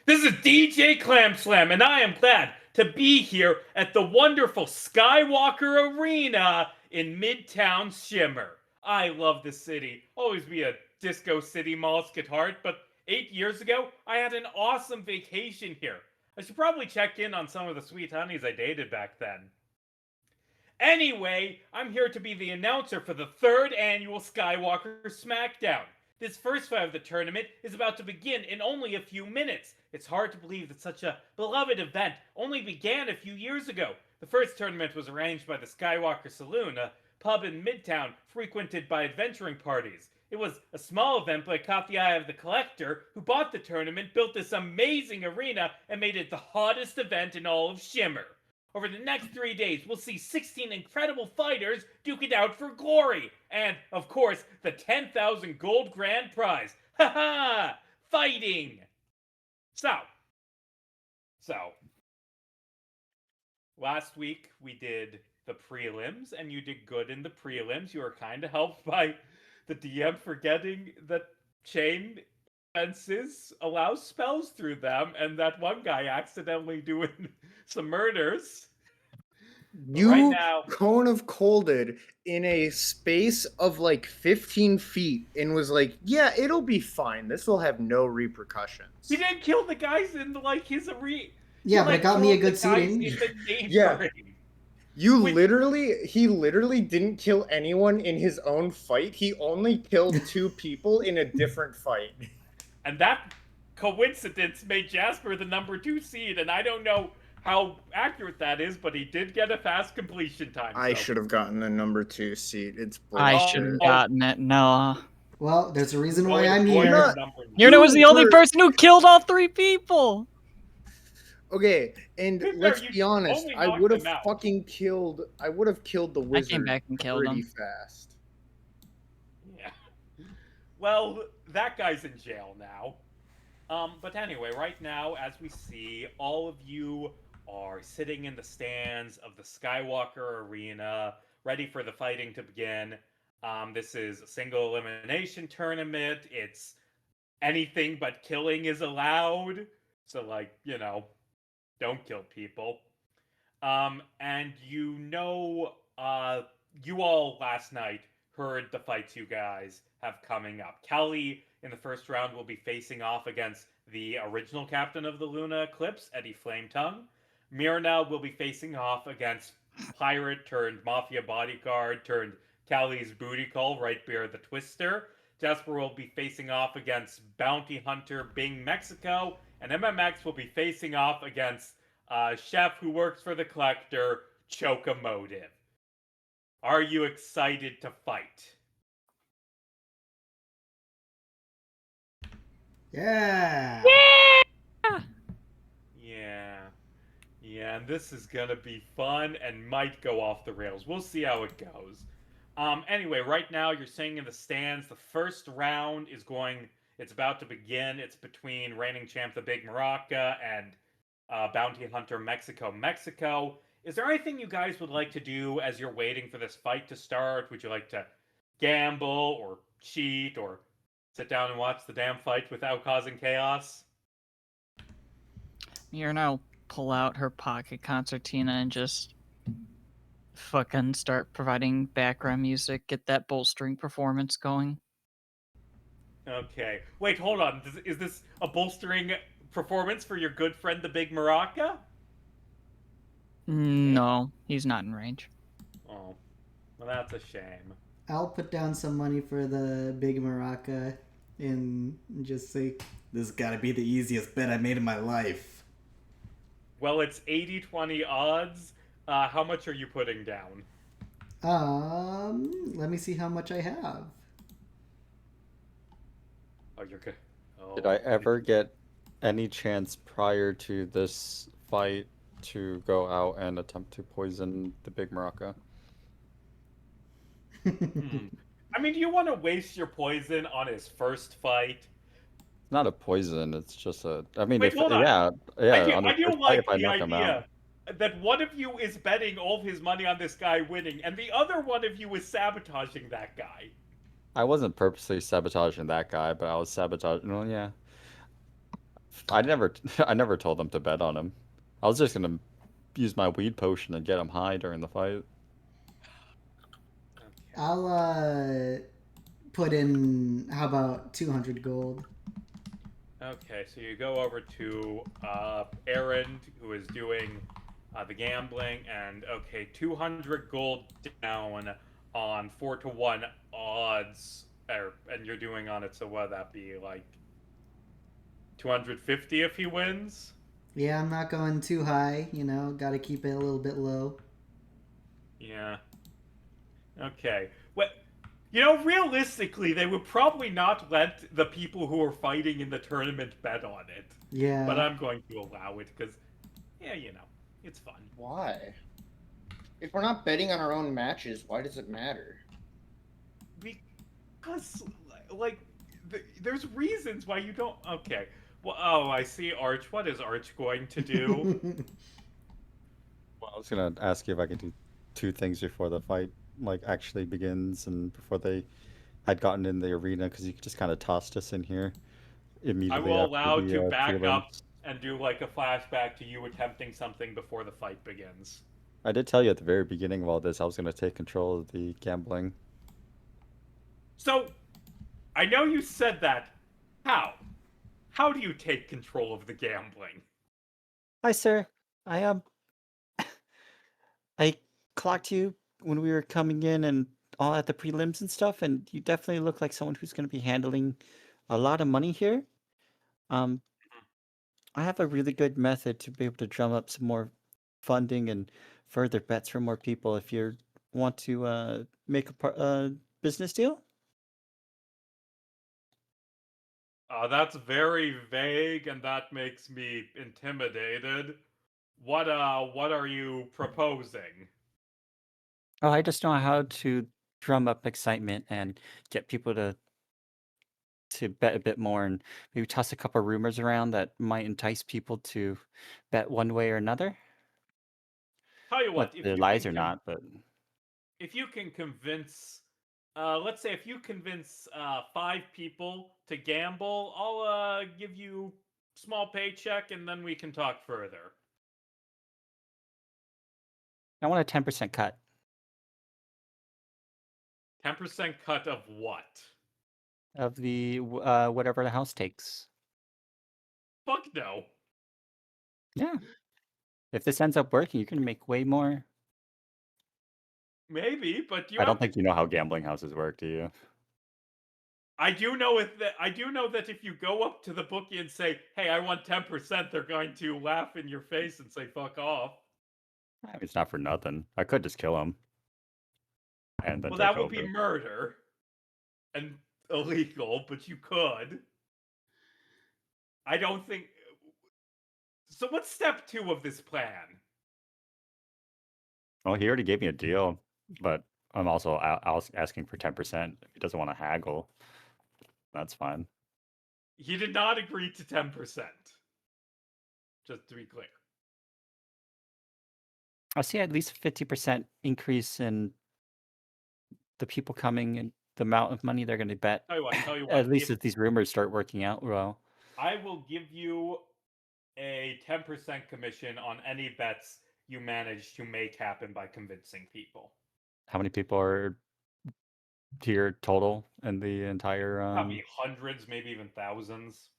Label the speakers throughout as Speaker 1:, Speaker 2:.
Speaker 1: This is DJ Clam Slam, and I am glad to be here at the wonderful Skywalker Arena in Midtown Shimmer. I love this city. Always be a Disco City mollusk at heart, but 8 years ago, I had an awesome vacation here. I should probably check in on some of the sweet honeys I dated back then. Anyway, I'm here to be the announcer for the third annual Skywalker Smackdown. This first fight of the tournament is about to begin in only a few minutes. It's hard to believe that such a beloved event only began a few years ago. The first tournament was arranged by the Skywalker Saloon, a pub in Midtown frequented by adventuring parties. It was a small event, but it caught the eye of the collector, who bought the tournament, built this amazing arena, and made it the hottest event in all of Shimmer. Over the next 3 days, we'll see 16 incredible fighters duke it out for glory. And, of course, the 10,000 gold grand prize. Ha ha! Fighting! So, last week we did the prelims, and you did good in the prelims. You were kind of helped by the DM forgetting that chain fences allow spells through them, and that one guy accidentally doing some murders.
Speaker 2: You
Speaker 1: right now,
Speaker 2: cone of colded in a space of like 15 feet and was like, yeah, it'll be fine. This will have no repercussions.
Speaker 1: he didn't kill the guys in his arena.
Speaker 3: Yeah, but it got me a good seating.
Speaker 2: Yeah. He literally didn't kill anyone in his own fight. He only killed 2 people in a different fight.
Speaker 1: And that coincidence made Jasper the number 2 seed, and I don't know how accurate that is, but he did get a fast completion time.
Speaker 2: I should have gotten the number 2 seed. It's
Speaker 4: I should have gotten it. No.
Speaker 3: Well, there's a reason why I'm here.
Speaker 4: Yurna was the only person who killed all 3 people.
Speaker 2: Okay, and let's be honest, I would have fucking killed. I would have killed the wizard.
Speaker 4: I came back and killed
Speaker 2: pretty
Speaker 4: him
Speaker 2: fast.
Speaker 1: Yeah. Well, that guy's in jail now. But anyway, right now, as we see, all of you are sitting in the stands of the Skywalker Arena, ready for the fighting to begin. This is a single elimination tournament. It's anything but killing is allowed. So, like, you know, don't kill people. And you all last night heard the fights you guys have coming up. Kelly in the first round will be facing off against the original captain of the Luna Eclipse, Eddie Flametongue. Myrna will be facing off against pirate turned mafia bodyguard turned Callie's booty call, Rightbeard the Twister. Jasper will be facing off against bounty hunter Bing Mexico, and MMX will be facing off against chef who works for the collector, Chocomotive. Are you excited to fight?
Speaker 3: Yeah.
Speaker 1: Yeah, and this is gonna be fun and might go off the rails. We'll see how it goes. Anyway, right now you're sitting in the stands. The first round is it's about to begin. It's between reigning champ the Big Maraca and bounty hunter Mexico. Is there anything you guys would like to do as you're waiting for this fight to start? Would you like to gamble or cheat or sit down and watch the damn fight without causing chaos?
Speaker 4: Myrna pull out her pocket concertina and just fucking start providing background music, get that bolstering performance going.
Speaker 1: Okay. Wait, hold on. Is this a bolstering performance for your good friend, the Big Maraca?
Speaker 4: No, he's not in range.
Speaker 1: Oh, well, that's a shame.
Speaker 3: I'll put down some money for the Big Maraca and just say, this has got to be the easiest bet I made in my life.
Speaker 1: Well, it's 80-20 odds. How much are you putting down?
Speaker 3: Let me see how much I have.
Speaker 1: Oh, you're good. Oh.
Speaker 5: Did I ever get any chance prior to this fight to go out and attempt to poison the Big Maraca?
Speaker 1: I mean, do you want to waste your poison on his first fight?
Speaker 5: It's not a poison. It's just a. I mean,
Speaker 1: Wait, hold on.
Speaker 5: yeah.
Speaker 1: I do like
Speaker 5: fight,
Speaker 1: the idea that one of you is betting all of his money on this guy winning, and the other one of you is sabotaging that guy.
Speaker 5: I wasn't purposely sabotaging that guy, but I was sabotaging. Well, yeah. I never I never told them to bet on him. I was just gonna use my weed potion and get him high during the fight.
Speaker 1: Okay.
Speaker 3: I'll put in, how about 200 gold?
Speaker 1: Okay, so you go over to Aaron, who is doing the gambling, and okay, 200 gold down on 4-to-1 odds, and you're doing on it. So what would that be, like 250 if he wins?
Speaker 3: Yeah, I'm not going too high, gotta keep it a little bit low.
Speaker 1: Yeah. Okay. Well, realistically, they would probably not let the people who are fighting in the tournament bet on it. But
Speaker 3: Yeah.
Speaker 1: I'm going to allow it because, yeah, it's fun.
Speaker 2: Why? If we're not betting on our own matches, why does it matter?
Speaker 1: Because, like, there's reasons why you don't. Okay. Well, oh, I see Arch. What is Arch going to do?
Speaker 5: Well, I was gonna ask you if I could do two things before the fight like actually begins and before they had gotten in the arena because you just kind of tossed us in here
Speaker 1: I
Speaker 5: immediately
Speaker 1: will
Speaker 5: after
Speaker 1: allow to
Speaker 5: the
Speaker 1: back up
Speaker 5: prelims.
Speaker 1: and do, like, a flashback to you attempting something before the fight begins.
Speaker 5: I did tell you at the very beginning of all this I was gonna take control of the gambling.
Speaker 1: So, I know you said that. How? How do you take control of the gambling?
Speaker 5: Hi, sir. I clocked you when we were coming in and all at the prelims and stuff, and you definitely look like someone who's going to be handling a lot of money here. Um, I have a really good method to be able to drum up some more funding and further bets for more people if you want to make a business deal.
Speaker 1: That's very vague, and that makes me intimidated. What are you proposing?
Speaker 5: Oh, I just know how to drum up excitement and get people to bet a bit more and maybe toss a couple rumors around that might entice people to bet one way or another.
Speaker 1: Tell you what,
Speaker 5: What the lies or not, but
Speaker 1: if you can convince, let's say if you convince 5 people to gamble, I'll give you small paycheck, and then we can talk further.
Speaker 5: I want a 10% cut
Speaker 1: 10% cut of what?
Speaker 5: of the whatever the house takes.
Speaker 1: Fuck no.
Speaker 5: Yeah. If this ends up working, you can make way more.
Speaker 1: Maybe, but you
Speaker 5: I
Speaker 1: have
Speaker 5: don't
Speaker 1: to.
Speaker 5: think you know how gambling houses work, do you?
Speaker 1: I do know that if you go up to the bookie and say, "Hey, I want 10%," they're going to laugh in your face and say, "Fuck off."
Speaker 5: I mean, it's not for nothing. I could just kill him and then
Speaker 1: Well,
Speaker 5: take
Speaker 1: that would be
Speaker 5: over.
Speaker 1: murder and illegal, but you could. I don't think. So, what's step 2 of this plan?
Speaker 5: Well, he already gave me a deal, but I'm also asking for 10%. If he doesn't want to haggle, that's fine.
Speaker 1: He did not agree to 10%. Just to be clear.
Speaker 5: I'll see at least a 50% increase in the people coming and the amount of money they're going to bet.
Speaker 1: Tell you what.
Speaker 5: At least if these rumors start working out well.
Speaker 1: I will give you a 10% commission on any bets you manage to make happen by convincing people.
Speaker 5: How many people are here total in the entire?
Speaker 1: Probably hundreds, maybe even thousands.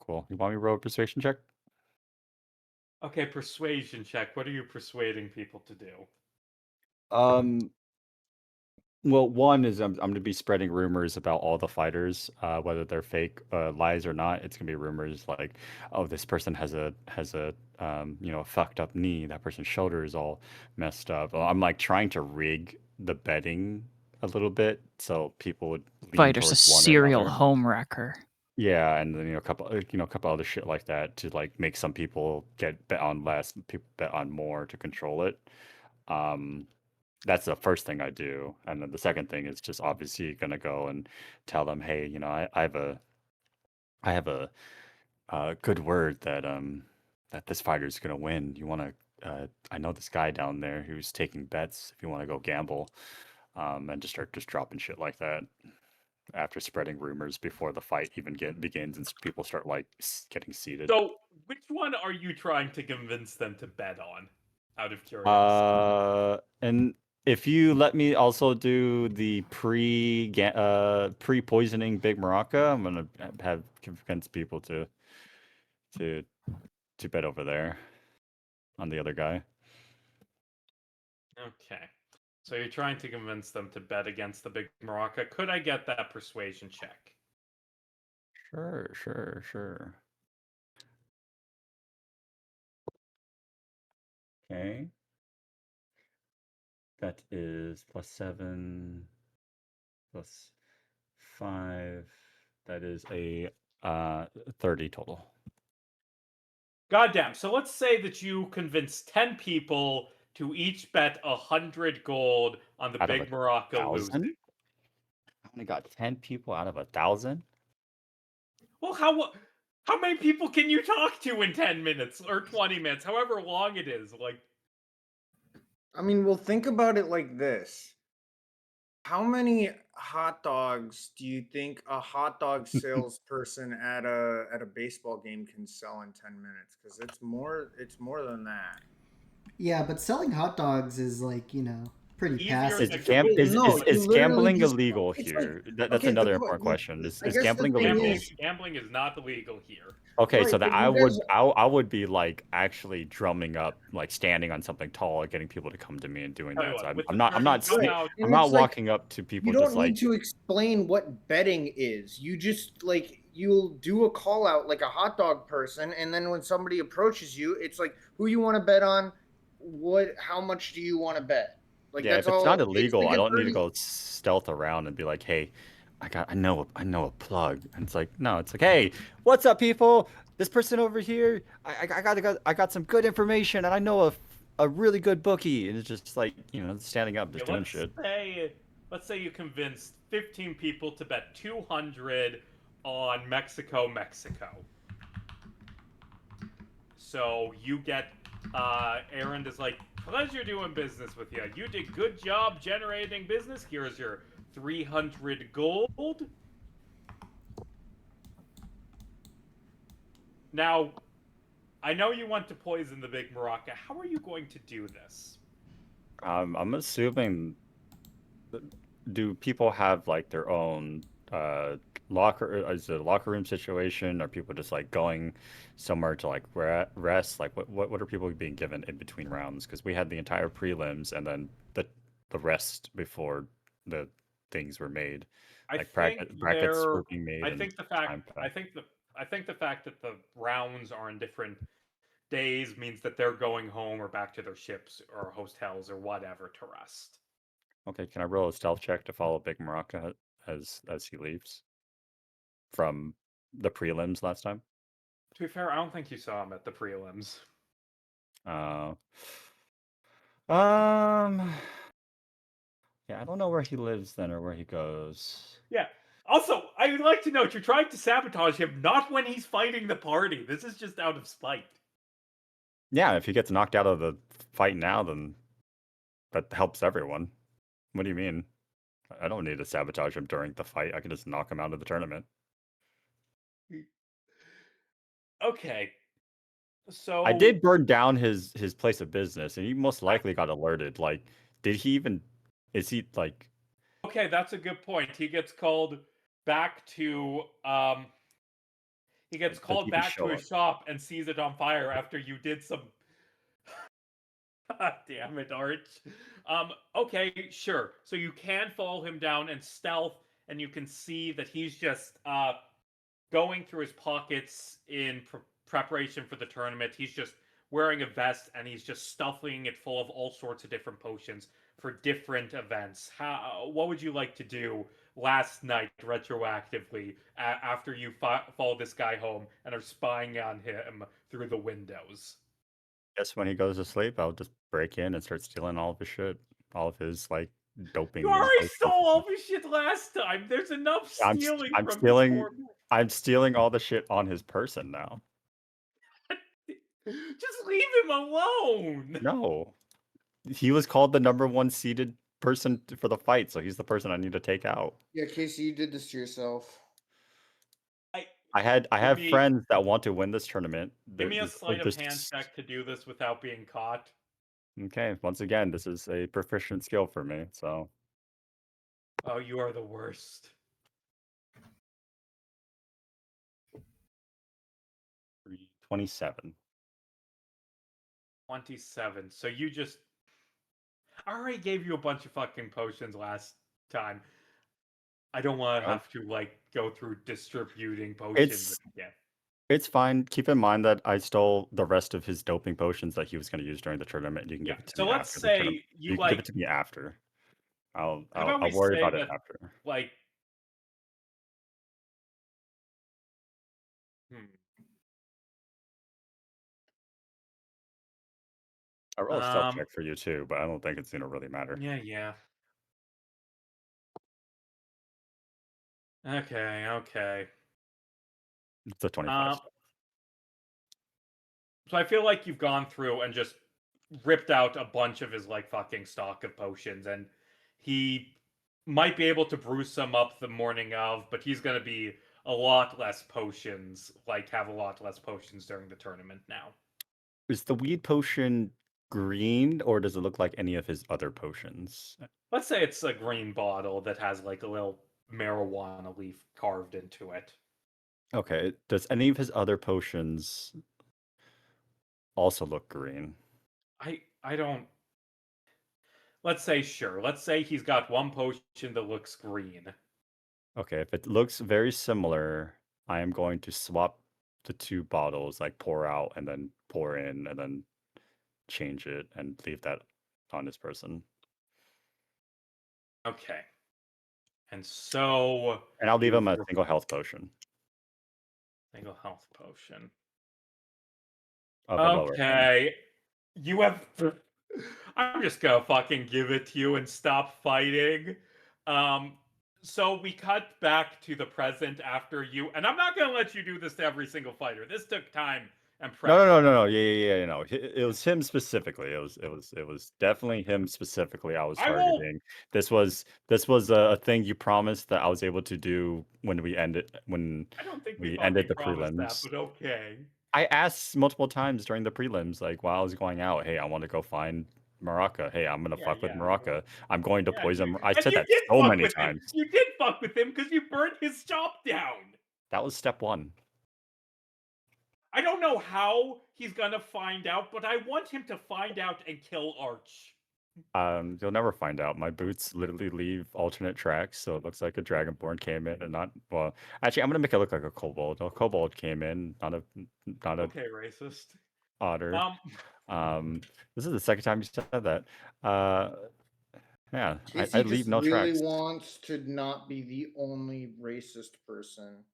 Speaker 5: Cool. You want me to roll a persuasion check?
Speaker 1: Okay, persuasion check. What are you persuading people to do?
Speaker 5: Well, one is I'm going to be spreading rumors about all the fighters, whether they're fake lies or not. It's going to be rumors like, oh, this person has a fucked up knee. That person's shoulder is all messed up. I'm like trying to rig the betting a little bit so people would lean
Speaker 4: Fighter's a
Speaker 5: towards one or
Speaker 4: serial
Speaker 5: another.
Speaker 4: home wrecker.
Speaker 5: Yeah, and then a couple other shit like that to like make some people get bet on less, people bet on more to control it. Um, that's the first thing I do, and then the second thing is just obviously gonna go and tell them, hey, I have a good word that that this fighter's gonna win. You want to? I know this guy down there who's taking bets. If you want to go gamble, and just start just dropping shit like that. after spreading rumors before the fight even begins and people start like getting seated.
Speaker 1: So, which one are you trying to convince them to bet on? Out of curiosity.
Speaker 5: And if you let me also do the pre-poisoning Big Maraca, I'm gonna have convince people to bet over there on the other guy.
Speaker 1: Okay. So you're trying to convince them to bet against the Big Maraca. Could I get that persuasion check?
Speaker 5: Sure. Okay. That is +7 +5. That is a 30 total.
Speaker 1: Goddamn. So let's say that you convince 10 people to each bet 100 gold on the
Speaker 5: Out of
Speaker 1: Big Maraca
Speaker 5: 1,000?
Speaker 1: losing.
Speaker 5: I only got 10 people out of 1,000?
Speaker 1: Well, how many people can you talk to in 10 minutes or 20 minutes, however long it is? Like,
Speaker 2: I mean, well, think about it like this. How many hot dogs do you think a hot dog salesperson at a baseball game can sell in 10 minutes? Because it's more than that.
Speaker 3: Yeah, but selling hot dogs is like, pretty
Speaker 1: Easier
Speaker 3: passive.
Speaker 1: than-
Speaker 2: Well, no, you
Speaker 5: Is
Speaker 2: literally
Speaker 5: gambling
Speaker 2: just-
Speaker 5: illegal
Speaker 2: it's
Speaker 5: here?
Speaker 2: like-
Speaker 5: That's
Speaker 2: okay,
Speaker 5: another
Speaker 2: the
Speaker 5: important question.
Speaker 2: I
Speaker 5: Is
Speaker 2: guess the
Speaker 5: gambling
Speaker 2: thing
Speaker 5: illegal?
Speaker 2: is-
Speaker 1: Gambling is not illegal here.
Speaker 5: Okay, so
Speaker 2: Right,
Speaker 5: that
Speaker 2: but you guys-
Speaker 5: I would be like actually drumming up, like standing on something tall, getting people to come to me and doing
Speaker 1: Tell you
Speaker 5: that. So
Speaker 1: what, with
Speaker 5: I'm
Speaker 1: the
Speaker 5: not
Speaker 1: tournament
Speaker 2: Right.
Speaker 1: out-
Speaker 2: And
Speaker 5: I'm not
Speaker 2: it's like,
Speaker 5: walking up to people
Speaker 2: you don't
Speaker 5: just
Speaker 2: need
Speaker 5: like
Speaker 2: to explain what betting is. You just like you'll do a call out like a hot dog person, and then when somebody approaches you, it's like who you want to bet on, how much do you want to bet? Like
Speaker 5: yeah,
Speaker 2: that's
Speaker 5: if it's
Speaker 2: all.
Speaker 5: not illegal,
Speaker 2: like
Speaker 5: I
Speaker 2: a
Speaker 5: don't need to
Speaker 2: 30
Speaker 5: go stealth around and be like, hey, I know a plug. And it's like, no, it's like, hey, what's up, people? This person over here, I got some good information, and I know a really good bookie. And it's just like, standing up, just
Speaker 1: Okay,
Speaker 5: doing shit.
Speaker 1: let's say you convinced 15 people to bet 200 on Mexico. So you get Aaron is like, pleasure doing business with you. You did good job generating business. Here's your 300 gold. Now, I know you want to poison the Big Maraca. How are you going to do this?
Speaker 5: I'm assuming, do people have like their own locker? Is it a locker room situation? Are people just like going somewhere to like rest? Like what are people being given in between rounds? Because we had the entire prelims and then the rest before the things were made. Like brackets were being made.
Speaker 1: I think the fact that the rounds are in different days means that they're going home or back to their ships or hotels or whatever to rest.
Speaker 5: Okay, can I roll a stealth check to follow Big Maraca as he leaves from the prelims last time?
Speaker 1: To be fair, I don't think you saw him at the prelims.
Speaker 5: Yeah, I don't know where he lives then or where he goes.
Speaker 1: Yeah. Also, I would like to note you're trying to sabotage him not when he's fighting the party. This is just out of spite.
Speaker 5: Yeah, if he gets knocked out of the fight now, then that helps everyone. What do you mean? I don't need to sabotage him during the fight. I can just knock him out of the tournament.
Speaker 1: Okay. So
Speaker 5: I did burn down his place of business, and he most likely got alerted. Like, did he even? Is he like?
Speaker 1: Okay, that's a good point. He gets called back to his shop and sees it on fire after you did some damn it, Arch. Okay, sure. So you can follow him down and stealth, and you can see that he's just going through his pockets in preparation for the tournament. He's just wearing a vest and he's just stuffing it full of all sorts of different potions for different events. What would you like to do last night retroactively after you follow this guy home and are spying on him through the windows?
Speaker 5: Guess when he goes to sleep, I'll just break in and start stealing all of his shit, all of his like doping.
Speaker 1: You already stole all of his shit last time. There's enough stealing
Speaker 5: I'm stealing all the shit on his person now.
Speaker 1: Just leave him alone.
Speaker 5: No. He was called the #1 seeded
Speaker 6: person for the fight, so he's the person I need to take out.
Speaker 2: Yeah, Casey, you did this to yourself.
Speaker 6: I have
Speaker 1: me-
Speaker 6: friends that want to win this tournament.
Speaker 1: Give me a
Speaker 6: This-
Speaker 1: sleight of
Speaker 6: this-
Speaker 1: hand check to do this without being caught.
Speaker 6: Okay, once again, this is a proficient skill for me, so
Speaker 1: Oh, you are the worst.
Speaker 6: 27.
Speaker 1: 27. So you just... I already gave you a bunch of fucking potions last time. I don't want to
Speaker 6: Oh.
Speaker 1: have to, like, go through distributing potions again.
Speaker 6: It's fine. Keep in mind that I stole the rest of his doping potions that he was going to use during the tournament. You can
Speaker 1: Yeah,
Speaker 6: give it to
Speaker 1: so
Speaker 6: me
Speaker 1: let's
Speaker 6: after the tournament.
Speaker 1: say you,
Speaker 6: You can
Speaker 1: like...
Speaker 6: give it to me after.
Speaker 1: How about
Speaker 6: I'll
Speaker 1: we
Speaker 6: worry
Speaker 1: say
Speaker 6: about it
Speaker 1: that,
Speaker 6: after.
Speaker 1: like...
Speaker 6: I roll a stealth check for you too, but I don't think it's going to really matter.
Speaker 1: Yeah. Okay.
Speaker 6: It's a 25.
Speaker 1: So I feel like you've gone through and just ripped out a bunch of his, like, fucking stock of potions, and he might be able to brew some up the morning of, but he's gonna be a lot less potions, like, have a lot less potions during the tournament now.
Speaker 6: Is the weed potion green, or does it look like any of his other potions?
Speaker 1: Let's say it's a green bottle that has, like, a little marijuana leaf carved into it.
Speaker 6: Okay. Does any of his other potions also look green?
Speaker 1: I don't... Let's say sure. Let's say he's got one potion that looks green.
Speaker 6: Okay, if it looks very similar, I am going to swap the two bottles, like pour out and then pour in and then change it and leave that on this person.
Speaker 1: Okay. And so...
Speaker 6: And I'll leave him a
Speaker 1: you've-
Speaker 6: single health potion.
Speaker 1: Single health potion.
Speaker 6: Of a lower end.
Speaker 1: Okay. You have... I'm just gonna fucking give it to you and stop fighting. So we cut back to the present after you... And I'm not gonna let you do this to every single fighter. This took time and prep.
Speaker 6: No. Yeah. No. It was him specifically. It was definitely him specifically I was targeting. This was a thing you promised that I was able to do when we ended
Speaker 1: I don't think
Speaker 6: we
Speaker 1: fucking
Speaker 6: ended the
Speaker 1: promised
Speaker 6: prelims.
Speaker 1: that, but okay.
Speaker 6: I asked multiple times during the prelims, like while I was going out, hey, I want to go find Maraca. Hey, I'm gonna fuck with Maraca. I'm going to poison. I said that so many times.
Speaker 1: You did fuck with him because you burnt his shop down.
Speaker 6: That was step one.
Speaker 1: I don't know how he's gonna find out, but I want him to find out and kill Arch.
Speaker 6: You'll never find out. My boots literally leave alternate tracks, so it looks like a Dragonborn came in and not. Well, actually, I'm gonna make it look like a kobold. A kobold came in, not a.
Speaker 1: Okay, racist.
Speaker 6: Otter. This is the second time you said that. Yeah, I leave no
Speaker 2: really
Speaker 6: tracks.
Speaker 2: wants to not be the only racist person.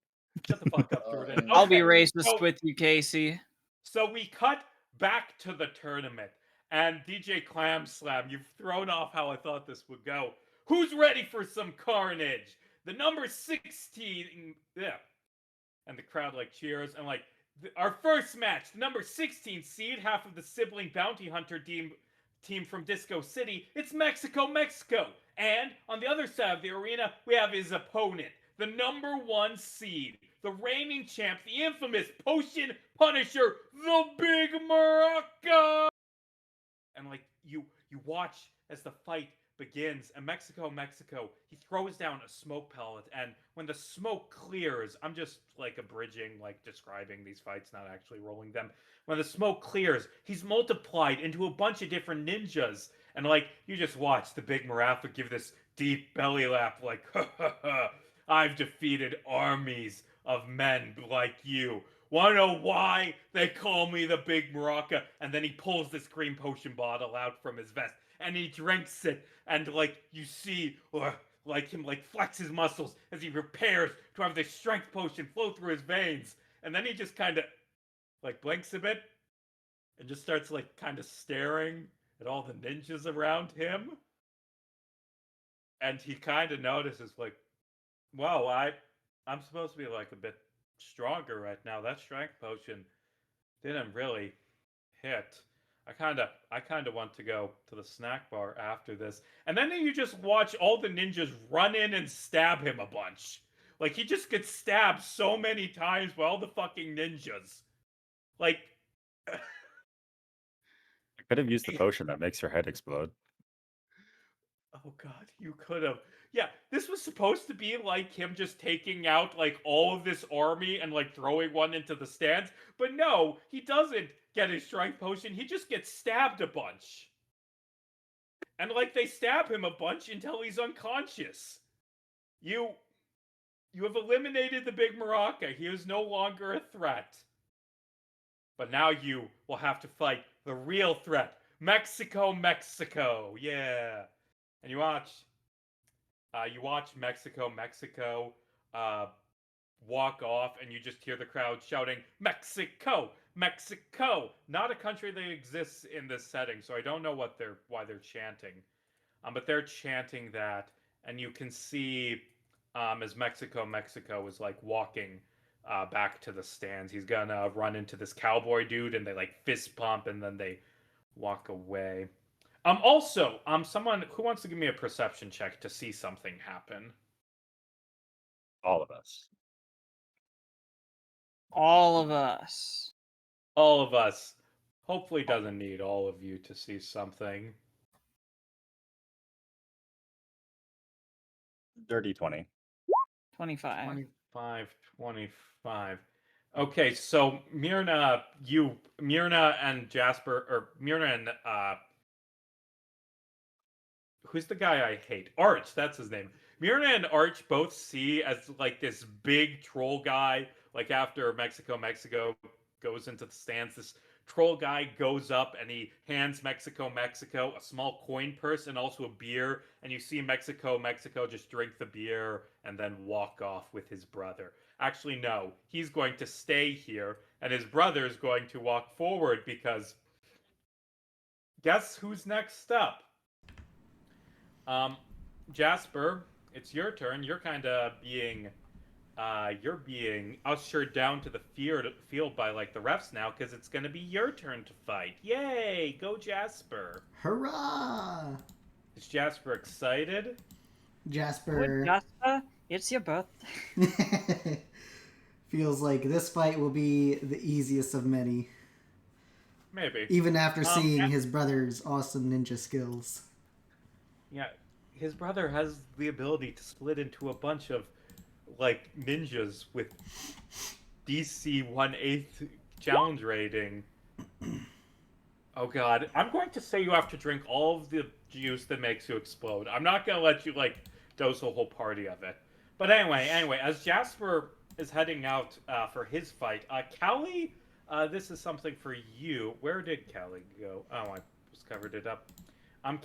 Speaker 1: Shut the fuck up, Jordan.
Speaker 4: I'll be racist with you, Casey.
Speaker 1: So we cut back to the tournament, and DJ Clam Slam, you've thrown off how I thought this would go. Who's ready for some carnage? The number 16, yeah. And the crowd like cheers, and like our first match, the number 16 seed, half of the sibling bounty hunter team from Disco City. It's Mexico. And on the other side of the arena, we have his opponent, the number 1 seed, the reigning champ, the infamous Potion Punisher, the Big Maraca. And like you watch as the fight begins, and Mexico, he throws down a smoke pellet, and when the smoke clears, I'm just like abridging, like describing these fights, not actually rolling them. When the smoke clears, he's multiplied into a bunch of different ninjas, and like you just watch the Big Maraca give this deep belly laugh, like, ha, I've defeated armies of men like you. Wanna know why they call me the Big Maraca? And then he pulls this green potion bottle out from his vest, and he drinks it, and like you see like him like flex his muscles as he prepares to have this strength potion flow through his veins, and then he just kind of like blinks a bit and just starts like kind of staring at all the ninjas around him, and he kind of notices like, wow, I'm supposed to be like a bit stronger right now. That strength potion didn't really hit. I kind of want to go to the snack bar after this. And then you just watch all the ninjas run in and stab him a bunch. Like he just gets stabbed so many times by all the fucking ninjas. Like
Speaker 6: I could have used the potion that makes your head explode.
Speaker 1: oh god, you could have. Yeah, this was supposed to be like him just taking out like all of this army and like throwing one into the stands, but no, he doesn't get his strength potion. He just gets stabbed a bunch. And like they stab him a bunch until he's unconscious. You have eliminated the big Maraca. He is no longer a threat. But now you will have to fight the real threat. Mexico, Mexico. Yeah. And you watch Mexico walk off, and you just hear the crowd shouting, Mexico, Mexico. Not a country that exists in this setting, so I don't know why they're chanting. But they're chanting that, and you can see as Mexico is like walking back to the stands. He's gonna run into this cowboy dude, and they like fist pump, and then they walk away. Also, someone who wants to give me a perception check to see something happen.
Speaker 6: All of us.
Speaker 4: All of us.
Speaker 1: All of us. Hopefully, doesn't need all of you to see something.
Speaker 6: Dirty 20.
Speaker 4: 25.
Speaker 1: 25. Okay, so Myrna and Jasper, or Myrna and who's the guy I hate? Arch, that's his name. Myrna and Arch both see as like this big troll guy. Like after Mexico goes into the stands, this troll guy goes up and he hands Mexico a small coin purse and also a beer. And you see Mexico just drink the beer and then walk off with his brother. Actually, no, he's going to stay here, and his brother is going to walk forward because guess who's next up? Jasper, it's your turn. You're kind of being ushered down to the field by like the refs now because it's going to be your turn to fight. Yay! Go Jasper!
Speaker 3: Hurrah!
Speaker 1: Is Jasper excited?
Speaker 3: Jasper
Speaker 4: Jasper, it's your birthday.
Speaker 3: feels like this fight will be the easiest of many,
Speaker 1: Maybe.
Speaker 3: even after seeing his brother's awesome ninja skills.
Speaker 1: Yeah, his brother has the ability to split into a bunch of like ninjas with DC 1/8 challenge rating. Oh god, I'm going to say you have to drink all of the juice that makes you explode. I'm not going to let you like dose a whole party of it. But anyway, as Jasper is heading out for his fight, Callie, this is something for you. Where did Callie go? Oh, I just covered it up.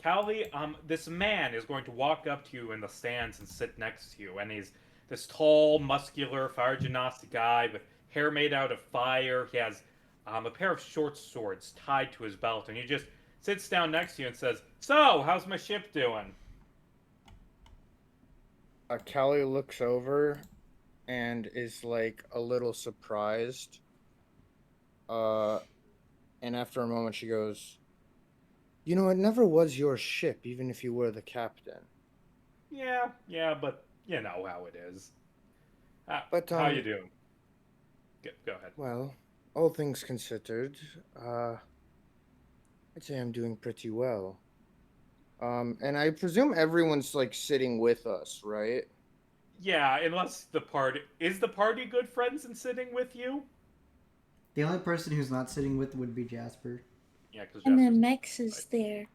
Speaker 1: Callie, this man is going to walk up to you in the stands and sit next to you, and he's this tall, muscular, fire gymnastic guy with hair made out of fire. He has a pair of short swords tied to his belt, and he just sits down next to you and says, "So, how's my ship doing?"
Speaker 2: Callie looks over and is like a little surprised. And after a moment, she goes, "You know, it never was your ship, even if you were the captain."
Speaker 1: Yeah, but you know how it is.
Speaker 2: But,
Speaker 1: how you doing? Go ahead.
Speaker 2: Well, all things considered, I'd say I'm doing pretty well. And I presume everyone's like sitting with us, right?
Speaker 1: Yeah, unless the party good friends and sitting with you?
Speaker 3: The only person who's not sitting with would be Jasper.
Speaker 1: Yeah, because
Speaker 7: MMX is there.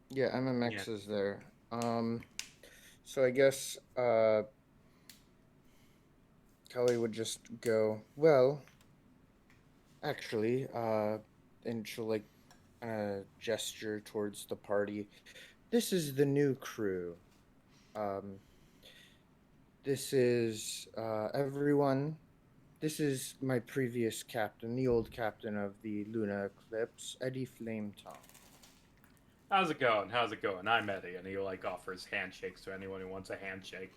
Speaker 2: Yeah, MMX
Speaker 1: Yeah.
Speaker 2: is there. So I guess Kelly would just go, "Well, actually," and she'll like gesture towards the party. "This is the new crew. This is everyone. This is my previous captain, the old captain of the Luna Eclipse, Eddie Flametongue."
Speaker 1: How's it going? I'm Eddie, and he like offers handshakes to anyone who wants a handshake.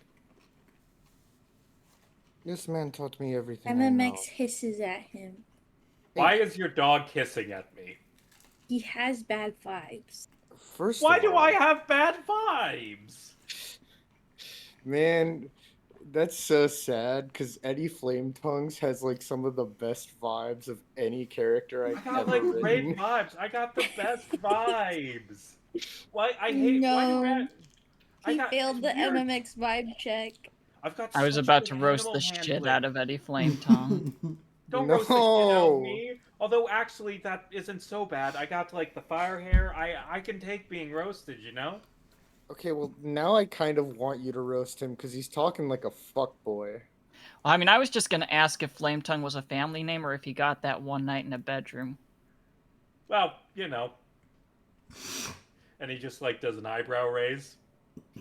Speaker 2: This man taught me everything I know.
Speaker 7: MMX hisses at him.
Speaker 1: Why is your dog hissing at me?
Speaker 7: He has bad vibes.
Speaker 2: First
Speaker 1: Why
Speaker 2: of
Speaker 1: do
Speaker 2: all,
Speaker 1: I have bad vibes?
Speaker 2: man, that's so sad because Eddie Flametongues has like some of the best vibes of any character
Speaker 1: I
Speaker 2: I've
Speaker 1: got
Speaker 2: ever
Speaker 1: like great
Speaker 2: written.
Speaker 1: vibes. I got the best vibes. Why I hate why do
Speaker 7: No.
Speaker 1: I
Speaker 7: He
Speaker 1: got
Speaker 7: failed
Speaker 1: it's
Speaker 7: the
Speaker 1: weird.
Speaker 7: MMX vibe check.
Speaker 1: I've got
Speaker 4: I was
Speaker 1: such
Speaker 4: about
Speaker 1: good
Speaker 4: to roast
Speaker 1: animal
Speaker 4: the shit
Speaker 1: handling.
Speaker 4: out of Eddie Flame Tongue.
Speaker 1: Don't roast the shit out of
Speaker 2: No.
Speaker 1: me. Although actually that isn't so bad. I got like the fire hair. I can take being roasted, you know?
Speaker 2: Okay, well now I kind of want you to roast him because he's talking like a fuckboy.
Speaker 4: I mean, I was just gonna ask if Flame Tongue was a family name or if he got that one night in a bedroom.
Speaker 1: Well, you know. And he just like does an eyebrow raise.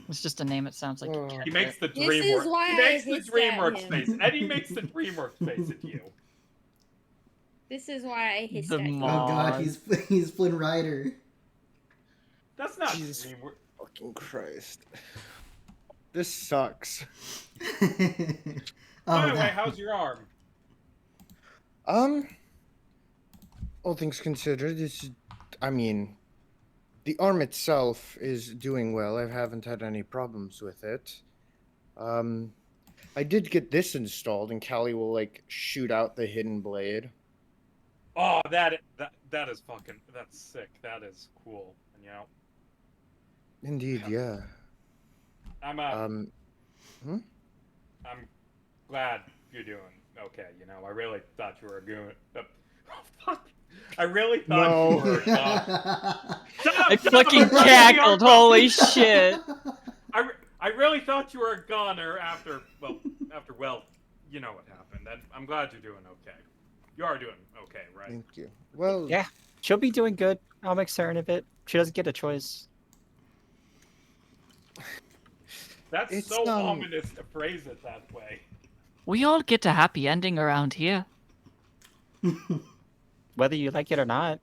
Speaker 4: It's just a name. It sounds like
Speaker 2: Oh.
Speaker 4: a
Speaker 1: He
Speaker 4: cat.
Speaker 1: makes the
Speaker 7: This
Speaker 1: DreamWorks.
Speaker 7: is why
Speaker 1: He
Speaker 7: I
Speaker 1: makes the
Speaker 7: hissed at
Speaker 1: DreamWorks
Speaker 7: him.
Speaker 1: face. Eddie makes the DreamWorks face at you.
Speaker 7: This is why I hissed
Speaker 4: The
Speaker 7: at you.
Speaker 3: Oh god,
Speaker 4: Mod.
Speaker 3: he's Flynn Rider.
Speaker 1: That's not
Speaker 2: Jesus
Speaker 1: DreamWorks.
Speaker 2: fucking Christ. This sucks.
Speaker 3: Oh,
Speaker 1: By the way,
Speaker 3: that-
Speaker 1: how's your arm?
Speaker 2: All things considered, I mean, the arm itself is doing well. I haven't had any problems with it. I did get this installed, and Callie will like shoot out the hidden blade.
Speaker 1: Oh, that is fucking that's sick. That is cool. And you know,
Speaker 2: Indeed, yeah.
Speaker 1: I'm
Speaker 2: Hmm?
Speaker 1: I'm glad you're doing okay. You know, I really thought you were a goon. Oh, fuck. I really thought you were a gun. Shut up,
Speaker 4: I
Speaker 1: shut up,
Speaker 4: fucking
Speaker 1: I'm really
Speaker 4: cackled.
Speaker 1: hard-
Speaker 4: Holy shit.
Speaker 1: I really thought you were a goner after you know what happened. And I'm glad you're doing okay. You are doing okay, right?
Speaker 2: Thank you. Well,
Speaker 5: Yeah, she'll be doing good. I'll make certain of it. She doesn't get a choice.
Speaker 1: That's
Speaker 2: It's,
Speaker 1: so ominous to phrase it that way.
Speaker 4: We all get a happy ending around here.
Speaker 5: Whether you like it or not.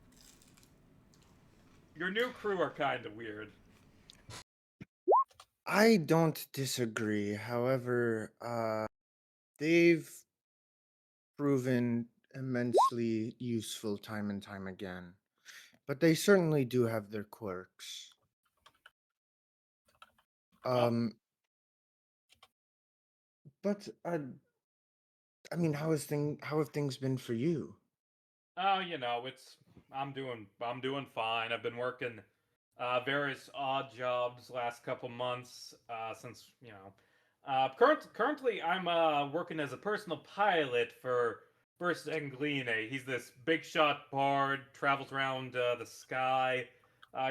Speaker 1: Your new crew are kind of weird.
Speaker 2: I don't disagree. However, they've proven immensely useful time and time again. But they certainly do have their quirks. But I mean, how have things been for you?
Speaker 1: Oh, you know, I'm doing fine. I've been working various odd jobs last couple months since, you know. Currently I'm working as a personal pilot for First Engline. He's this big shot bard, travels around the sky.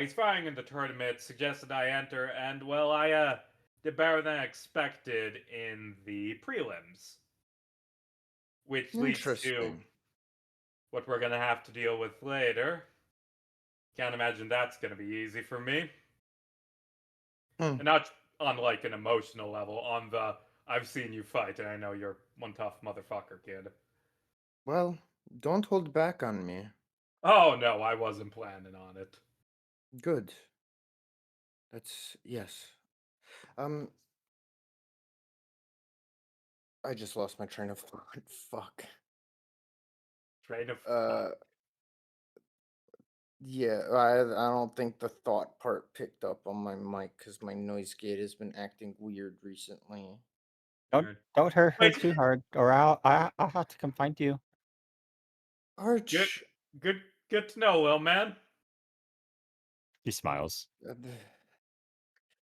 Speaker 1: He's fighting in the tournament, suggested I enter, and well, I did better than expected in the prelims, which leads to
Speaker 2: Interesting.
Speaker 1: what we're gonna have to deal with later. Can't imagine that's gonna be easy for me.
Speaker 2: Hmm.
Speaker 1: And not on like an emotional level, on the I've seen you fight and I know you're one tough motherfucker, kid.
Speaker 2: Well, don't hold back on me.
Speaker 1: Oh no, I wasn't planning on it.
Speaker 2: Good. That's yes. Um, I just lost my train of thought. Fuck.
Speaker 1: Train of
Speaker 2: Yeah, I don't think the thought part picked up on my mic because my noise gate has been acting weird recently.
Speaker 5: Don't hurt her
Speaker 1: Wait.
Speaker 5: too hard, or I'll have to come find you.
Speaker 2: Arch.
Speaker 1: Good to know, Will man.
Speaker 6: He smiles.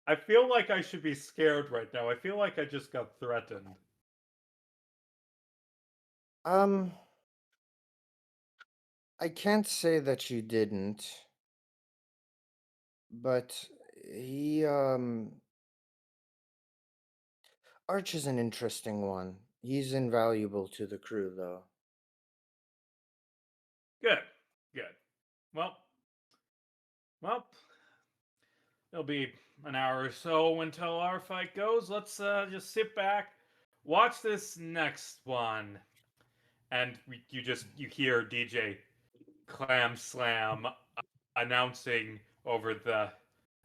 Speaker 1: I feel like I should be scared right now. I feel like I just got threatened.
Speaker 2: I can't say that you didn't, but he Arch is an interesting one. He's invaluable to the crew, though.
Speaker 1: Good. Well, it'll be an hour or so until our fight goes. Let's just sit back, watch this next one, and you hear DJ Clam Slam announcing over the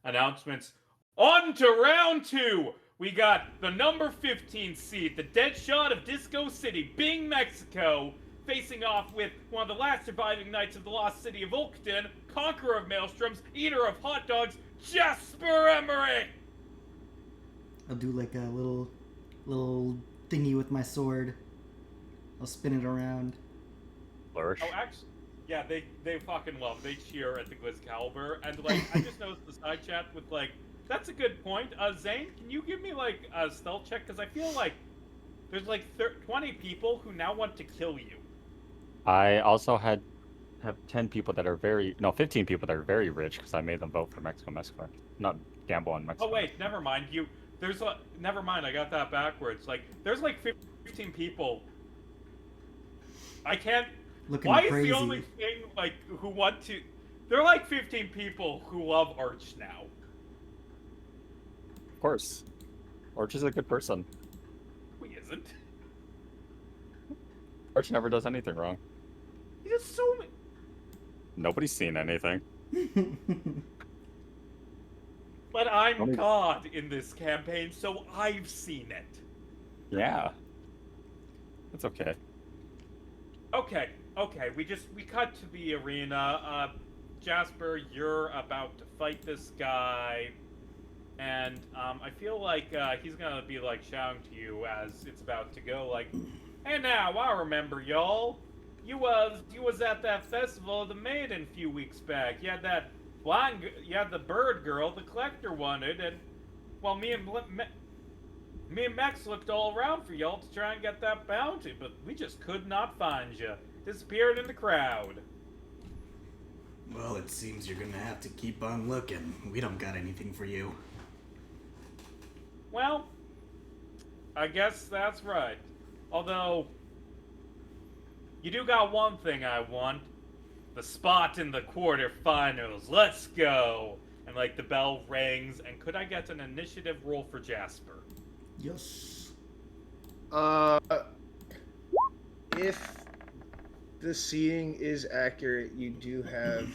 Speaker 1: announcements. On to round 2. We got the number 15 seed, the dead shot of Disco City, Bing, Mexico, facing off with one of the last surviving knights of the lost city of Oakton, conqueror of maelstroms, eater of hot dogs, Jasper Emery!
Speaker 3: I'll do like a little thingy with my sword. I'll spin it around.
Speaker 6: Flourish.
Speaker 1: Oh, actually, yeah, they fucking love. They cheer at the Glizzcalibur, and like I just noticed the side chat with like, that's a good point. Zane, can you give me like a stealth check? Because I feel like there's like 20 people who now want to kill you.
Speaker 6: I also have 10 people that are 15 people that are very rich because I made them vote for Mexico, not gamble on Mexico.
Speaker 1: Oh wait, never mind. Never mind. I got that backwards. Like, there's like 15 people. I can't.
Speaker 3: Looking
Speaker 1: Why
Speaker 3: crazy.
Speaker 1: is the only thing like who want to? There are like 15 people who love Arch now.
Speaker 6: Of course. Arch is a good person.
Speaker 1: Who isn't?
Speaker 6: Arch never does anything wrong.
Speaker 1: He does so many.
Speaker 6: Nobody's seen anything.
Speaker 1: But I'm God in this campaign, so I've seen it.
Speaker 6: Yeah. It's okay.
Speaker 1: Okay. We cut to the arena. Jasper, you're about to fight this guy, and I feel like he's gonna be like shouting to you as it's about to go. Like, hey now, I remember y'all. You was at that festival of the Maiden a few weeks back. You had that you had the bird girl the collector wanted, and well, me and Max looked all around for y'all to try and get that bounty, but we just could not find you. Disappeared in the crowd.
Speaker 3: Well, it seems you're gonna have to keep on looking. We don't got anything for you.
Speaker 1: Well, I guess that's right. Although, you do got one thing I want. The spot in the quarterfinals. Let's go! And like the bell rings, and could I get an initiative roll for Jasper?
Speaker 3: Yes.
Speaker 2: If the seeing is accurate, you do have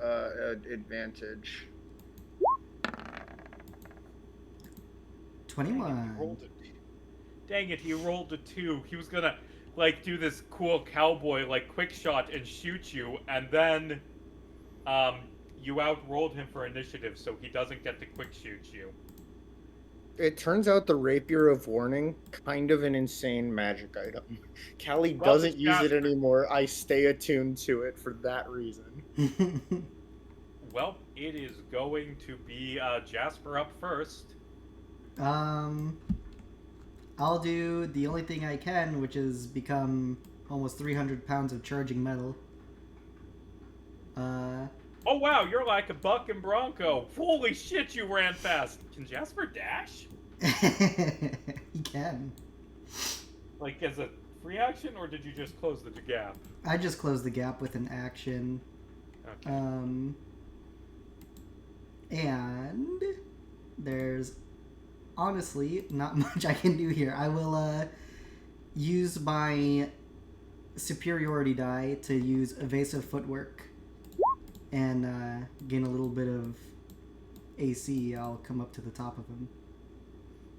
Speaker 2: an advantage.
Speaker 3: 21.
Speaker 1: Dang it, he rolled a 2. He was gonna, like, do this cool cowboy, like, quick shot and shoot you, and then, you outrolled him for initiative, so he doesn't get to quick shoot you.
Speaker 2: It turns out the Rapier of Warning, kind of an insane magic item. Callie
Speaker 1: Well,
Speaker 2: doesn't use it
Speaker 1: Jasper.
Speaker 2: anymore. I stay attuned to it for that reason.
Speaker 1: Well, it is going to be, Jasper up first.
Speaker 3: I'll do the only thing I can, which is become almost 300 pounds of charging metal.
Speaker 1: Oh wow, you're like a buck and bronco. Holy shit, you ran fast. Can Jasper dash?
Speaker 3: He can.
Speaker 1: Like, as a free action, or did you just close the gap?
Speaker 3: I just closed the gap with an action.
Speaker 1: Okay.
Speaker 3: And there's honestly not much I can do here. I will use my superiority die to use evasive footwork and gain a little bit of AC. I'll come up to the top of him.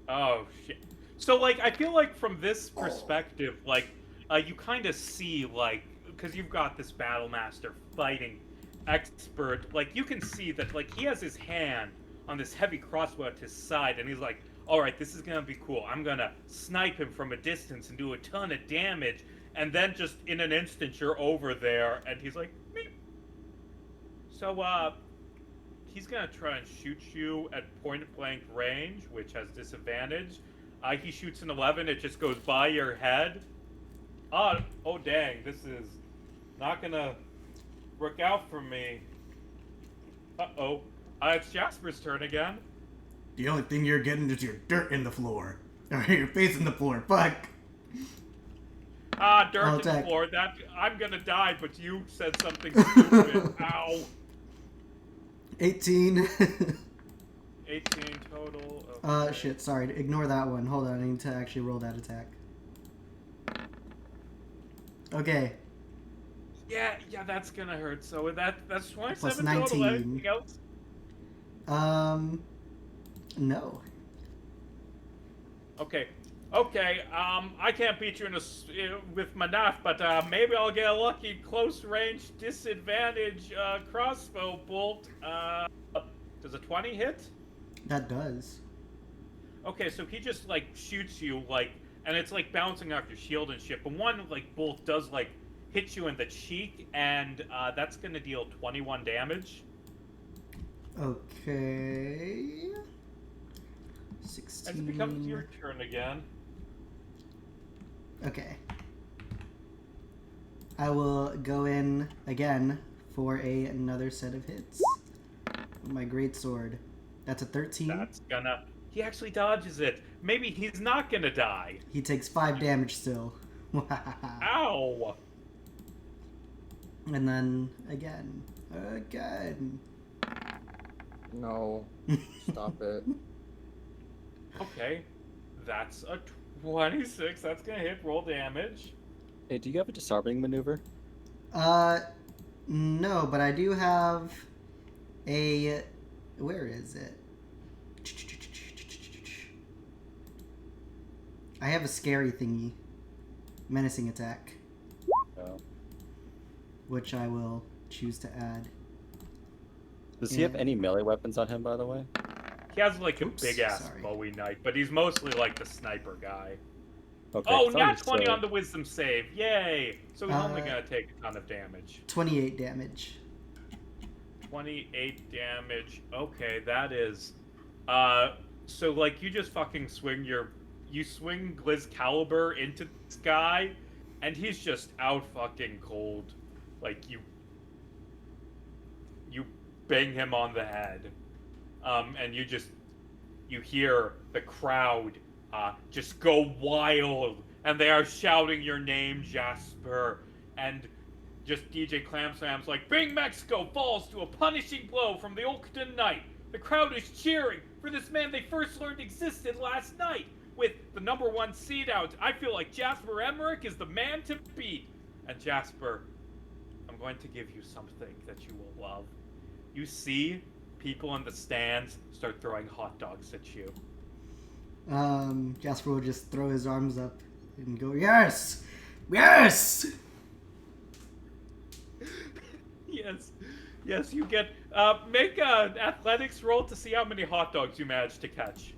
Speaker 1: Oh shit. So like, I feel like from this perspective, like, you kind of see like, because you've got this battle master fighting expert, like you can see that like he has his hand on this heavy crossbow at his side, and he's like, all right, this is gonna be cool. I'm gonna snipe him from a distance and do a ton of damage, and then just in an instant you're over there, and he's like, meep. So he's gonna try and shoot you at point blank range, which has disadvantage. He shoots an 11. It just goes by your head. Oh dang, this is not gonna work out for me. Uh-oh. It's Jasper's turn again.
Speaker 3: The only thing you're getting is your dirt in the floor. Or your face in the floor. Fuck.
Speaker 1: Dirt
Speaker 3: I'll
Speaker 1: in the
Speaker 3: attack.
Speaker 1: floor. I'm gonna die, but you said something stupid. Ow.
Speaker 3: 18.
Speaker 1: 18 total. Okay.
Speaker 3: Shit, sorry. Ignore that one. Hold on, I need to actually roll that attack. Okay.
Speaker 1: Yeah, that's gonna hurt. So that's 27
Speaker 3: Plus
Speaker 1: total.
Speaker 3: 19.
Speaker 1: Anything else?
Speaker 3: No.
Speaker 1: Okay. Okay, I can't beat you with my knife, but maybe I'll get a lucky close range disadvantage crossbow bolt. Does a 20 hit?
Speaker 3: That does.
Speaker 1: Okay, so he just like shoots you like, and it's like bouncing off your shield and shit. But one like bolt does like hit you in the cheek, and that's gonna deal 21 damage.
Speaker 3: Okay. 16.
Speaker 1: As it becomes your turn again.
Speaker 3: Okay. I will go in again for another set of hits. With my great sword. That's a 13.
Speaker 1: That's gonna. He actually dodges it. Maybe he's not gonna die.
Speaker 3: He takes 5 damage still.
Speaker 1: Ow!
Speaker 3: And then again. Again.
Speaker 2: No. Stop it.
Speaker 1: Okay, that's a 26. That's gonna hit. Roll damage.
Speaker 5: Hey, do you have a disarming maneuver?
Speaker 3: No, but I do have a. Where is it? I have a scary thingy. Menacing attack.
Speaker 5: No.
Speaker 3: Which I will choose to add.
Speaker 5: Does he have any melee weapons on him, by the way?
Speaker 1: He has like
Speaker 3: Oops,
Speaker 1: a big ass
Speaker 3: sorry.
Speaker 1: Bowie knife, but he's mostly like the sniper guy.
Speaker 5: Okay,
Speaker 1: Oh,
Speaker 5: 'cause I
Speaker 1: not
Speaker 5: was
Speaker 1: 20
Speaker 5: say-
Speaker 1: on the wisdom save. Yay! So he's only
Speaker 3: Uh,
Speaker 1: gonna take a ton of damage.
Speaker 3: 28 damage.
Speaker 1: 28 damage. Okay, that is. So like you just fucking you swing Gliz into this guy, and he's just out fucking cold. Like you bang him on the head, and you hear the crowd just go wild, and they are shouting your name, Jasper, and just DJ Clamsam's like, Bing Mexico falls to a punishing blow from the Oakton Knight. The crowd is cheering for this man they first learned existed last night. With the #1 seed out, I feel like Jasper Emmerich is the man to beat. And Jasper, I'm going to give you something that you will love. You see people in the stands start throwing hot dogs at you.
Speaker 3: Jasper will just throw his arms up and go, yes! Yes!
Speaker 1: Yes, you get, make an athletics roll to see how many hot dogs you manage to catch.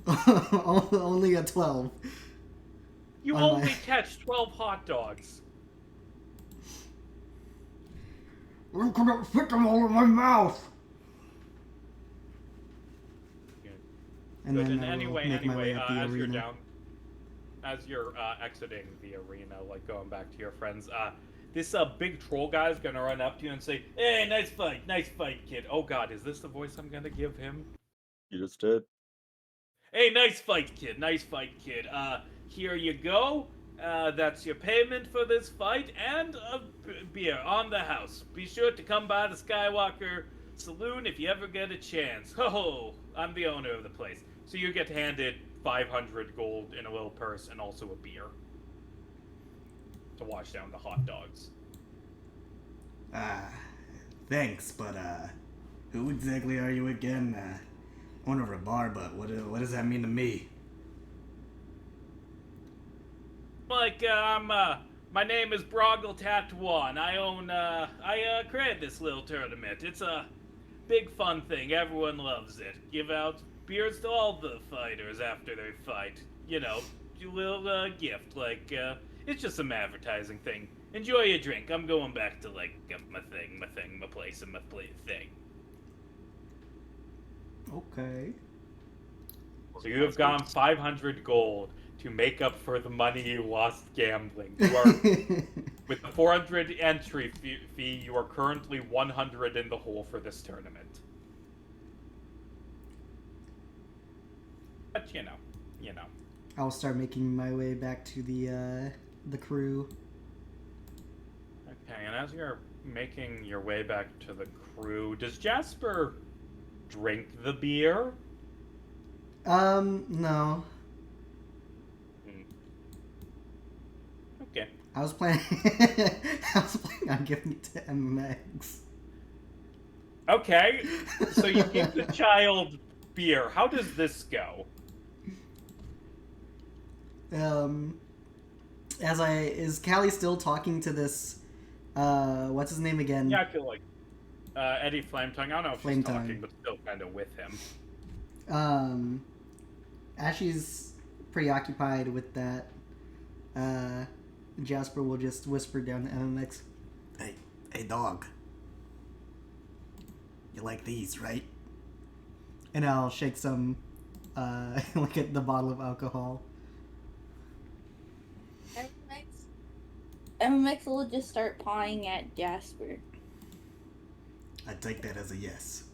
Speaker 3: Only a 12.
Speaker 1: You
Speaker 3: On
Speaker 1: only
Speaker 3: my-
Speaker 1: catch 12 hot dogs.
Speaker 3: I couldn't fit them all in my mouth! And
Speaker 1: Good.
Speaker 3: then
Speaker 1: And
Speaker 3: I will
Speaker 1: anyway,
Speaker 3: make my way up the
Speaker 1: as you're
Speaker 3: arena.
Speaker 1: down, as you're exiting the arena, like going back to your friends, this big troll guy is gonna run up to you and say, "Hey, nice fight, kid." Oh God, is this the voice I'm gonna give him?
Speaker 5: You just did.
Speaker 1: Hey, nice fight, kid. Here you go. That's your payment for this fight, and a beer on the house. Be sure to come by the Skywalker Saloon if you ever get a chance. Ho! I'm the owner of the place. So you get handed 500 gold in a little purse and also a beer to wash down the hot dogs.
Speaker 3: Thanks, but who exactly are you again? Owner of a bar, but what does that mean to me?
Speaker 1: Like, my name is Broggle Tatuan. I created this little tournament. It's a big fun thing. Everyone loves it. Give out beers to all the fighters after they fight. You know, a little gift. Like, it's just some advertising thing. Enjoy your drink. I'm going back to, like, my place, and my thing.
Speaker 3: Okay.
Speaker 1: So you have gone 500 gold to make up for the money you lost gambling. You are, with the 400 entry fee, you are currently 100 in the hole for this tournament. But you know.
Speaker 3: I'll start making my way back to the crew.
Speaker 1: Okay, and as you're making your way back to the crew, does Jasper drink the beer?
Speaker 3: No.
Speaker 1: Okay.
Speaker 3: I was planning on giving it to MMX.
Speaker 1: Okay, so you give the child beer. How does this go?
Speaker 3: Is Callie still talking to this? What's his name again?
Speaker 1: Yeah, I feel like Eddie Flametongue. I don't know if she's
Speaker 3: Flametongue.
Speaker 1: talking, but still kind of with him.
Speaker 3: As she's preoccupied with that, Jasper will just whisper down to MMX, Hey dog. You like these, right? And I'll shake some, look at the bottle of alcohol.
Speaker 7: MMX will just start pawing at Jasper.
Speaker 3: I take that as a yes.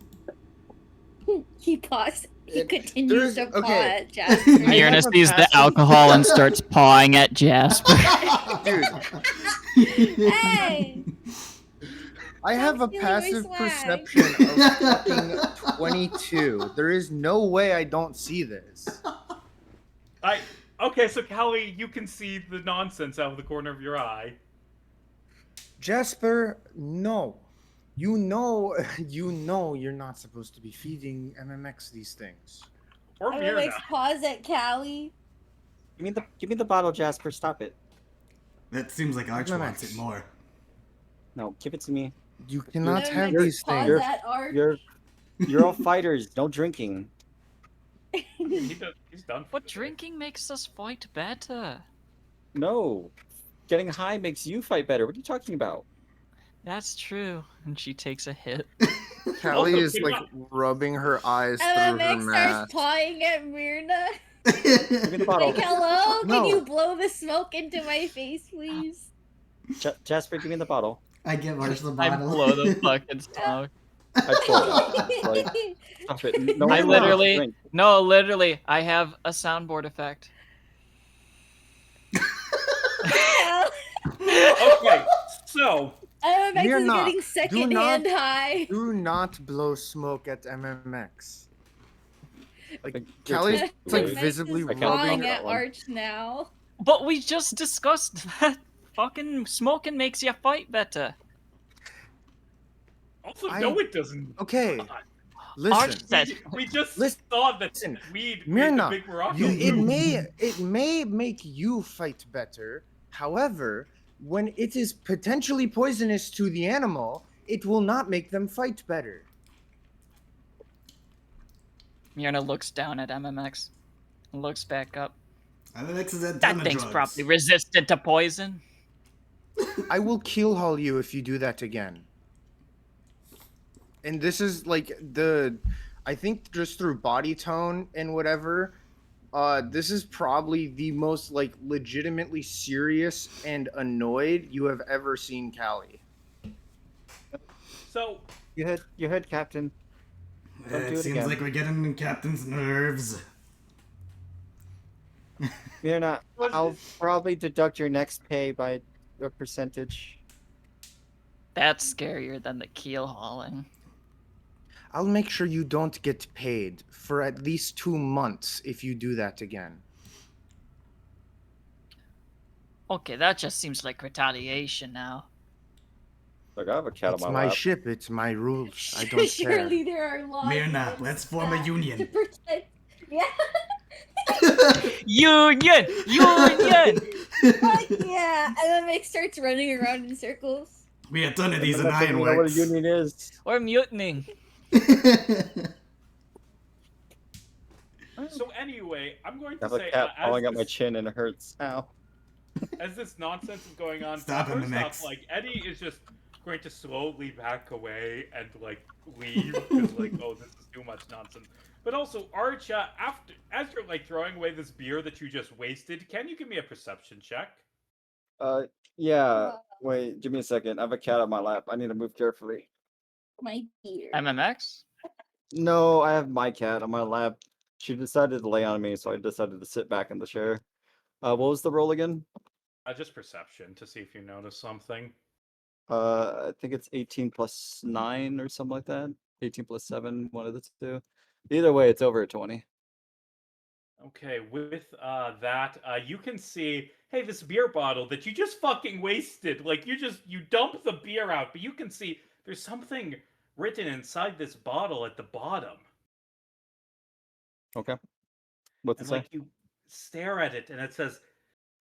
Speaker 7: He paws. He
Speaker 2: It-
Speaker 7: continues
Speaker 2: there's-
Speaker 7: to paw
Speaker 2: okay.
Speaker 7: at Jasper.
Speaker 2: I
Speaker 4: Myrna
Speaker 2: have a
Speaker 4: sees the
Speaker 2: passive-
Speaker 4: alcohol and starts pawing at Jasper.
Speaker 2: Dude,
Speaker 7: Hey!
Speaker 2: I have a
Speaker 7: Stealing my
Speaker 2: passive
Speaker 7: swag.
Speaker 2: perception of fucking 22. There is no way I don't see this.
Speaker 1: Okay, so Callie, you can see the nonsense out of the corner of your eye.
Speaker 2: Jasper, no. You know you're not supposed to be feeding MMX these things.
Speaker 1: Or Myrna.
Speaker 7: MMX paws at Callie.
Speaker 5: Give me the bottle, Jasper. Stop it.
Speaker 3: That seems like Arch
Speaker 2: MMX.
Speaker 3: wants it more.
Speaker 5: No, give it to me.
Speaker 2: You cannot have
Speaker 7: MMX
Speaker 2: these
Speaker 7: paws
Speaker 2: things.
Speaker 7: at Arch.
Speaker 5: You're all fighters. No drinking.
Speaker 1: He's done. For
Speaker 4: But
Speaker 1: the day.
Speaker 4: drinking makes us fight better.
Speaker 5: No. Getting high makes you fight better. What are you talking about?
Speaker 4: That's true. And she takes a hit.
Speaker 2: Callie
Speaker 1: Also,
Speaker 2: is
Speaker 1: can
Speaker 2: like
Speaker 1: you-
Speaker 2: rubbing her eyes through her
Speaker 7: MMX starts
Speaker 2: mask.
Speaker 7: pawing at Myrna.
Speaker 5: Give me the bottle.
Speaker 7: Like, hello? Can
Speaker 2: No.
Speaker 7: you blow the smoke into my face, please?
Speaker 5: Jasper, give me the bottle.
Speaker 3: I give Arch the
Speaker 4: I
Speaker 3: bottle.
Speaker 4: blow the fucking smoke.
Speaker 5: I pour it. Like, stop it. No
Speaker 4: I
Speaker 5: one
Speaker 4: literally-
Speaker 5: drink.
Speaker 4: No, literally, I have a soundboard effect.
Speaker 1: Okay, so
Speaker 7: MMX
Speaker 2: You're
Speaker 7: is
Speaker 2: not.
Speaker 7: getting secondhand high.
Speaker 2: Do not blow smoke at MMX. Like
Speaker 5: Like,
Speaker 2: Callie's
Speaker 5: you're
Speaker 2: it's like
Speaker 5: too-
Speaker 2: visibly
Speaker 5: I can't
Speaker 7: pawing
Speaker 2: rubbing.
Speaker 7: at
Speaker 5: one.
Speaker 7: Arch now.
Speaker 4: But we just discussed that fucking smoking makes you fight better.
Speaker 1: also
Speaker 2: I-
Speaker 1: no, it doesn't.
Speaker 2: Okay,
Speaker 1: God.
Speaker 4: Arch
Speaker 2: listen.
Speaker 4: said,
Speaker 1: We just
Speaker 2: Listen,
Speaker 1: thought that
Speaker 2: listen,
Speaker 1: weed
Speaker 2: Myrna,
Speaker 1: made the big Maraca.
Speaker 2: it may make you fight better. However, when it is potentially poisonous to the animal, it will not make them fight better.
Speaker 4: Myrna looks down at MMX and looks back up.
Speaker 3: MMX is at
Speaker 4: That thing's probably resistant to poison.
Speaker 2: I will kill haul you if you do that again. And this is like I think just through body tone and whatever, this is probably the most like legitimately serious and annoyed you have ever seen Callie.
Speaker 1: So
Speaker 5: You heard, Captain. Don't do
Speaker 3: It
Speaker 5: it
Speaker 3: seems
Speaker 5: again.
Speaker 3: like we're getting on Captain's nerves.
Speaker 5: Myrna, I'll probably deduct your next pay by a percentage.
Speaker 4: That's scarier than the keel hauling.
Speaker 2: I'll make sure you don't get paid for at least 2 months if you do that again.
Speaker 4: Okay, that just seems like retaliation now.
Speaker 5: Look, I have a cat
Speaker 2: It's
Speaker 5: on
Speaker 2: my
Speaker 5: my lap.
Speaker 2: ship, it's my rules. I don't care.
Speaker 7: Surely there are laws.
Speaker 3: Myrna,
Speaker 7: against
Speaker 3: let's form a
Speaker 7: that
Speaker 3: union.
Speaker 7: To protect. Yeah.
Speaker 4: Union! Union!
Speaker 7: Fuck yeah. MMX starts running around in circles.
Speaker 3: We had a ton of these
Speaker 5: I'm
Speaker 3: in
Speaker 5: not even know what a
Speaker 3: Ironworks.
Speaker 5: union is.
Speaker 4: Or mutinying.
Speaker 1: so anyway, I'm going
Speaker 5: I
Speaker 1: to
Speaker 5: have a
Speaker 1: say
Speaker 5: cat falling
Speaker 1: as,
Speaker 5: up my chin and it hurts. Ow.
Speaker 1: as this nonsense is going on,
Speaker 3: Stop him,
Speaker 1: first
Speaker 3: MX.
Speaker 1: off, like Eddie is just going to slowly back away and like leave because like, oh, this is too much nonsense. But also, Arch, as you're like throwing away this beer that you just wasted, can you give me a perception check?
Speaker 5: Yeah. Wait, give me a second. I have a cat on my lap. I need to move carefully.
Speaker 7: My dear.
Speaker 4: MMX?
Speaker 5: No, I have my cat on my lap. She decided to lay on me, so I decided to sit back in the chair. What was the roll again?
Speaker 1: Just perception to see if you notice something.
Speaker 5: I think it's 18 plus 9 or something like that. 18 plus 7, one of the two. Either way, it's over at 20.
Speaker 1: Okay, with that, you can see, hey, this beer bottle that you just fucking wasted. Like, you dump the beer out, but you can see there's something written inside this bottle at the bottom.
Speaker 6: Okay. What's it
Speaker 1: And
Speaker 6: say?
Speaker 1: like you stare at it and it says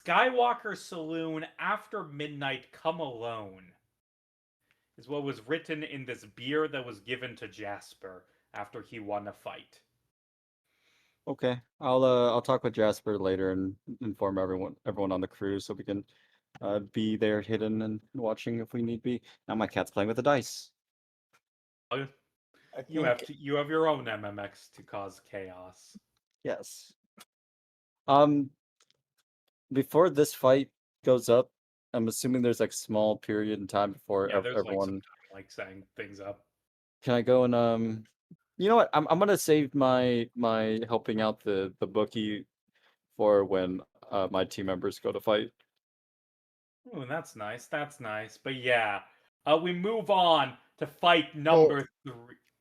Speaker 1: Skywalker Saloon after midnight come alone is what was written in this beer that was given to Jasper after he won a fight.
Speaker 6: Okay. I'll talk with Jasper later and inform everyone on the crew so we can be there hidden and watching if we need be. Now my cat's playing with the dice.
Speaker 1: Uh,
Speaker 2: I
Speaker 1: You
Speaker 2: think
Speaker 1: have your own MMX to cause chaos.
Speaker 6: Yes. Before this fight goes up, I'm assuming there's like small period in time before
Speaker 1: Yeah, there's like some
Speaker 6: everyone.
Speaker 1: time like setting things up.
Speaker 6: Can I go and you know what? I'm gonna save my helping out the bookie for when my team members go to fight.
Speaker 1: Ooh, that's nice. That's nice. But yeah, we move on to fight
Speaker 2: well,
Speaker 1: number 3.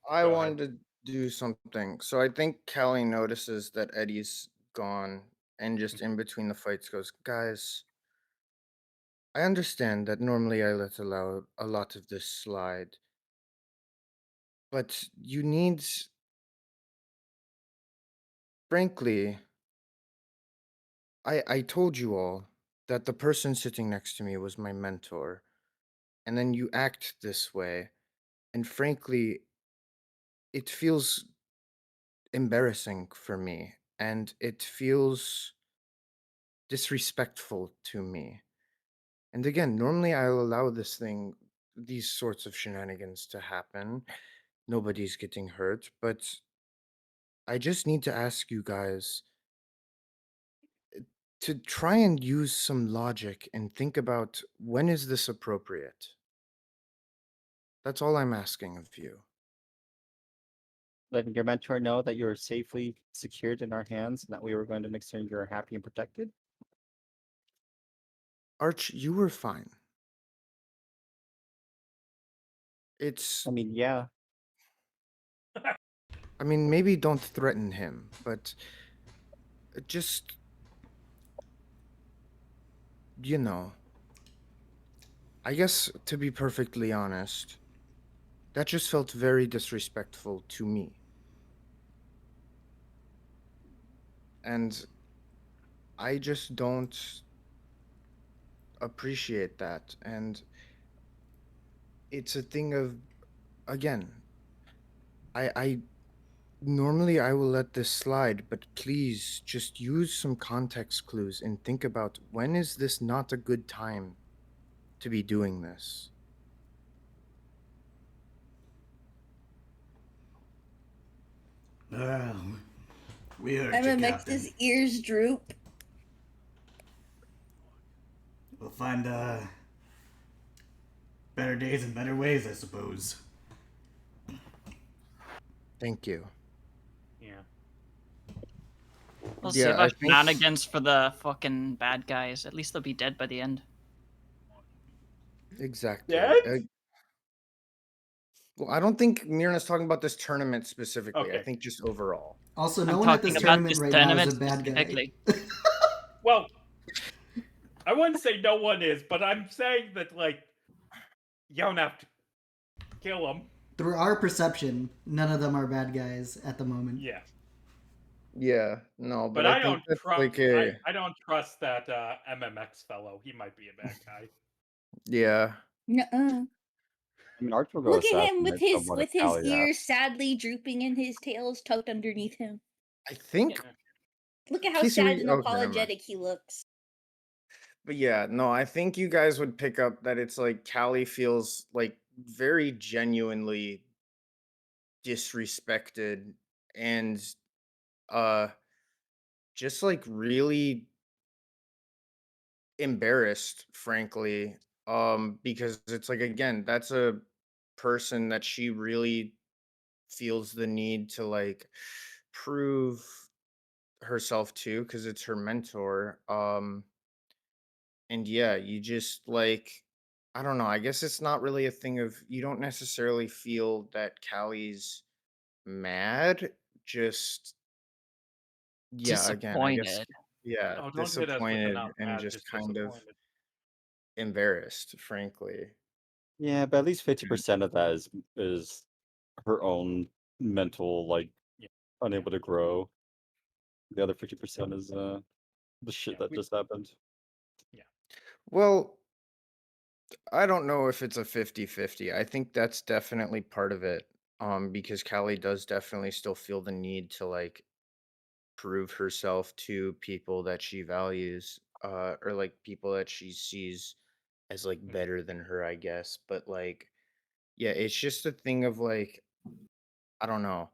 Speaker 2: I
Speaker 1: Go ahead.
Speaker 2: wanted to do something. So I think Callie notices that Eddie's gone and just in between the fights goes, guys, I understand that normally I let allow a lot of this slide, but you need, frankly, I told you all that the person sitting next to me was my mentor, and then you act this way, and frankly, it feels embarrassing for me, and it feels disrespectful to me. And again, normally I'll allow these sorts of shenanigans to happen. Nobody's getting hurt, but I just need to ask you guys to try and use some logic and think about when is this appropriate? That's all I'm asking of you.
Speaker 6: Letting your mentor know that you're safely secured in our hands and that we were going to make sure you're happy and protected.
Speaker 2: Arch, you were fine. It's,
Speaker 6: I mean, yeah.
Speaker 2: I mean, maybe don't threaten him, but just, you know, I guess to be perfectly honest, that just felt very disrespectful to me. And I just don't appreciate that. And it's a thing of, again, I normally I will let this slide, but please just use some context clues and think about when is this not a good time to be doing this?
Speaker 3: We heard you, Captain.
Speaker 7: MMX's ears droop.
Speaker 3: We'll find better days and better ways, I suppose.
Speaker 2: Thank you.
Speaker 1: Yeah.
Speaker 4: We'll
Speaker 2: Yeah,
Speaker 4: save
Speaker 2: I
Speaker 4: our
Speaker 2: think-
Speaker 4: shenanigans for the fucking bad guys. At least they'll be dead by the end.
Speaker 2: Exactly.
Speaker 1: Dead?
Speaker 2: Well, I don't think Mirna's talking about this tournament specifically. I
Speaker 1: Okay.
Speaker 2: think just overall.
Speaker 3: Also, no
Speaker 4: I'm
Speaker 3: one at
Speaker 4: talking
Speaker 3: this
Speaker 4: about
Speaker 3: tournament
Speaker 4: this
Speaker 3: right now is
Speaker 4: tournament
Speaker 3: a bad guy.
Speaker 4: specifically.
Speaker 1: Well, I wouldn't say no one is, but I'm saying that like you don't have to kill them.
Speaker 3: Through our perception, none of them are bad guys at the moment.
Speaker 1: Yeah.
Speaker 2: Yeah, no,
Speaker 1: But
Speaker 2: I
Speaker 1: I
Speaker 2: think
Speaker 1: don't
Speaker 2: that's
Speaker 1: trust.
Speaker 2: like a
Speaker 1: I don't trust that MMX fellow. He might be a bad guy.
Speaker 2: yeah.
Speaker 7: Nuh-uh.
Speaker 6: I mean, Arch will go
Speaker 7: Look at him with
Speaker 6: assassinate
Speaker 7: his
Speaker 6: someone if Callie
Speaker 7: ears sadly drooping and his tail's tucked underneath him.
Speaker 2: I think
Speaker 1: Yeah.
Speaker 7: Look at how
Speaker 2: Casey,
Speaker 7: sad and
Speaker 2: okay, never mind.
Speaker 7: apologetic he looks.
Speaker 2: But yeah, no, I think you guys would pick up that it's like Callie feels like very genuinely disrespected and uh just like really embarrassed, frankly. Because it's like again, that's a person that she really feels the need to like prove herself to because it's her mentor. And yeah, you just like I don't know, I guess it's not really a thing of you don't necessarily feel that Callie's mad, just yeah, again, I guess
Speaker 4: Disappointed.
Speaker 2: yeah,
Speaker 1: No, don't hit us with the
Speaker 2: disappointed
Speaker 1: not
Speaker 2: and
Speaker 1: bad,
Speaker 2: just
Speaker 1: just
Speaker 2: kind of
Speaker 1: disappointed.
Speaker 2: embarrassed, frankly.
Speaker 6: Yeah, but at least 50% of that is her own mental, like
Speaker 1: Yeah.
Speaker 6: unable to grow. The other 50% is the shit that just happened.
Speaker 2: Well, I don't know if it's a 50-50. I think that's definitely part of it. Because Callie does definitely still feel the need to like prove herself to people that she values, or like people that she sees as like better than her, I guess. But like, yeah, it's just a thing of like, I don't know.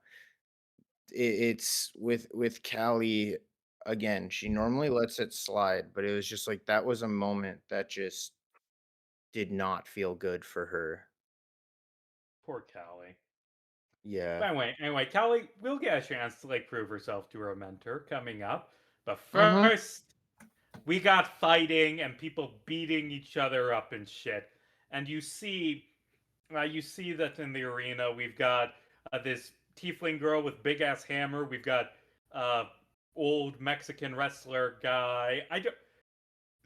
Speaker 2: It's with Callie again. She normally lets it slide, but it was just like that was a moment that just did not feel good for her.
Speaker 1: Poor Callie.
Speaker 2: Yeah.
Speaker 1: But anyway, Callie will get a chance to like prove herself to her mentor coming up. But
Speaker 2: Mm-hmm.
Speaker 1: first, we got fighting and people beating each other up and shit. And you see that in the arena. We've got this tiefling girl with big ass hammer. We've got uh, old Mexican wrestler guy.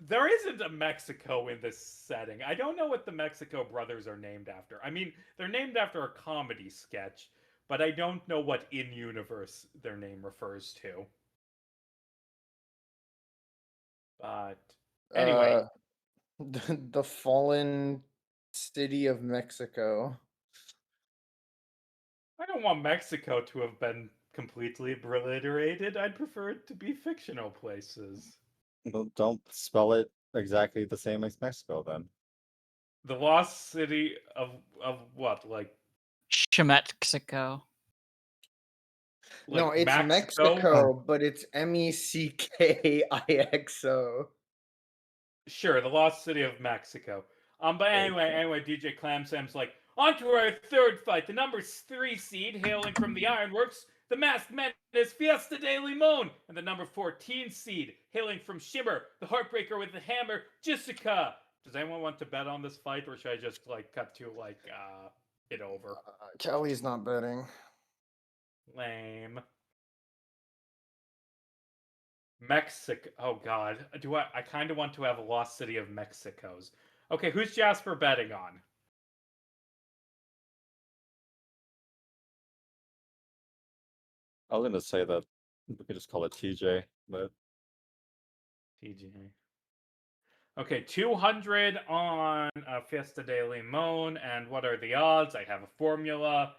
Speaker 1: There isn't a Mexico in this setting. I don't know what the Mexico brothers are named after. I mean, they're named after a comedy sketch, but I don't know what in universe their name refers to. But anyway,
Speaker 2: The fallen city of Mexico.
Speaker 1: I don't want Mexico to have been completely obliterated. I'd prefer it to be fictional places.
Speaker 6: Well, don't spell it exactly the same as Mexico then.
Speaker 1: The lost city of what? Like
Speaker 4: Mexico.
Speaker 2: No, it's
Speaker 1: Mexico?
Speaker 2: Mexico, but it's Mexico.
Speaker 1: Sure, the lost city of Mexico. But anyway, DJ Clamsam's like, on to our third fight. The number 3 seed, hailing from the Ironworks, the masked menace Fiesta de Limon, and the number 14 seed, hailing from Shimmer, the Heartbreaker with the hammer, Jessica. Does anyone want to bet on this fight, or should I just like cut to like it over?
Speaker 2: Callie's not betting.
Speaker 1: Lame. Mexico. Oh God, I kind of want to have a lost city of Mexico's. Okay, who's Jasper betting on?
Speaker 6: I was gonna say that we could just call it TJ, but
Speaker 1: TJ. Okay, 200 on Fiesta de Limon, and what are the odds? I have a formula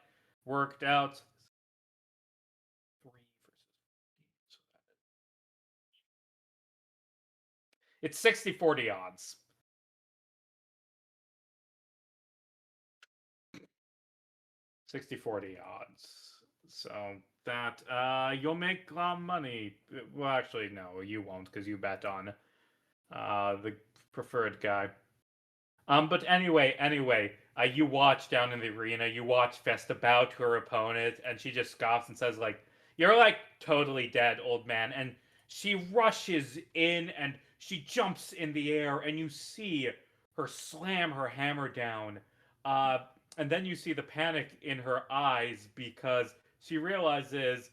Speaker 1: worked out. 3 versus 15. It's 60-40 odds. $60-40 odds. So that you'll make money. Well, actually, no, you won't because you bet on the preferred guy. But anyway, you watch down in the arena. You watch Festa bow to her opponent, and she just scoffs and says, like, "You're like totally dead, old man." And she rushes in and she jumps in the air, and you see her slam her hammer down. And then you see the panic in her eyes because she realizes,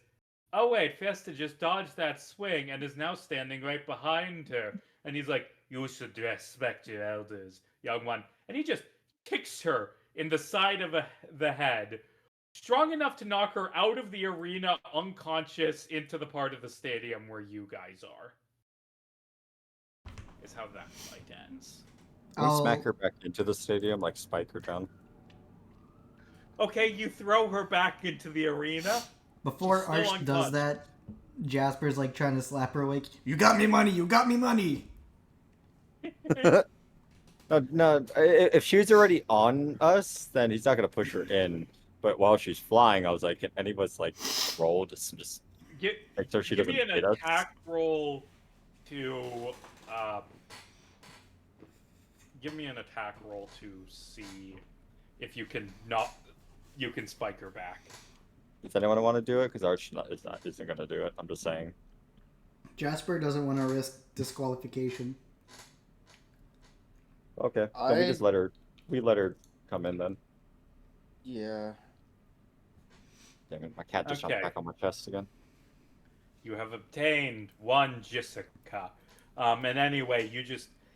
Speaker 1: oh wait, Festa just dodged that swing and is now standing right behind her. And he's like, "You should respect your elders, young one." And he just kicks her in the side of the head, strong enough to knock her out of the arena unconscious into the part of the stadium where you guys are. Is how that fight ends.
Speaker 6: we smack her back into the stadium, like spike her down.
Speaker 1: Okay, you throw her back into the arena.
Speaker 3: Before Arch does that, Jasper's like trying to slap her awake. You got me money, you got me money.
Speaker 6: No, if she was already on us, then he's not gonna push her in. But while she's flying, I was like, can any of us like roll just like so she
Speaker 1: give
Speaker 6: doesn't
Speaker 1: me an
Speaker 6: hit us?
Speaker 1: attack roll to give me an attack roll to see if you can spike her back.
Speaker 6: Does anyone want to do it? Because Arch isn't gonna do it. I'm just saying.
Speaker 3: Jasper doesn't want to risk disqualification.
Speaker 6: Okay, then we just let her come in then.
Speaker 2: Yeah.
Speaker 6: Damn it, my cat just jumped back on my chest again.
Speaker 1: You have obtained 1 Jessica. And anyway,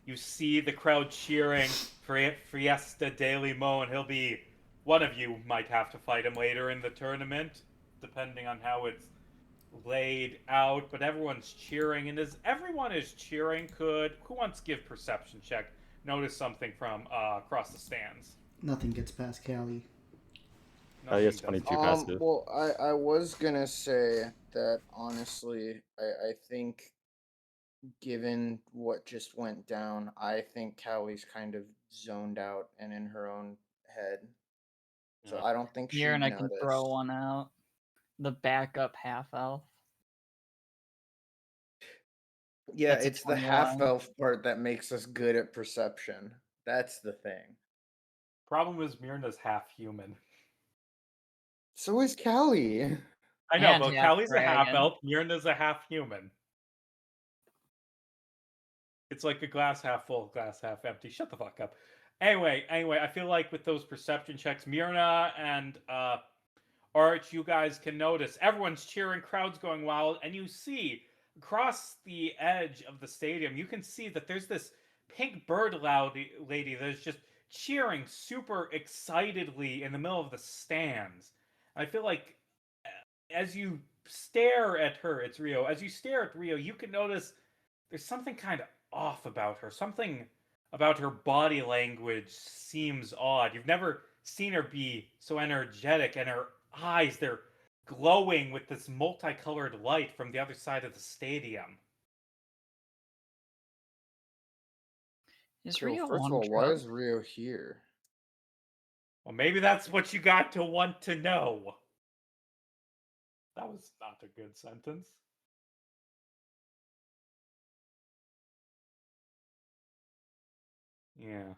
Speaker 1: you see the crowd cheering for Fiesta de Limon. He'll be one of you might have to fight him later in the tournament, depending on how it's laid out, but everyone's cheering. And as everyone is cheering, who wants to give perception check? Notice something from across the stands.
Speaker 3: Nothing gets past Callie.
Speaker 1: Nothing
Speaker 6: it's
Speaker 1: does.
Speaker 6: 22 passive.
Speaker 2: Well, I was gonna say that honestly, I think given what just went down, I think Callie's kind of zoned out and in her own head. So
Speaker 1: Yeah.
Speaker 2: I don't think
Speaker 4: Here,
Speaker 2: she'd
Speaker 4: and I can throw
Speaker 2: notice.
Speaker 4: one out. The backup half elf.
Speaker 2: Yeah,
Speaker 4: That's a
Speaker 2: it's the half
Speaker 4: 21.
Speaker 2: elf part that makes us good at perception. That's the thing.
Speaker 1: Problem is Myrna's half human.
Speaker 2: So is Callie.
Speaker 1: I know,
Speaker 4: And
Speaker 1: but
Speaker 4: half
Speaker 1: Callie's a half
Speaker 4: dragon.
Speaker 1: elf, Myrna's a half human. It's like a glass half full, glass half empty. Shut the fuck up. Anyway, I feel like with those perception checks, Myrna and Arch, you guys can notice everyone's cheering, crowds going wild, and you see across the edge of the stadium, you can see that there's this pink bird lady that is just cheering super excitedly in the middle of the stands. I feel like as you stare at her, it's Rio. As you stare at Rio, you can notice there's something kind of off about her. Something about her body language seems odd. You've never seen her be so energetic, and her eyes, they're glowing with this multicolored light from the other side of the stadium.
Speaker 4: Is
Speaker 2: So
Speaker 4: Rio
Speaker 2: first of
Speaker 4: on
Speaker 2: all, why
Speaker 4: drugs?
Speaker 2: is Rio here?
Speaker 1: Well, maybe that's what you got to want to know. That was not a good sentence. Yeah.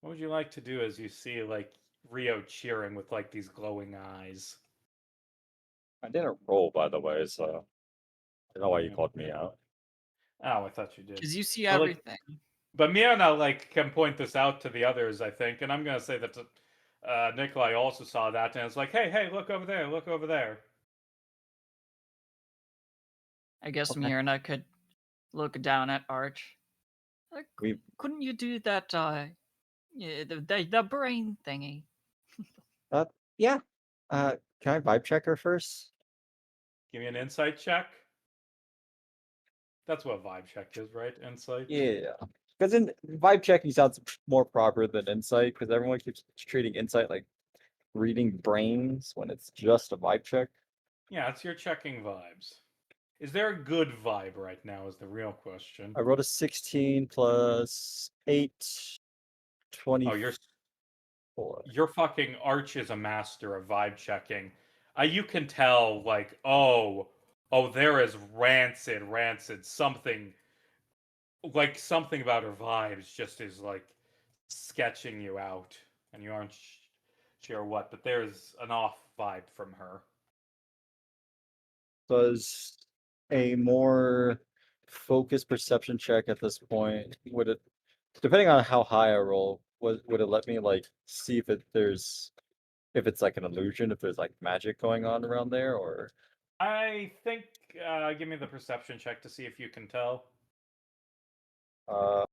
Speaker 1: What would you like to do as you see like Rio cheering with like these glowing eyes?
Speaker 6: I didn't roll, by the way, so I don't know why you
Speaker 1: Yeah.
Speaker 6: called me out.
Speaker 1: Oh, I thought you did.
Speaker 4: Because you see
Speaker 1: But like,
Speaker 4: everything.
Speaker 1: but Miana like can point this out to the others, I think, and I'm gonna say that Nikolai also saw that, and it's like, hey, look over there, look over there.
Speaker 4: I guess
Speaker 5: Okay.
Speaker 4: Myrna could look down at Arch.
Speaker 5: We
Speaker 4: Couldn't you do that? The brain thingy.
Speaker 5: yeah. Can I vibe check her first?
Speaker 1: Give me an insight check. That's what a vibe check is, right? Insight.
Speaker 5: Yeah. Because in vibe checking sounds more proper than insight, because everyone keeps treating insight like reading brains when it's just a vibe check.
Speaker 1: Yeah, it's your checking vibes. Is there a good vibe right now? Is the real question.
Speaker 5: I rolled a 16 plus 8,
Speaker 1: Oh,
Speaker 5: 24.
Speaker 1: your fucking Arch is a master of vibe checking. You can tell, like, oh, there is rancid, something about her vibes just is like sketching you out, and you aren't sure what, but there's an off vibe from her.
Speaker 5: Does a more focused perception check at this point, would it, depending on how high I roll, would it let me like see if if it's like an illusion, if there's like magic going on around there, or
Speaker 1: I think, give me the perception check to see if you can tell.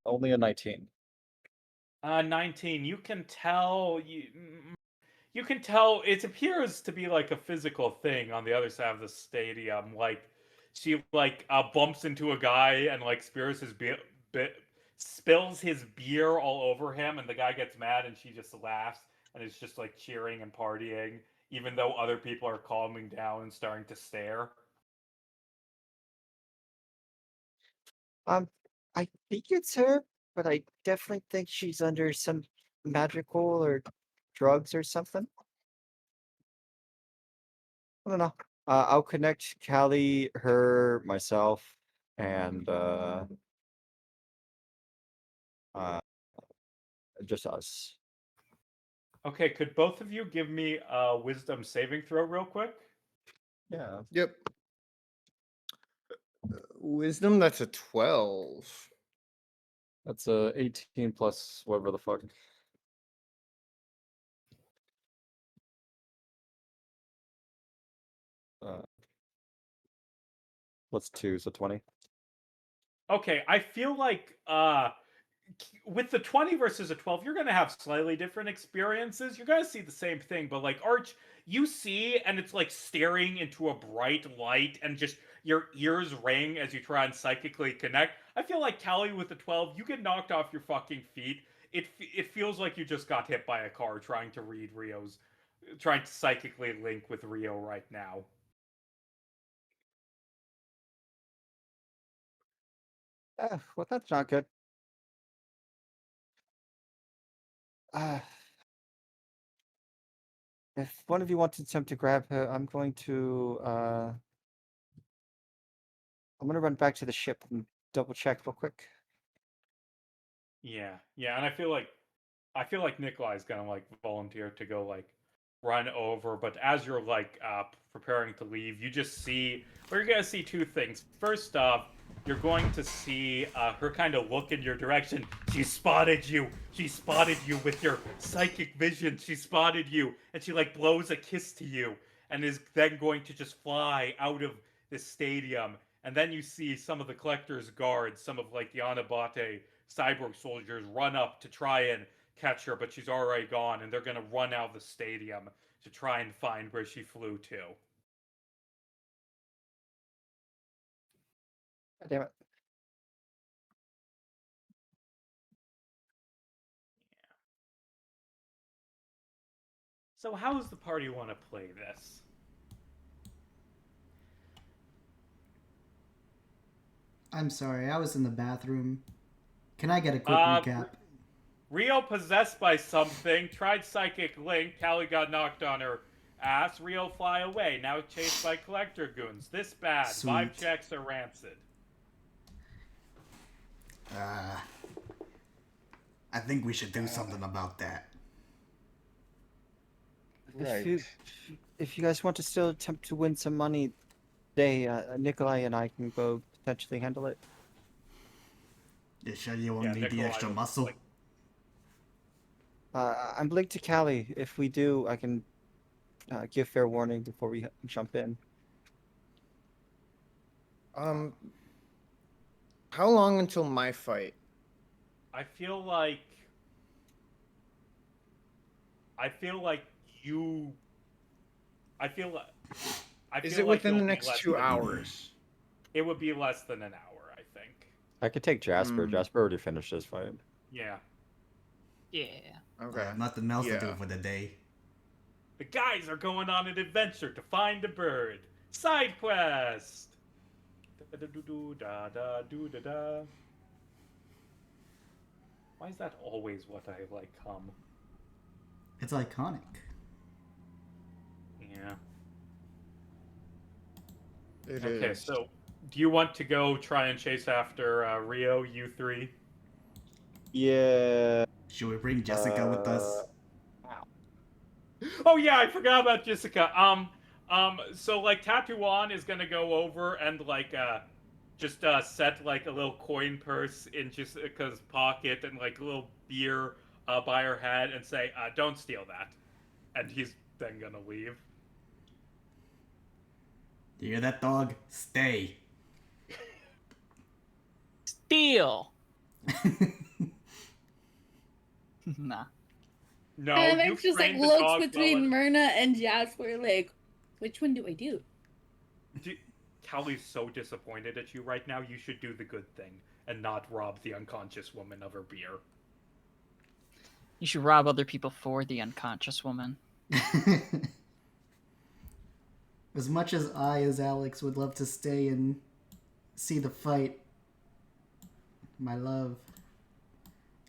Speaker 5: only a 19.
Speaker 1: 19. You can tell. You can tell it appears to be like a physical thing on the other side of the stadium. Like she like bumps into a guy and like spills his beer all over him, and the guy gets mad, and she just laughs and is just like cheering and partying, even though other people are calming down and starting to stare.
Speaker 5: I think it's her, but I definitely think she's under some magical or drugs or something. I don't know. I'll connect Callie, her, myself, and uh, just us.
Speaker 1: Okay, could both of you give me a wisdom saving throw real quick?
Speaker 5: Yeah.
Speaker 2: Yep. Wisdom, that's a 12.
Speaker 5: That's a 18 plus whatever the fuck. What's 2, so 20?
Speaker 1: Okay, I feel like with the 20 versus a 12, you're gonna have slightly different experiences. You're gonna see the same thing, but like Arch, you see, and it's like staring into a bright light, and just your ears ring as you try and psychically connect. I feel like Callie with the 12, you get knocked off your fucking feet. It feels like you just got hit by a car trying to read Rio's, trying to psychically link with Rio right now.
Speaker 5: Well, that's not good. Uh, if one of you wants to attempt to grab her, I'm going to run back to the ship and double check real quick.
Speaker 1: Yeah, and I feel like Nikolai's gonna like volunteer to go like run over, but as you're like preparing to leave, you just see, well, you're gonna see two things. First off, you're going to see her kind of look in your direction. She spotted you. She spotted you with your psychic vision. She spotted you, and she like blows a kiss to you, and is then going to just fly out of this stadium. And then you see some of the collector's guards, some of like the Anabate cyborg soldiers run up to try and catch her, but she's already gone, and they're gonna run out of the stadium to try and find where she flew to.
Speaker 5: God damn it.
Speaker 1: So how does the party want to play this?
Speaker 3: I'm sorry, I was in the bathroom. Can I get a quick recap?
Speaker 1: Rio possessed by something, tried psychic link, Callie got knocked on her ass, Rio fly away, now chased by collector goons. This bad.
Speaker 3: Sweet.
Speaker 1: 5 checks are rancid.
Speaker 8: I think we should do something about that.
Speaker 5: If you guys want to still attempt to win some money, Nikolai and I can go potentially handle it.
Speaker 8: You sure you won't
Speaker 1: Yeah,
Speaker 8: need the
Speaker 1: Nikolai
Speaker 8: extra
Speaker 1: was
Speaker 8: muscle?
Speaker 1: like-
Speaker 5: I'm linked to Callie. If we do, I can give fair warning before we jump in.
Speaker 2: How long until my fight?
Speaker 1: I feel like you.
Speaker 2: Is it within the next 2 hours?
Speaker 1: It would be less than an hour, I think.
Speaker 6: I could take Jasper. Jasper already finished his fight.
Speaker 1: Yeah.
Speaker 4: Yeah.
Speaker 2: Okay.
Speaker 8: Nothing else to do
Speaker 2: Yeah.
Speaker 8: for the day.
Speaker 1: The guys are going on an adventure to find a bird. Side quest. Da-da-do-do-da-da-do-da-da. Why is that always what I like hum?
Speaker 3: It's iconic.
Speaker 1: Yeah.
Speaker 2: It
Speaker 1: Okay,
Speaker 2: is.
Speaker 1: so do you want to go try and chase after Rio, you three?
Speaker 6: Yeah.
Speaker 8: Should we bring Jessica with us?
Speaker 1: Oh yeah, I forgot about Jessica. So like Tatooan is gonna go over and like just set like a little coin purse in Jessica's pocket and like a little beer by her head and say, "Don't steal that," and he's then gonna leave.
Speaker 8: You hear that, dog? Stay.
Speaker 4: Steal. Nah.
Speaker 1: No,
Speaker 7: And
Speaker 1: you
Speaker 7: it's just like
Speaker 1: framed the
Speaker 7: looks
Speaker 1: dog
Speaker 7: between
Speaker 1: well
Speaker 7: Myrna and Jasper, like, which one do I do?
Speaker 1: Callie's so disappointed at you right now. You should do the good thing and not rob the unconscious woman of her beer.
Speaker 4: You should rob other people for the unconscious woman.
Speaker 3: As much as I, as Alex, would love to stay and see the fight, my love.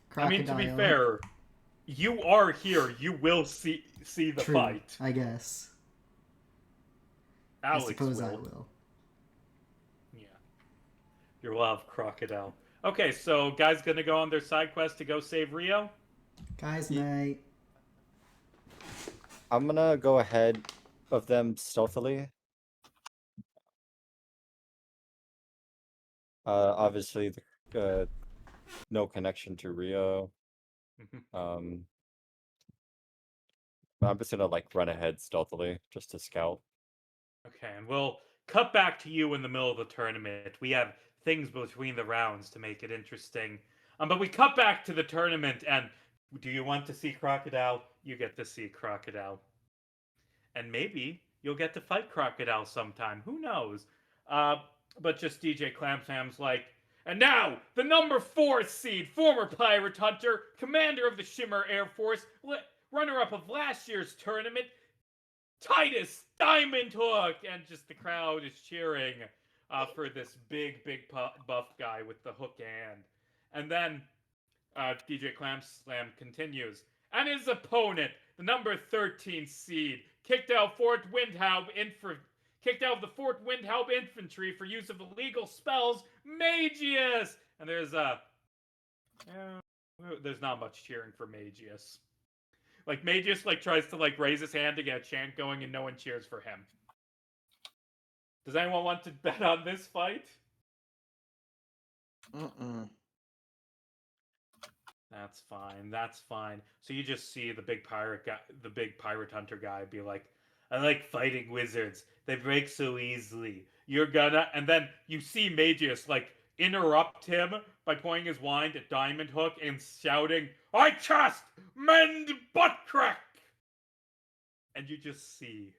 Speaker 3: Crocodile.
Speaker 1: I mean, to be fair, you are here. You will see the
Speaker 3: True,
Speaker 1: fight.
Speaker 3: I guess.
Speaker 1: Alex
Speaker 3: I suppose
Speaker 1: will.
Speaker 3: I will.
Speaker 1: Yeah. Your love, Crocodile. Okay, so guys gonna go on their side quest to go save Rio?
Speaker 3: Guys, night.
Speaker 6: I'm gonna go ahead of them stealthily. Obviously, no connection to Rio. I'm just gonna like run ahead stealthily just to scout.
Speaker 1: Okay, and we'll cut back to you in the middle of the tournament. We have things between the rounds to make it interesting. But we cut back to the tournament, and do you want to see Crocodile? You get to see Crocodile. And maybe you'll get to fight Crocodile sometime. Who knows? But just DJ Clamsam's like, and now, the number 4 seed, former pirate hunter, commander of the Shimmer Air Force, runner-up of last year's tournament, Titus Diamond Hook! And just the crowd is cheering for this big buff guy with the hook hand. And then DJ Clamslam continues. And his opponent, the number 13 seed, kicked out of the Fort Windhelm Infantry for use of illegal spells, Magius! And there's not much cheering for Magius. Like, Magius tries to raise his hand to get a chant going, and no one cheers for him. Does anyone want to bet on this fight? That's fine. So you just see the big pirate hunter guy be like, I like fighting wizards. They break so easily. You're gonna... And then you see Magius, interrupt him by pointing his wand at Diamond Hook and shouting, I cast Mend Butt Crack! And you just see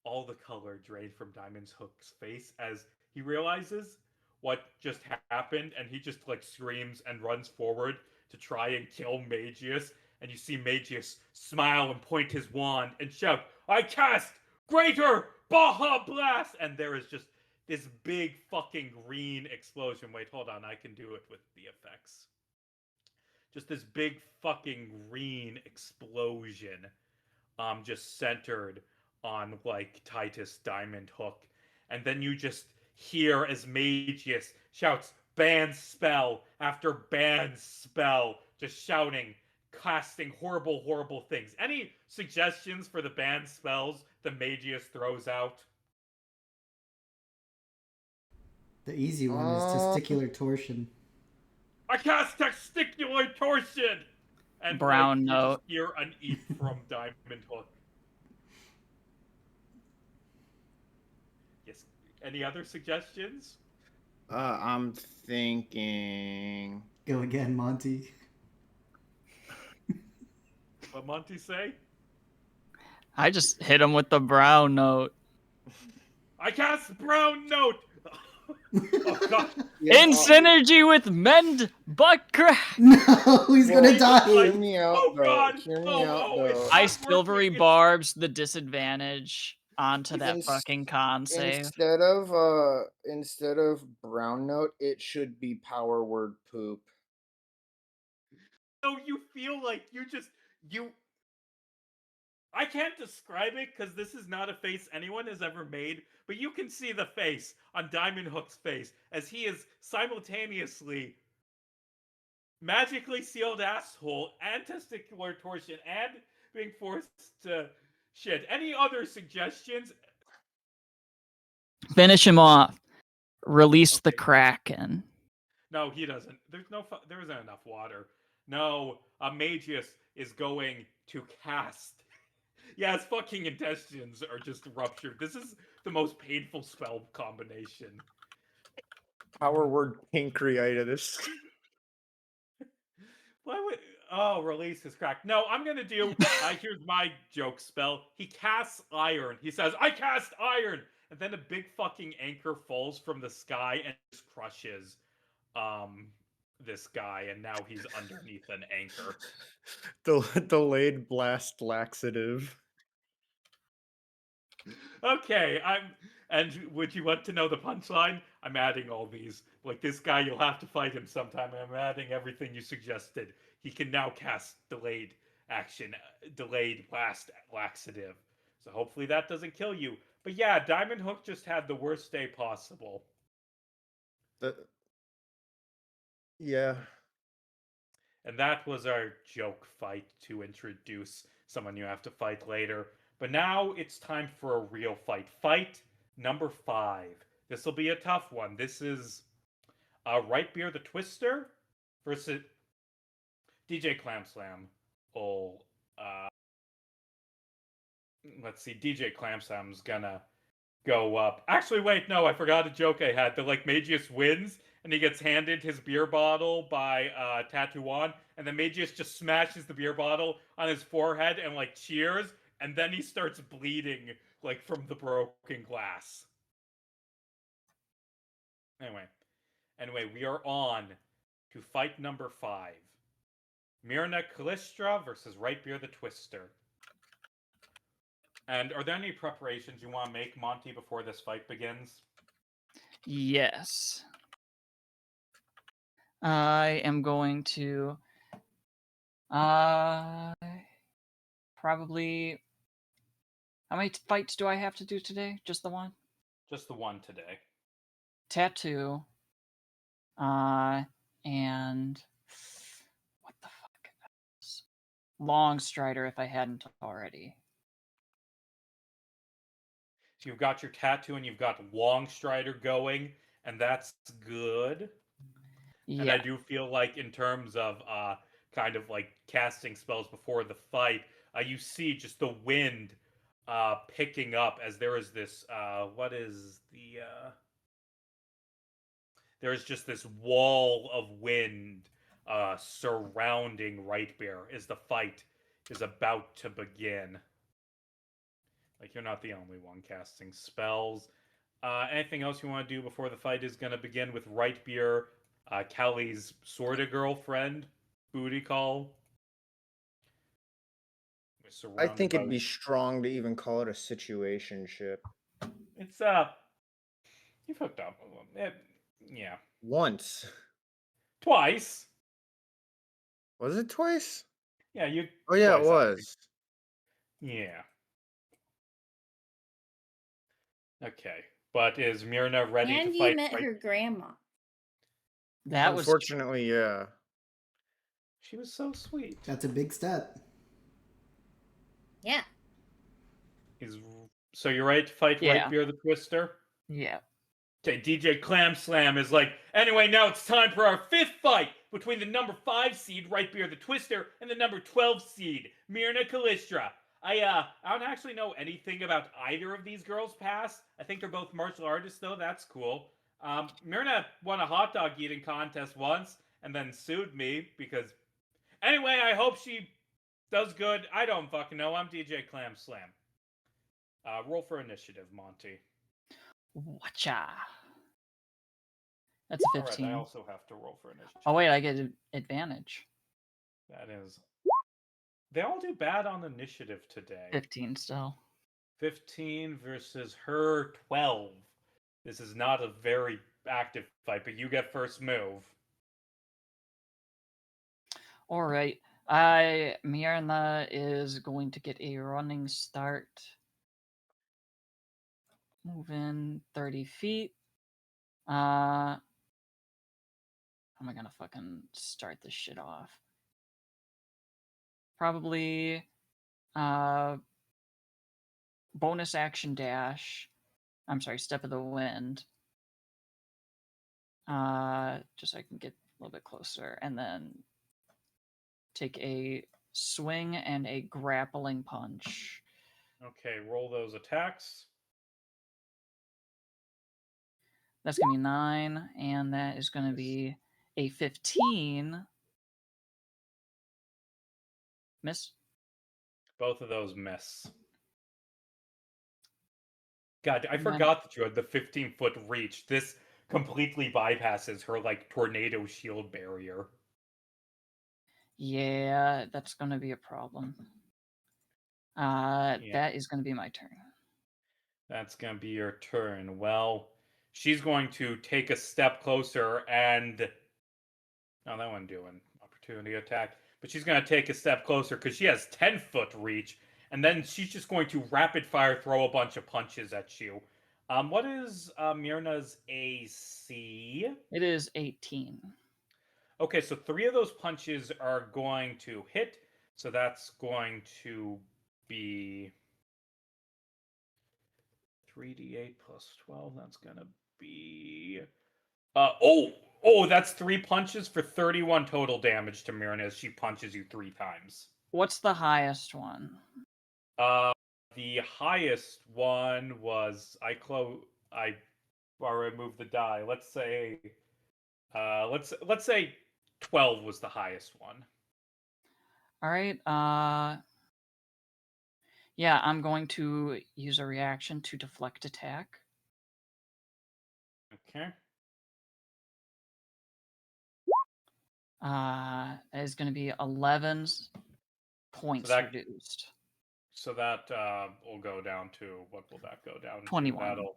Speaker 1: all the color drain from Diamond Hook's face as he realizes what just happened, and he just screams and runs forward to try and kill Magius. And you see Magius smile and point his wand and shout, I cast Greater Baja Blast! And there is just this big fucking green explosion. Wait, hold on, I can do it with the effects. Just this big fucking green explosion, just centered on Titus Diamond Hook. And then you just hear as Magius shouts ban spell after ban spell, just shouting, casting horrible things. Any suggestions for the ban spells that Magius throws out?
Speaker 3: The easy one is testicular torsion.
Speaker 1: I cast testicular torsion! And
Speaker 4: Brown
Speaker 1: you
Speaker 4: note.
Speaker 1: just hear an eep from Diamond Hook. Yes. Any other suggestions?
Speaker 2: I'm thinking.
Speaker 3: Go again, Monty.
Speaker 1: What Monty say?
Speaker 4: I just hit him with the brown note.
Speaker 1: I cast brown note! Oh god.
Speaker 4: In synergy with Mend Butt Crack!
Speaker 3: No, he's gonna die.
Speaker 2: Hear me out,
Speaker 1: Oh
Speaker 2: though.
Speaker 1: god!
Speaker 2: Hear me
Speaker 1: Oh,
Speaker 2: out,
Speaker 1: oh,
Speaker 2: though.
Speaker 1: it's
Speaker 4: Ice
Speaker 1: not
Speaker 4: Silvery
Speaker 1: working.
Speaker 4: Barbs, the disadvantage onto that
Speaker 2: Ins-
Speaker 4: fucking con save.
Speaker 2: Instead of brown note, it should be power word poop.
Speaker 1: So you feel like I can't describe it because this is not a face anyone has ever made, but you can see the face on Diamond Hook's face as he is simultaneously magically sealed asshole and testicular torsion and being forced to shit. Any other suggestions?
Speaker 4: Finish him off. Release the Kraken.
Speaker 1: No, he doesn't. There isn't enough water. No, Magius is going to cast. Yeah, his fucking intestines are just ruptured. This is the most painful spell combination.
Speaker 2: Power word pancreatitis.
Speaker 1: Why would... Oh, release his crack. No, I'm gonna do... here's my joke spell. He casts iron. He says, I cast iron! And then a big fucking anchor falls from the sky and just crushes this guy, and now he's underneath an anchor.
Speaker 2: Delayed blast laxative.
Speaker 1: Okay, and would you want to know the punchline? I'm adding all these. This guy, you'll have to fight him sometime, and I'm adding everything you suggested. He can now cast delayed blast laxative. So hopefully that doesn't kill you. But yeah, Diamond Hook just had the worst day possible.
Speaker 2: Yeah.
Speaker 1: And that was our joke fight to introduce someone you have to fight later. But now it's time for a real fight. Fight number 5. This will be a tough one. This is Right Beer the Twister versus DJ Clamslam. Let's see. DJ Clamslam's gonna go up. Actually, wait, no, I forgot a joke I had. The Magius wins, and he gets handed his beer bottle by Tatooine, and then Magius just smashes the beer bottle on his forehead and like cheers, and then he starts bleeding like from the broken glass. Anyway, we are on to fight number 5. Myrna Callistra versus Rightbeer the Twister. And are there any preparations you want to make, Monty, before this fight begins?
Speaker 4: Yes. I am going to probably. How many fights do I have to do today? Just the one?
Speaker 1: Just the one today.
Speaker 4: Tattoo. And what the fuck? Long Strider if I hadn't already.
Speaker 1: So you've got your tattoo and you've got Long Strider going, and that's good.
Speaker 4: Yeah.
Speaker 1: And I do feel like in terms of kind of like casting spells before the fight, you see just the wind picking up as there is this what is the there's just this wall of wind surrounding Rightbeer as the fight is about to begin. Like, you're not the only one casting spells. Anything else you want to do before the fight is going to begin with Rightbeer, Callie's sorta girlfriend, booty call?
Speaker 2: I think it'd be strong to even call it a situationship.
Speaker 1: It's you've hooked up with them. Yeah.
Speaker 2: Once.
Speaker 1: Twice.
Speaker 2: Was it twice?
Speaker 1: Yeah, you.
Speaker 2: Oh yeah,
Speaker 1: twice,
Speaker 2: it was.
Speaker 1: Yeah. Okay, but is Myrna ready
Speaker 7: And
Speaker 1: to fight?
Speaker 7: you met her grandma.
Speaker 4: That was
Speaker 2: Unfortunately, yeah.
Speaker 1: She was so sweet.
Speaker 3: That's a big step.
Speaker 7: Yeah.
Speaker 1: So you're ready to fight
Speaker 4: Yeah.
Speaker 1: Rightbeer the Twister?
Speaker 4: Yeah.
Speaker 1: Okay, DJ Clam Slam is like, anyway, now it's time for our 5th fight between the number 5 seed, Rightbeer the Twister, and the number 12 seed, Myrna Callistra. I don't actually know anything about either of these girls' past. I think they're both martial artists, though. That's cool. Myrna won a hot dog eating contest once and then sued me because... Anyway, I hope she does good. I don't fucking know. I'm DJ Clam Slam. Roll for initiative, Monty.
Speaker 4: Watcha. That's a 15.
Speaker 1: Alright, I also have to roll for initiative.
Speaker 4: Oh wait, I get an advantage.
Speaker 1: That is... They all do bad on initiative today.
Speaker 4: 15 still.
Speaker 1: 15 versus her 12. This is not a very active fight, but you get first move.
Speaker 4: All right. Myrna is going to get a running start. Moving 30 feet. How am I gonna fucking start this shit off? Probably bonus action dash. I'm sorry, step of the wind. Just so I can get a little bit closer, and then take a swing and a grappling punch.
Speaker 1: Okay, roll those attacks.
Speaker 4: That's gonna be 9, and that is gonna be a 15. Miss.
Speaker 1: Both of those miss. God, I
Speaker 4: And then-
Speaker 1: forgot that you had the 15-foot reach. This completely bypasses her, like, tornado shield barrier.
Speaker 4: Yeah, that's gonna be a problem. That is gonna be my turn.
Speaker 1: That's going to be your turn. Well, she's going to take a step closer and... Oh, that one doing opportunity attack. But she's going to take a step closer because she has 10-foot reach. And then she's just going to rapid fire throw a bunch of punches at you. What is Myrna's AC?
Speaker 4: It is 18.
Speaker 1: Okay, so 3 of those punches are going to hit. So that's going to be 3d8 plus 12. That's going to be... that's 3 punches for 31 total damage to Myrna as she punches you 3 times.
Speaker 4: What's the highest one?
Speaker 1: The highest one was... I already moved the die. Let's say Let's say 12 was the highest one.
Speaker 4: All right. Yeah, I'm going to use a reaction to deflect attack.
Speaker 1: Okay.
Speaker 4: That is going to be 11 points
Speaker 1: that-
Speaker 4: reduced.
Speaker 1: So that will go down to, what will that go down
Speaker 4: 21.
Speaker 1: to?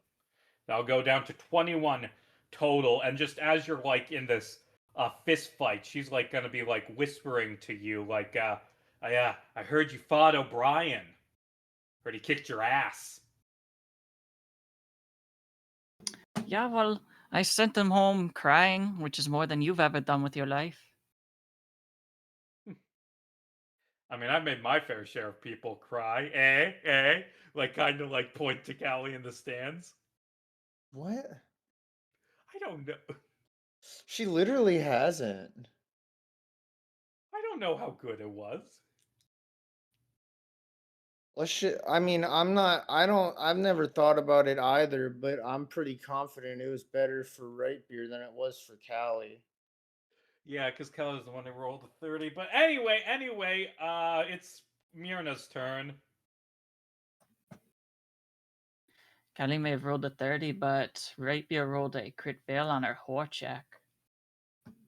Speaker 1: That'll go down to 21 total. And just as you're like in this fist fight, she's like gonna be like whispering to you, like, I heard you fought O'Brien. Heard he kicked your ass.
Speaker 4: Yeah, well, I sent him home crying, which is more than you've ever done with your life.
Speaker 1: I mean, I've made my fair share of people cry. Like, kind of like point to Callie in the stands.
Speaker 2: What?
Speaker 1: I don't know.
Speaker 2: She literally hasn't.
Speaker 1: I don't know how good it was.
Speaker 2: I mean, I've never thought about it either, but I'm pretty confident it was better for Right Beer than it was for Callie.
Speaker 1: Yeah, because Keller's the one who rolled the 30. But anyway, it's Myrna's turn.
Speaker 4: Kelly may have rolled a 30, but Rapier rolled a crit fail on her whore check.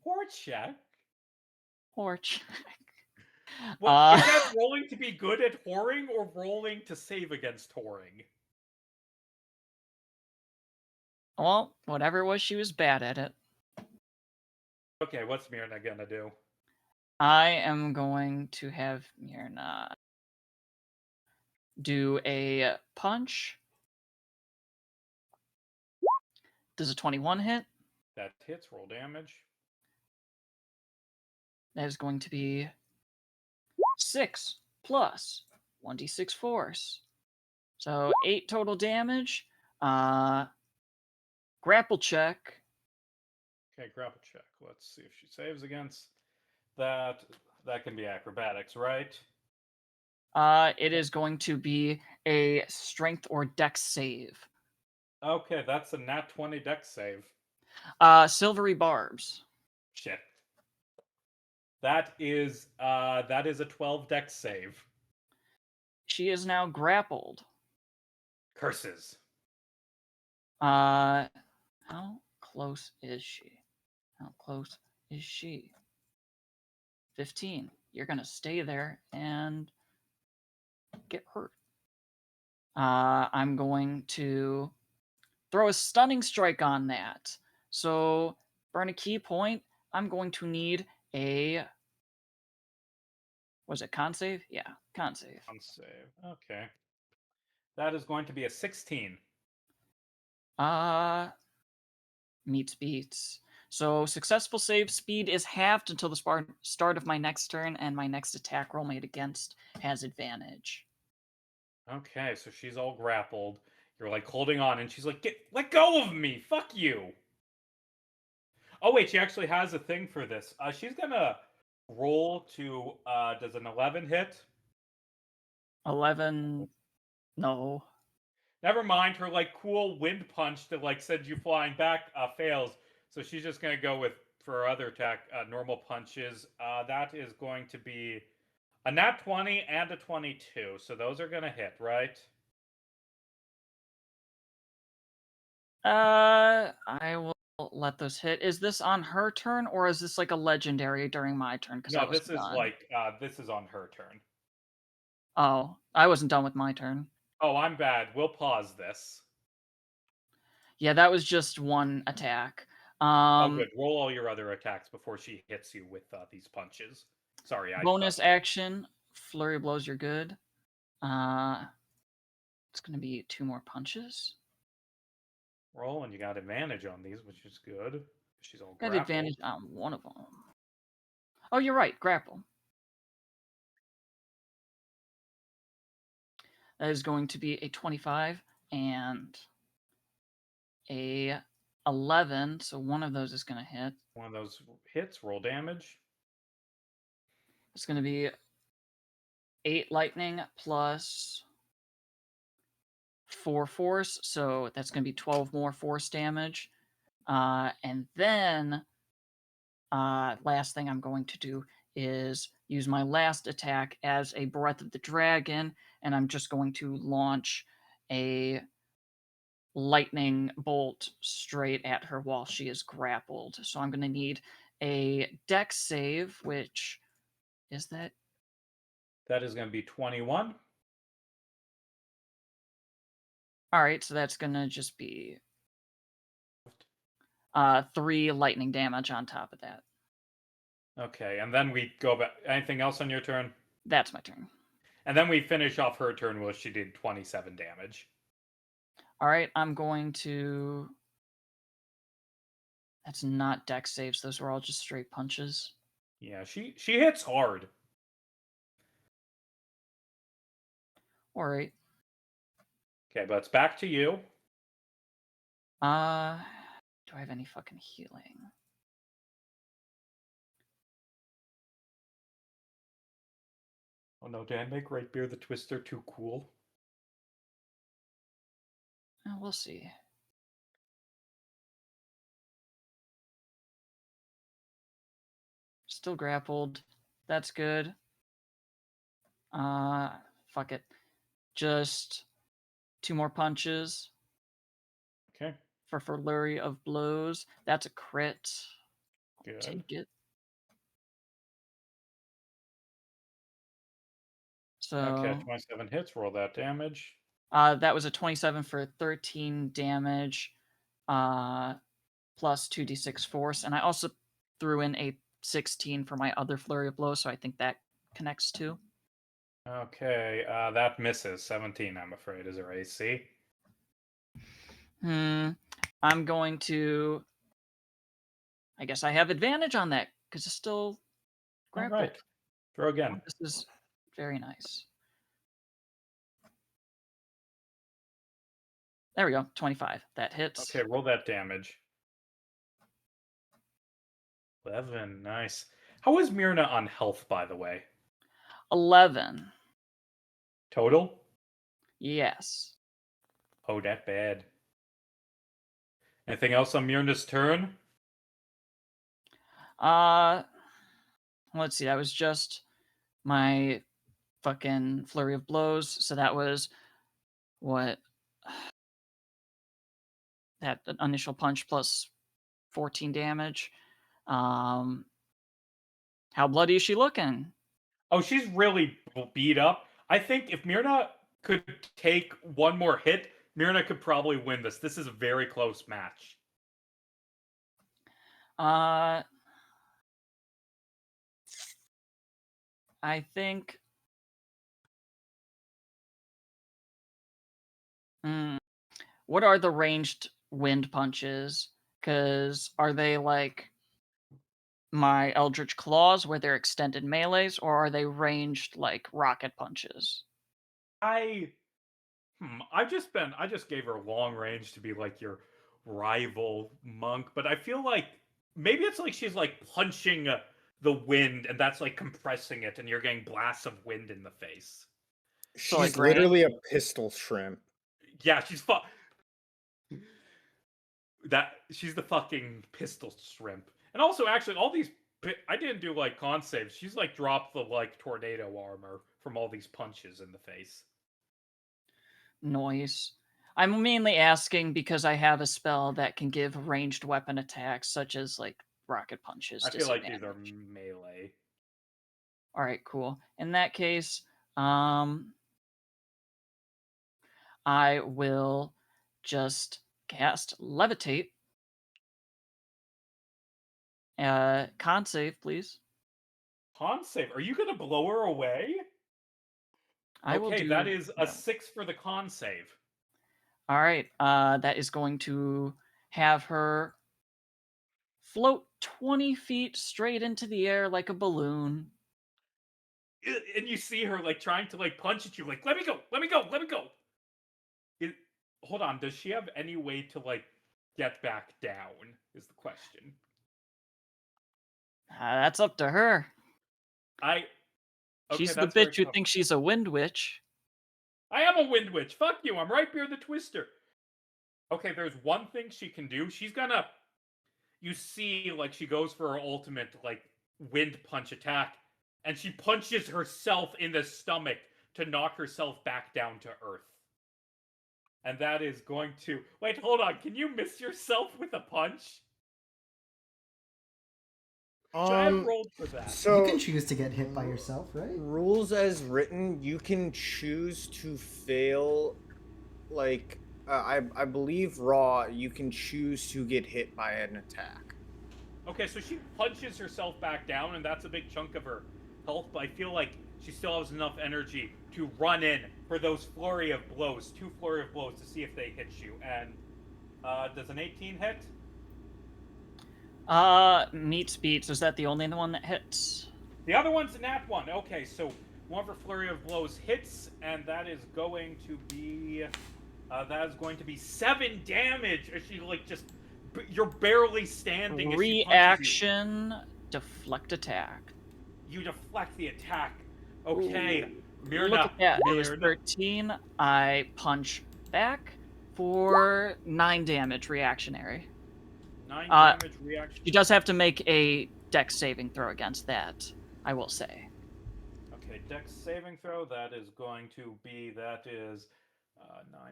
Speaker 1: Whore check?
Speaker 4: Whore check.
Speaker 1: Well, is that rolling to be good at whoring or rolling to save against whoring?
Speaker 4: Well, whatever it was, she was bad at it.
Speaker 1: Okay, what's Myrna gonna do?
Speaker 4: I am going to have Myrna do a punch. Does a 21 hit?
Speaker 1: That hits, roll damage.
Speaker 4: That is going to be 6 plus 1d6 force. So 8 total damage. Grapple check.
Speaker 1: Okay, grapple check. Let's see if she saves against that. That can be acrobatics, right?
Speaker 4: It is going to be a strength or dex save.
Speaker 1: Okay, that's a nat 20 dex save.
Speaker 4: Silvery barbs.
Speaker 1: Shit. That is a 12 dex save.
Speaker 4: She is now grappled.
Speaker 1: Curses.
Speaker 4: How close is she? How close is she? 15. You're gonna stay there and get hurt. I'm going to throw a stunning strike on that. So, burn a key point. I'm going to need a. Was it con save? Yeah, con save.
Speaker 1: Con save. Okay. That is going to be a 16.
Speaker 4: Meets beats. So successful save speed is halved until the start of my next turn, and my next attack roll made against has advantage.
Speaker 1: Okay, so she's all grappled. You're like holding on, and she's like, let go of me! Fuck you! Oh wait, she actually has a thing for this. She's gonna roll to. Does an 11 hit?
Speaker 4: 11. No.
Speaker 1: Never mind. Her like cool wind punch that like sends you flying back fails. So she's just gonna go with for her other attack normal punches. That is going to be a nat 20 and a 22. So those are gonna hit, right?
Speaker 4: I will let those hit. Is this on her turn, or is this like a legendary during my turn?
Speaker 1: No, this is like this is on her turn.
Speaker 4: Oh, I wasn't done with my turn.
Speaker 1: Oh, I'm bad. We'll pause this.
Speaker 4: Yeah, that was just one attack.
Speaker 1: Oh, good. Roll all your other attacks before she hits you with these punches. Sorry,
Speaker 4: bonus action, flurry of blows. You're good. It's gonna be 2 more punches.
Speaker 1: Roll, and you got advantage on these, which is good. She's all
Speaker 4: Got
Speaker 1: grappled.
Speaker 4: advantage on one of them. Oh, you're right. Grapple. That is going to be a 25 and a 11. So one of those is going to hit.
Speaker 1: One of those hits. Roll damage.
Speaker 4: It's going to be 8 lightning plus 4 force. So that's going to be 12 more force damage. And then last thing I'm going to do is use my last attack as a Breath of the Dragon, and I'm just going to launch a lightning bolt straight at her while she is grappled. So I'm going to need a dex save, which is that?
Speaker 1: That is going to be 21.
Speaker 4: All right, so that's going to just be 3 lightning damage on top of that.
Speaker 1: Okay, and then we go back. Anything else on your turn?
Speaker 4: That's my turn.
Speaker 1: And then we finish off her turn where she did 27 damage.
Speaker 4: All right, I'm going to. That's not dex saves. Those were all just straight punches.
Speaker 1: Yeah, she hits hard.
Speaker 4: All right.
Speaker 1: Okay, but it's back to you.
Speaker 4: Do I have any fucking healing?
Speaker 1: Oh no, did I make Rapier the Twister too cool?
Speaker 4: We'll see. Still grappled. That's good. Fuck it. Just 2 more punches
Speaker 1: Okay,
Speaker 4: for flurry of blows. That's a crit.
Speaker 1: good.
Speaker 4: Take it. So
Speaker 1: Okay, 27 hits. Roll that damage.
Speaker 4: that was a 27 for 13 damage, plus 2d6 force, and I also threw in a 16 for my other flurry of blows, so I think that connects too.
Speaker 1: Okay, that misses. 17, I'm afraid, is her AC.
Speaker 4: I'm going to. I guess I have advantage on that because it's still
Speaker 1: All
Speaker 4: grappled.
Speaker 1: right, throw again.
Speaker 4: This is very nice. There we go. 25. That hits.
Speaker 1: Okay, roll that damage. 11, nice. How is Myrna on health, by the way?
Speaker 4: 11.
Speaker 1: Total?
Speaker 4: Yes.
Speaker 1: Oh, that bad. Anything else on Myrna's turn?
Speaker 4: Let's see. That was just my fucking flurry of blows. So that was what? That initial punch plus 14 damage. How bloody is she looking?
Speaker 1: Oh, she's really beat up. I think if Myrna could take one more hit, Myrna could probably win this. This is a very close match.
Speaker 4: I think. What are the ranged wind punches? Because are they like my Eldritch Claws where they're extended melees, or are they ranged like rocket punches?
Speaker 1: I just gave her long range to be like your rival monk, but I feel like maybe it's like she's like punching the wind and that's like compressing it and you're getting blasts of wind in the face.
Speaker 2: She's
Speaker 4: like,
Speaker 2: literally a pistol shrimp.
Speaker 1: Yeah, she's she's the fucking pistol shrimp. And also actually all these I didn't do like con saves. She's like dropped the like tornado armor from all these punches in the face.
Speaker 4: Noise. I'm mainly asking because I have a spell that can give ranged weapon attacks, such as like rocket punches.
Speaker 1: I feel like these are melee.
Speaker 4: All right, cool. In that case, I will just cast Levitate. Con save, please.
Speaker 1: Con save? Are you gonna blow her away?
Speaker 4: I will do
Speaker 1: that is a
Speaker 4: that.
Speaker 1: 6 for the con save.
Speaker 4: All right, that is going to have her float 20 feet straight into the air like a balloon.
Speaker 1: And you see her like trying to like punch at you, like, let me go, let me go, let me go. Hold on, does she have any way to like get back down? Is the question.
Speaker 4: That's up to her.
Speaker 1: Okay,
Speaker 4: She's the
Speaker 1: that's very
Speaker 4: bitch who
Speaker 1: tough.
Speaker 4: thinks she's a wind witch.
Speaker 1: I am a wind witch. Fuck you. I'm Rapier the Twister. Okay, there's one thing she can do. She's gonna. you see like she goes for her ultimate like wind punch attack, and she punches herself in the stomach to knock herself back down to earth. And that is going to wait. Hold on. Can you miss yourself with a punch? Should I have rolled for that?
Speaker 2: So
Speaker 3: You can choose to get hit by yourself, right?
Speaker 2: rules as written, you can choose to fail. Like I believe raw, you can choose to get hit by an attack.
Speaker 1: Okay, so she punches herself back down, and that's a big chunk of her health. But I feel like she still has enough energy to run in for those flurry of blows, 2 flurry of blows, to see if they hit you. And does an 18 hit?
Speaker 4: Meets beats. Is that the only one that hits?
Speaker 1: The other one's a nat 1. Okay, so one of her flurry of blows hits, and that is going to be 7 damage. As she like just you're barely standing. As she punches
Speaker 4: Reaction, deflect attack.
Speaker 1: you deflect the attack. Okay,
Speaker 4: Look
Speaker 1: Myrna.
Speaker 4: at that. It was
Speaker 1: Myrna.
Speaker 4: 13. I punch back for 9 damage reactionary.
Speaker 1: 9 damage reaction.
Speaker 4: She does have to make a dex saving throw against that, I will say.
Speaker 1: Okay, dex saving throw. That is going to be 9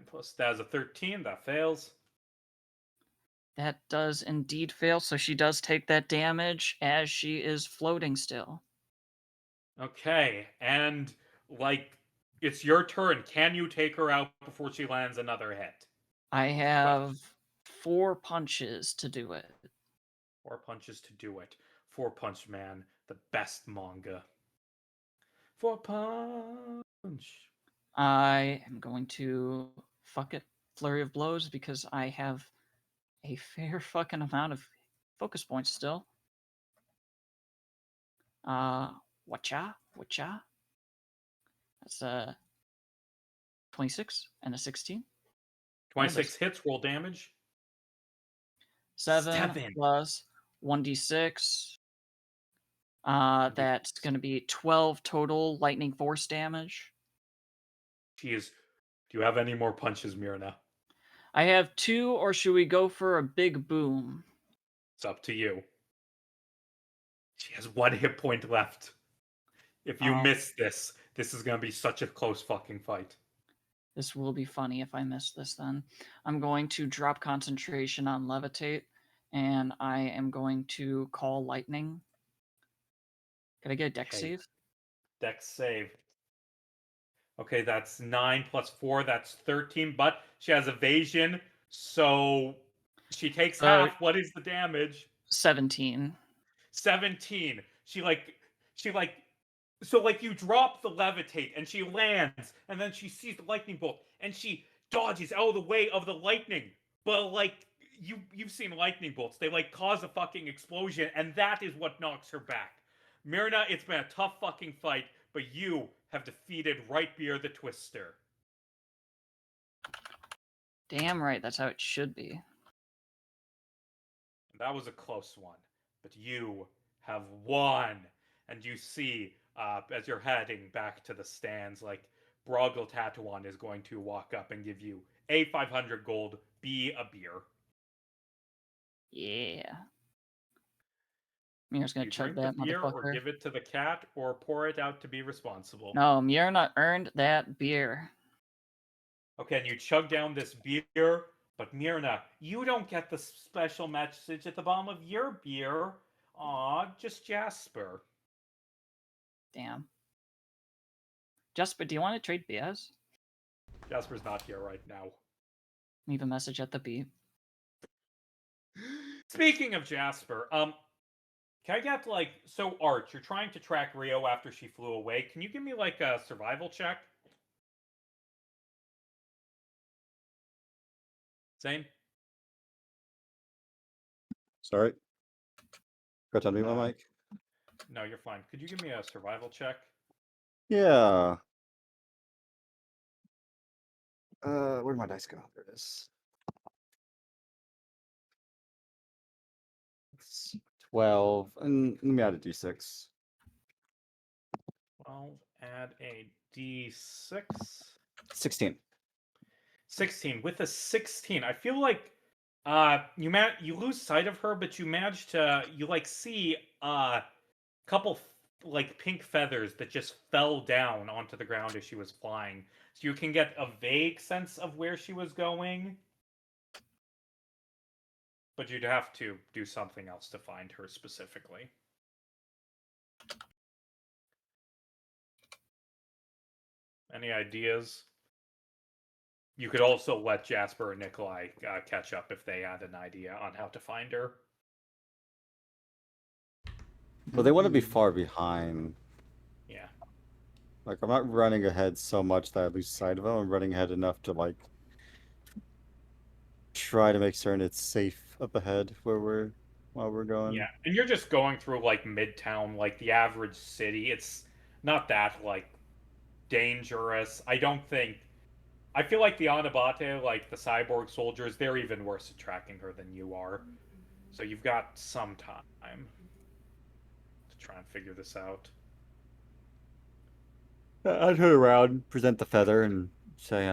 Speaker 1: plus. That is a 13. That fails.
Speaker 4: That does indeed fail, so she does take that damage as she is floating still.
Speaker 1: Okay, and like it's your turn. Can you take her out before she lands another hit?
Speaker 4: I have 4 punches to do it.
Speaker 1: 4 punches to do it. 4 Punch Man, the best manga. 4 punch.
Speaker 4: I am going to fuck it, flurry of blows, because I have a fair fucking amount of focus points still. Whatcha? That's a 26 and a 16.
Speaker 1: 26 hits. Roll damage.
Speaker 4: 7 plus 1d6. That's going to be 12 total lightning force damage.
Speaker 1: Do you have any more punches, Myrna?
Speaker 4: I have 2, or should we go for a big boom?
Speaker 1: It's up to you. She has 1 hit point left. If you miss this is going to be such a close fucking fight.
Speaker 4: This will be funny if I miss this then. I'm going to drop concentration on levitate, and I am going to call lightning. Could I get a dex save?
Speaker 1: Dex save. Okay, that's 9 plus 4. That's 13. But she has evasion, so she takes half. What is the damage?
Speaker 4: 17.
Speaker 1: 17. So you drop the levitate, and she lands, and then she sees the lightning bolt, and she dodges out of the way of the lightning. But like you've seen lightning bolts, they like cause a fucking explosion, and that is what knocks her back. Myrna, it's been a tough fucking fight, but you have defeated Rightbeer the Twister.
Speaker 4: Damn right, that's how it should be.
Speaker 1: And that was a close one, but you have won. And you see, as you're heading back to the stands, like Broggle Tatooine is going to walk up and give you A, 500 gold, B, a beer.
Speaker 4: Yeah. Myrna's gonna
Speaker 1: You
Speaker 4: chug
Speaker 1: drink
Speaker 4: that
Speaker 1: the beer, or
Speaker 4: motherfucker.
Speaker 1: give it to the cat, or pour it out to be responsible.
Speaker 4: No, Myrna earned that beer.
Speaker 1: Okay, and you chug down this beer, but Myrna, you don't get the special message at the bottom of your beer. Aw, just Jasper.
Speaker 4: Damn. Jasper, do you want to trade beers?
Speaker 1: Jasper's not here right now.
Speaker 4: Leave a message at the beep.
Speaker 1: Speaking of Jasper, can I get so Arch, you're trying to track Rio after she flew away. Can you give me like a survival check? Zane?
Speaker 6: Sorry. Got to unmute my mic.
Speaker 1: No, you're fine. Could you give me a survival check?
Speaker 6: Yeah. Where'd my dice go? There it is. It's 12. And let me add a d6.
Speaker 1: Well, add a d6.
Speaker 6: 16.
Speaker 1: 16. With a 16, I feel like You lose sight of her, but you manage to see a couple like pink feathers that just fell down onto the ground as she was flying. So you can get a vague sense of where she was going. But you'd have to do something else to find her specifically. Any ideas? You could also let Jasper and Nikolai catch up if they had an idea on how to find her.
Speaker 6: But they want to be far behind.
Speaker 1: Yeah.
Speaker 6: Like, I'm not running ahead so much that I lose sight of them. I'm running ahead enough to, like, try to make certain it's safe up ahead while we're going.
Speaker 1: Yeah, and you're just going through, like, Midtown, like, the average city. It's not that, like, dangerous. I feel like the Anabate, like, the cyborg soldiers, they're even worse at tracking her than you are. So you've got some time to try and figure this out.
Speaker 6: I'd turn around, present the feather, and say,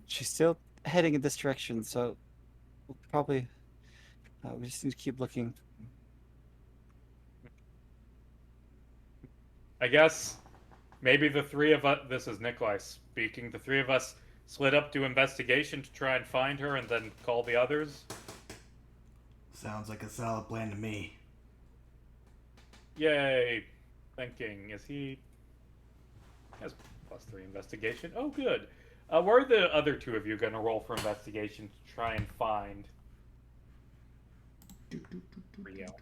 Speaker 5: She's still heading in this direction, so we'll probably we just need to keep looking.
Speaker 1: I guess maybe the three of us, this is Nikolai speaking, the three of us split up to investigation to try and find her and then call the others.
Speaker 8: Sounds like a solid plan to me.
Speaker 1: Yay. Thinking, he has +3 investigation. Oh, good. Where are the other two of you going to roll for investigation to try and find Rio?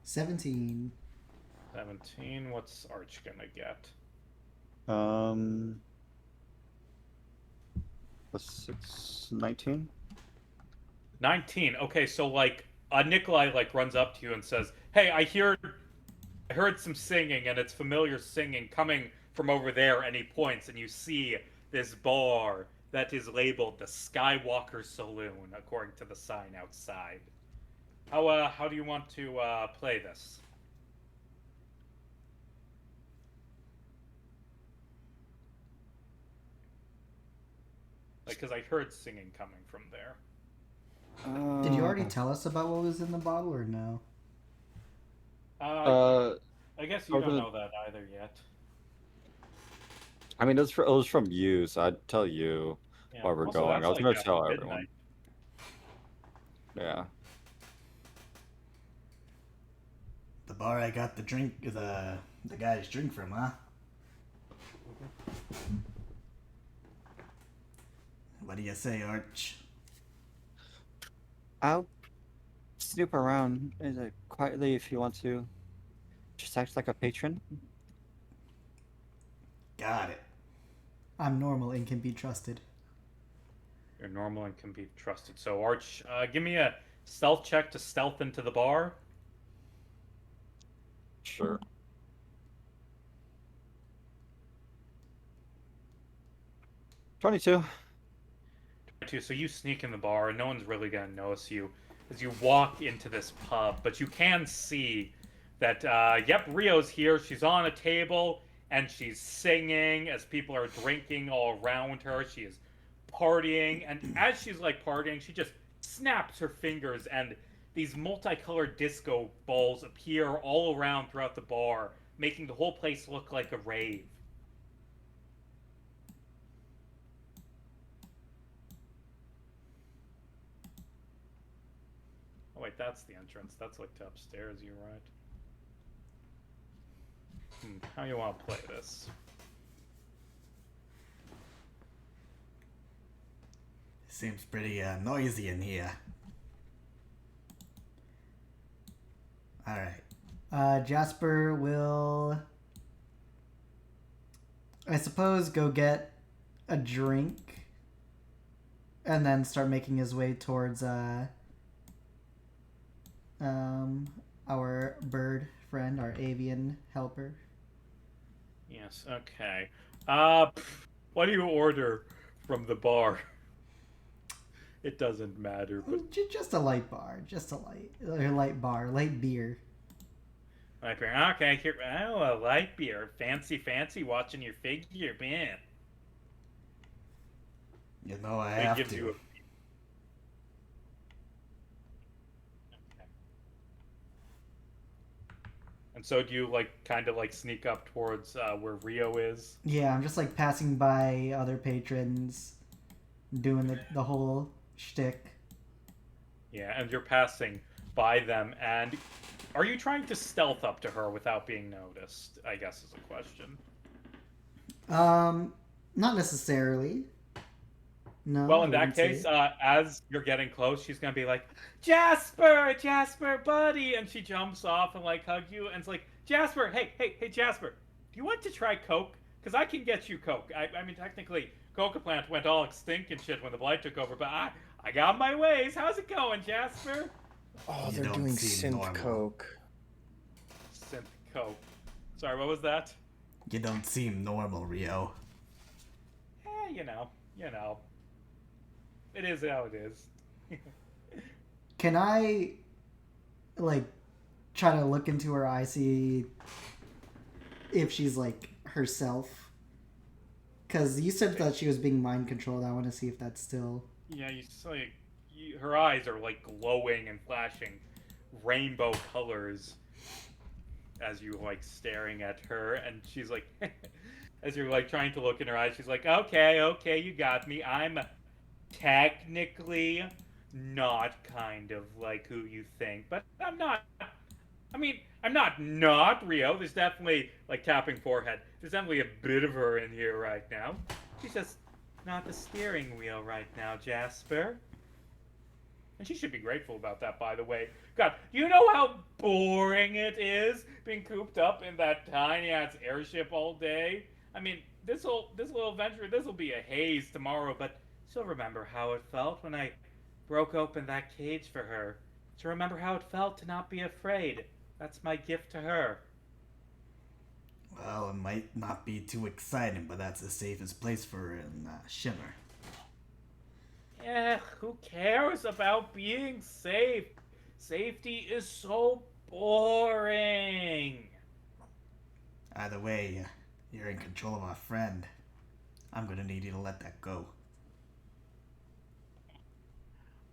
Speaker 3: 17.
Speaker 1: 17. What's Arch going to get?
Speaker 6: +6, 19.
Speaker 1: 19. Okay, so like Nikolai like runs up to you and says, "Hey, I heard some singing, and it's familiar singing coming from over there." And he points, and you see this bar that is labeled the Skywalker Saloon, according to the sign outside. How do you want to play this? Like, because I heard singing coming from there.
Speaker 3: Did you already tell us about what was in the bottle or no?
Speaker 1: I guess you
Speaker 6: I
Speaker 1: don't
Speaker 6: was gonna-
Speaker 1: know that either yet.
Speaker 6: I mean, it was from you, so I'd tell you
Speaker 1: Yeah.
Speaker 6: where we're
Speaker 1: Also,
Speaker 6: going.
Speaker 1: that's
Speaker 6: I was
Speaker 1: like
Speaker 6: gonna
Speaker 1: after
Speaker 6: tell
Speaker 1: midnight.
Speaker 6: everyone. Yeah.
Speaker 8: The bar I got the guy's drink from, huh? What do you say, Arch?
Speaker 5: I'll snoop around quietly if you want to. Just act like a patron.
Speaker 8: Got it.
Speaker 3: I'm normal and can be trusted.
Speaker 1: You're normal and can be trusted. So, Arch, give me a stealth check to stealth into the bar.
Speaker 6: Sure. $22.
Speaker 1: So you sneak in the bar, and no one's really gonna notice you as you walk into this pub. But you can see that, yep, Rio's here. She's on a table, and she's singing as people are drinking all around her. She is partying, and as she's like partying, she just snaps her fingers, and these multicolored disco balls appear all around throughout the bar, making the whole place look like a rave. Oh wait, that's the entrance. That's like to upstairs, you're right. How you want to play this?
Speaker 8: Seems pretty noisy in here. Alright.
Speaker 3: Jasper will, I suppose, go get a drink and then start making his way towards our bird friend, our avian helper.
Speaker 1: Yes, okay. What do you order from the bar? It doesn't matter, but
Speaker 3: Just a light bar, light bar, light beer.
Speaker 1: light beer. Okay, here. Oh, a light beer. Fancy, watching your figure, man.
Speaker 8: You know I
Speaker 1: It
Speaker 8: have
Speaker 1: gives
Speaker 8: to.
Speaker 1: you a And so do you kind of sneak up towards where Rio is?
Speaker 3: Yeah, I'm just like passing by other patrons, doing the whole shtick.
Speaker 1: Yeah, and you're passing by them, and are you trying to stealth up to her without being noticed? I guess is a question.
Speaker 3: Not necessarily. No,
Speaker 1: Well,
Speaker 3: I
Speaker 1: in that
Speaker 3: wouldn't say.
Speaker 1: case, as you're getting close, she's gonna be like, Jasper, Jasper, buddy, and she jumps off and hugs you, and it's like, Jasper, hey, Jasper, do you want to try Coke? Because I can get you Coke. I mean, technically, Coca Plant went all extinct and shit when the blight took over, but I got my ways. How's it going, Jasper?
Speaker 2: Oh,
Speaker 8: You
Speaker 2: they're
Speaker 8: don't
Speaker 2: doing
Speaker 8: seem
Speaker 2: synth
Speaker 8: normal.
Speaker 2: coke.
Speaker 1: Synth Coke. Sorry, what was that?
Speaker 8: You don't seem normal, Rio.
Speaker 1: You know. It is how it is.
Speaker 3: Can I, like, try to look into her eyes, see if she's like herself? Because you said that she was being mind controlled. I want to see if that's still.
Speaker 1: Yeah, her eyes are glowing and flashing rainbow colors as you staring at her, and she's like, as you're trying to look in her eyes, she's like, okay, you got me. I'm technically not kind of like who you think, but I'm not. I mean, I'm not Rio. There's definitely tapping forehead. There's definitely a bit of her in here right now. She's just not the steering wheel right now, Jasper. And she should be grateful about that, by the way. God, do you know how boring it is being cooped up in that tiny ass airship all day? I mean, this little adventure, this will be a haze tomorrow, but she'll remember how it felt when I broke open that cage for her. To remember how it felt to not be afraid. That's my gift to her.
Speaker 8: Well, it might not be too exciting, but that's the safest place for her in Shimmer.
Speaker 1: Yeah, who cares about being safe? Safety is so boring.
Speaker 8: Either way, you're in control of our friend. I'm gonna need you to let that go.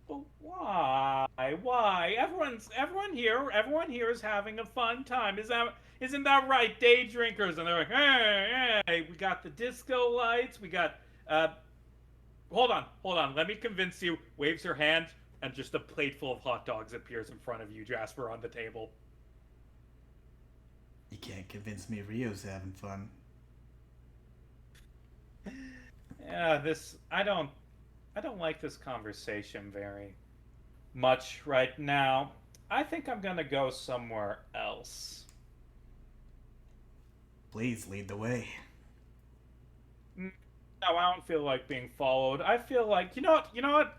Speaker 1: But why? Why? Everyone here is having a fun time. Isn't that right, day drinkers? And they're like, hey, we got the disco lights, we got hold on, let me convince you. Waves her hand, and just a plate full of hot dogs appears in front of you, Jasper, on the table.
Speaker 8: You can't convince me Rio's having fun.
Speaker 1: Yeah, I don't like this conversation very much right now. I think I'm gonna go somewhere else.
Speaker 8: Please lead the way.
Speaker 1: No, I don't feel like being followed. I feel like you know what?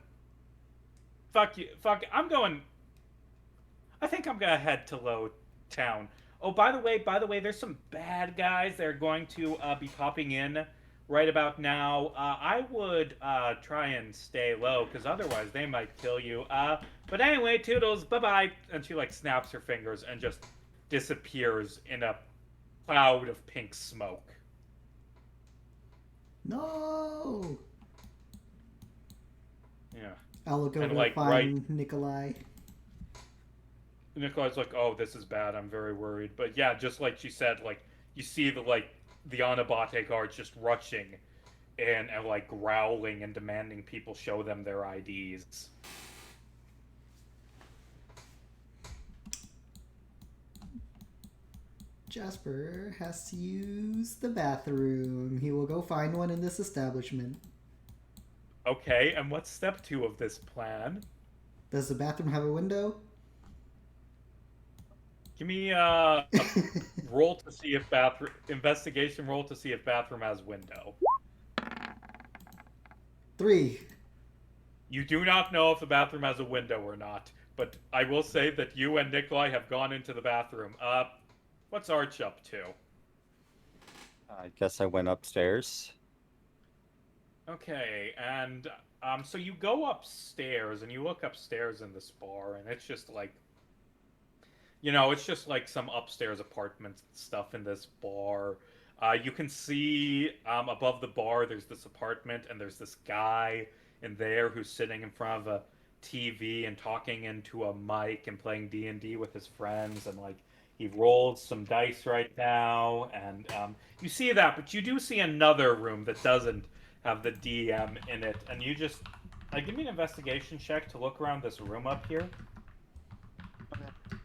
Speaker 1: Fuck you. Fuck. I think I'm gonna head to Low Town. Oh, by the way, there's some bad guys that are going to be popping in right about now. I would try and stay low, because otherwise they might kill you. But anyway, toodles, bye-bye. And she snaps her fingers and just disappears in a cloud of pink smoke.
Speaker 3: No.
Speaker 1: Yeah.
Speaker 3: I'll look over
Speaker 1: And,
Speaker 3: to find Nikolai.
Speaker 1: Nikolai's like, oh, this is bad. I'm very worried. But yeah, just like she said, you see the Anabate guards just rushing and growling and demanding people show them their IDs.
Speaker 3: Jasper has to use the bathroom. He will go find one in this establishment.
Speaker 1: Okay, and what's step 2 of this plan?
Speaker 3: Does the bathroom have a window?
Speaker 1: Give me a roll to see if investigation roll to see if bathroom has window.
Speaker 3: 3.
Speaker 1: You do not know if the bathroom has a window or not, but I will say that you and Nikolai have gone into the bathroom. What's Arch up to?
Speaker 6: I guess I went upstairs.
Speaker 1: Okay, and so you go upstairs and you look upstairs in this bar, and it's just it's just some upstairs apartments and stuff in this bar. You can see above the bar, there's this apartment, and there's this guy in there who's sitting in front of a TV and talking into a mic and playing D&D with his friends, and like he rolled some dice right now, and you see that, but you do see another room that doesn't have the DM in it, and you just give me an investigation check to look around this room up here.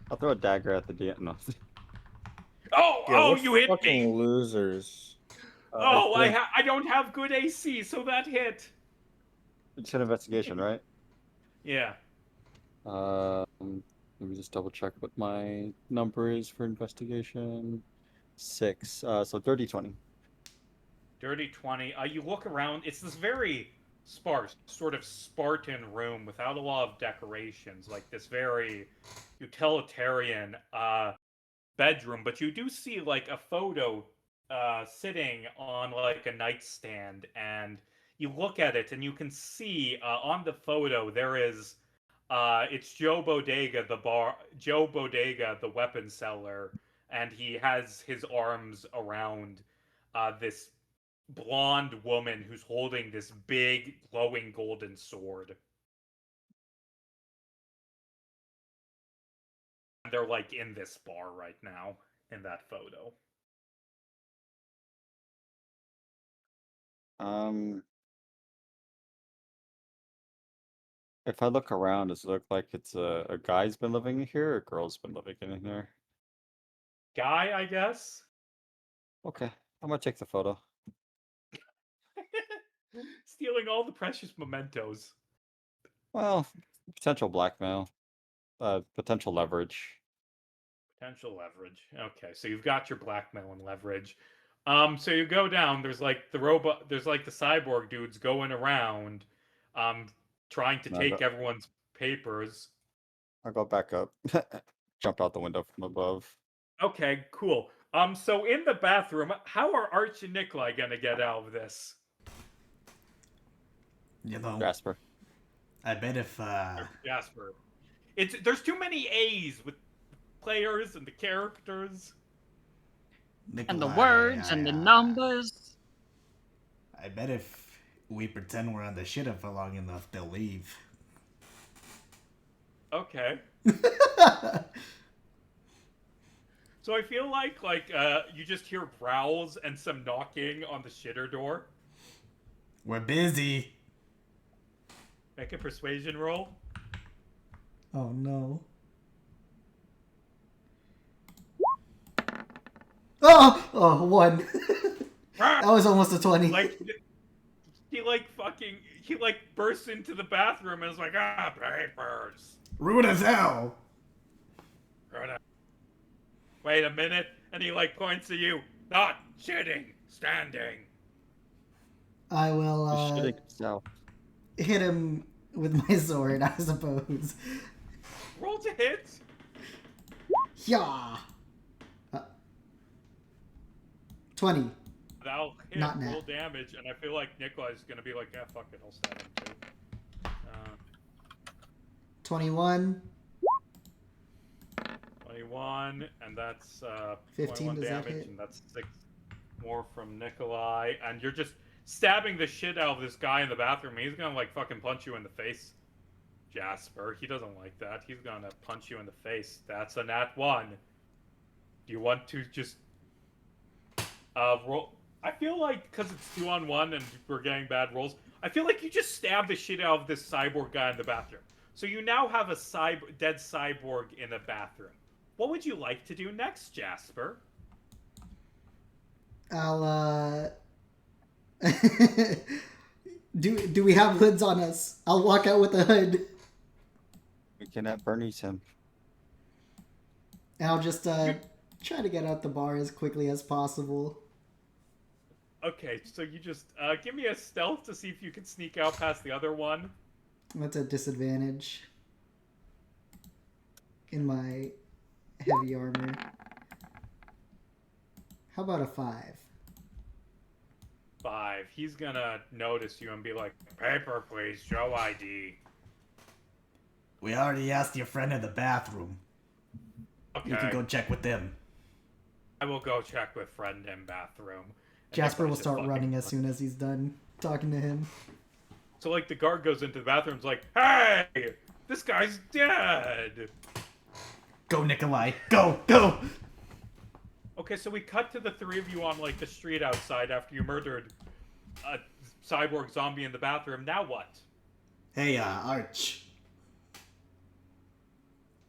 Speaker 6: I'll throw a dagger at the DM. No.
Speaker 1: Oh, you hit
Speaker 2: fucking
Speaker 1: me!
Speaker 2: losers.
Speaker 1: Oh, I don't have good AC, so that hit.
Speaker 6: It's an investigation, right?
Speaker 1: Yeah.
Speaker 6: Let me just double check what my number is for investigation. 6. So dirty 20.
Speaker 1: Dirty 20. You look around. It's this very sparse, sort of Spartan room without a lot of decorations, like this very utilitarian bedroom. But you do see like a photo sitting on like a nightstand, and you look at it, and you can see on the photo there is it's Joe Bodega, the weapon seller, and he has his arms around this blonde woman who's holding this big glowing golden sword. And they're like in this bar right now in that photo.
Speaker 6: If I look around, does it look like it's a guy's been living in here or a girl's been living in here?
Speaker 1: Guy, I guess.
Speaker 6: Okay, I'm gonna take the photo.
Speaker 1: Stealing all the precious mementos.
Speaker 6: Well, potential blackmail, potential leverage.
Speaker 1: Potential leverage. Okay, so you've got your blackmail and leverage. So you go down. There's like the robot. There's like the cyborg dudes going around, trying to take everyone's papers.
Speaker 6: I'll go back up, jump out the window from above.
Speaker 1: Okay, cool. So in the bathroom, how are Arch and Nikolai gonna get out of this?
Speaker 8: You know,
Speaker 6: Jasper.
Speaker 8: I bet if
Speaker 1: Jasper. There's too many A's with players and the characters.
Speaker 4: And the words and the numbers.
Speaker 8: I bet if we pretend we're on the shitter for long enough, they'll leave.
Speaker 1: Okay. So I feel like you just hear growls and some knocking on the shitter door.
Speaker 8: We're busy.
Speaker 1: Make a persuasion roll.
Speaker 3: Oh no. Oh, 1. That was almost a 20.
Speaker 1: Like he bursts into the bathroom and is like, papers.
Speaker 8: Rude as hell.
Speaker 1: Wait a minute, and he points at you. Not shitting, standing.
Speaker 3: I will hit him with my sword, I suppose.
Speaker 1: Roll to hit.
Speaker 3: Yeah. 20.
Speaker 1: That'll hit
Speaker 3: Not
Speaker 1: full
Speaker 3: net.
Speaker 1: damage, and I feel like Nikolai's gonna be like, fuck it, I'll stab him too.
Speaker 3: 21.
Speaker 1: 21, and that's
Speaker 3: 15,
Speaker 1: 21
Speaker 3: does that
Speaker 1: damage,
Speaker 3: hit?
Speaker 1: and that's 6 more from Nikolai, and you're just stabbing the shit out of this guy in the bathroom. He's gonna fucking punch you in the face, Jasper. He doesn't like that. He's gonna punch you in the face. That's a nat 1. Do you want to just roll? I feel like because it's 2-on-1 and we're getting bad rolls, I feel like you just stab the shit out of this cyborg guy in the bathroom. So you now have a dead cyborg in a bathroom. What would you like to do next, Jasper?
Speaker 3: I'll do we have hoods on us? I'll walk out with a hood.
Speaker 6: We can Bernie's him.
Speaker 3: And I'll just try to get out the bar as quickly as possible.
Speaker 1: Okay, so you just give me a stealth to see if you can sneak out past the other one.
Speaker 3: That's a disadvantage in my heavy armor. How about a 5?
Speaker 1: 5. He's gonna notice you and be like, paper, please, show ID.
Speaker 8: We already asked your friend in the bathroom.
Speaker 1: Okay.
Speaker 8: You can go check with them.
Speaker 1: I will go check with friend in bathroom. and the
Speaker 3: Jasper
Speaker 1: guards
Speaker 3: will
Speaker 1: just
Speaker 3: start
Speaker 1: fucking
Speaker 3: running as
Speaker 1: run.
Speaker 3: soon as he's done talking to him.
Speaker 1: So like the guard goes into the bathroom's like, "Hey, this guy's dead."
Speaker 8: Go, Nikolai. Go, go.
Speaker 1: Okay, so we cut to the three of you on like the street outside after you murdered a cyborg zombie in the bathroom. Now what?
Speaker 8: Hey, Arch.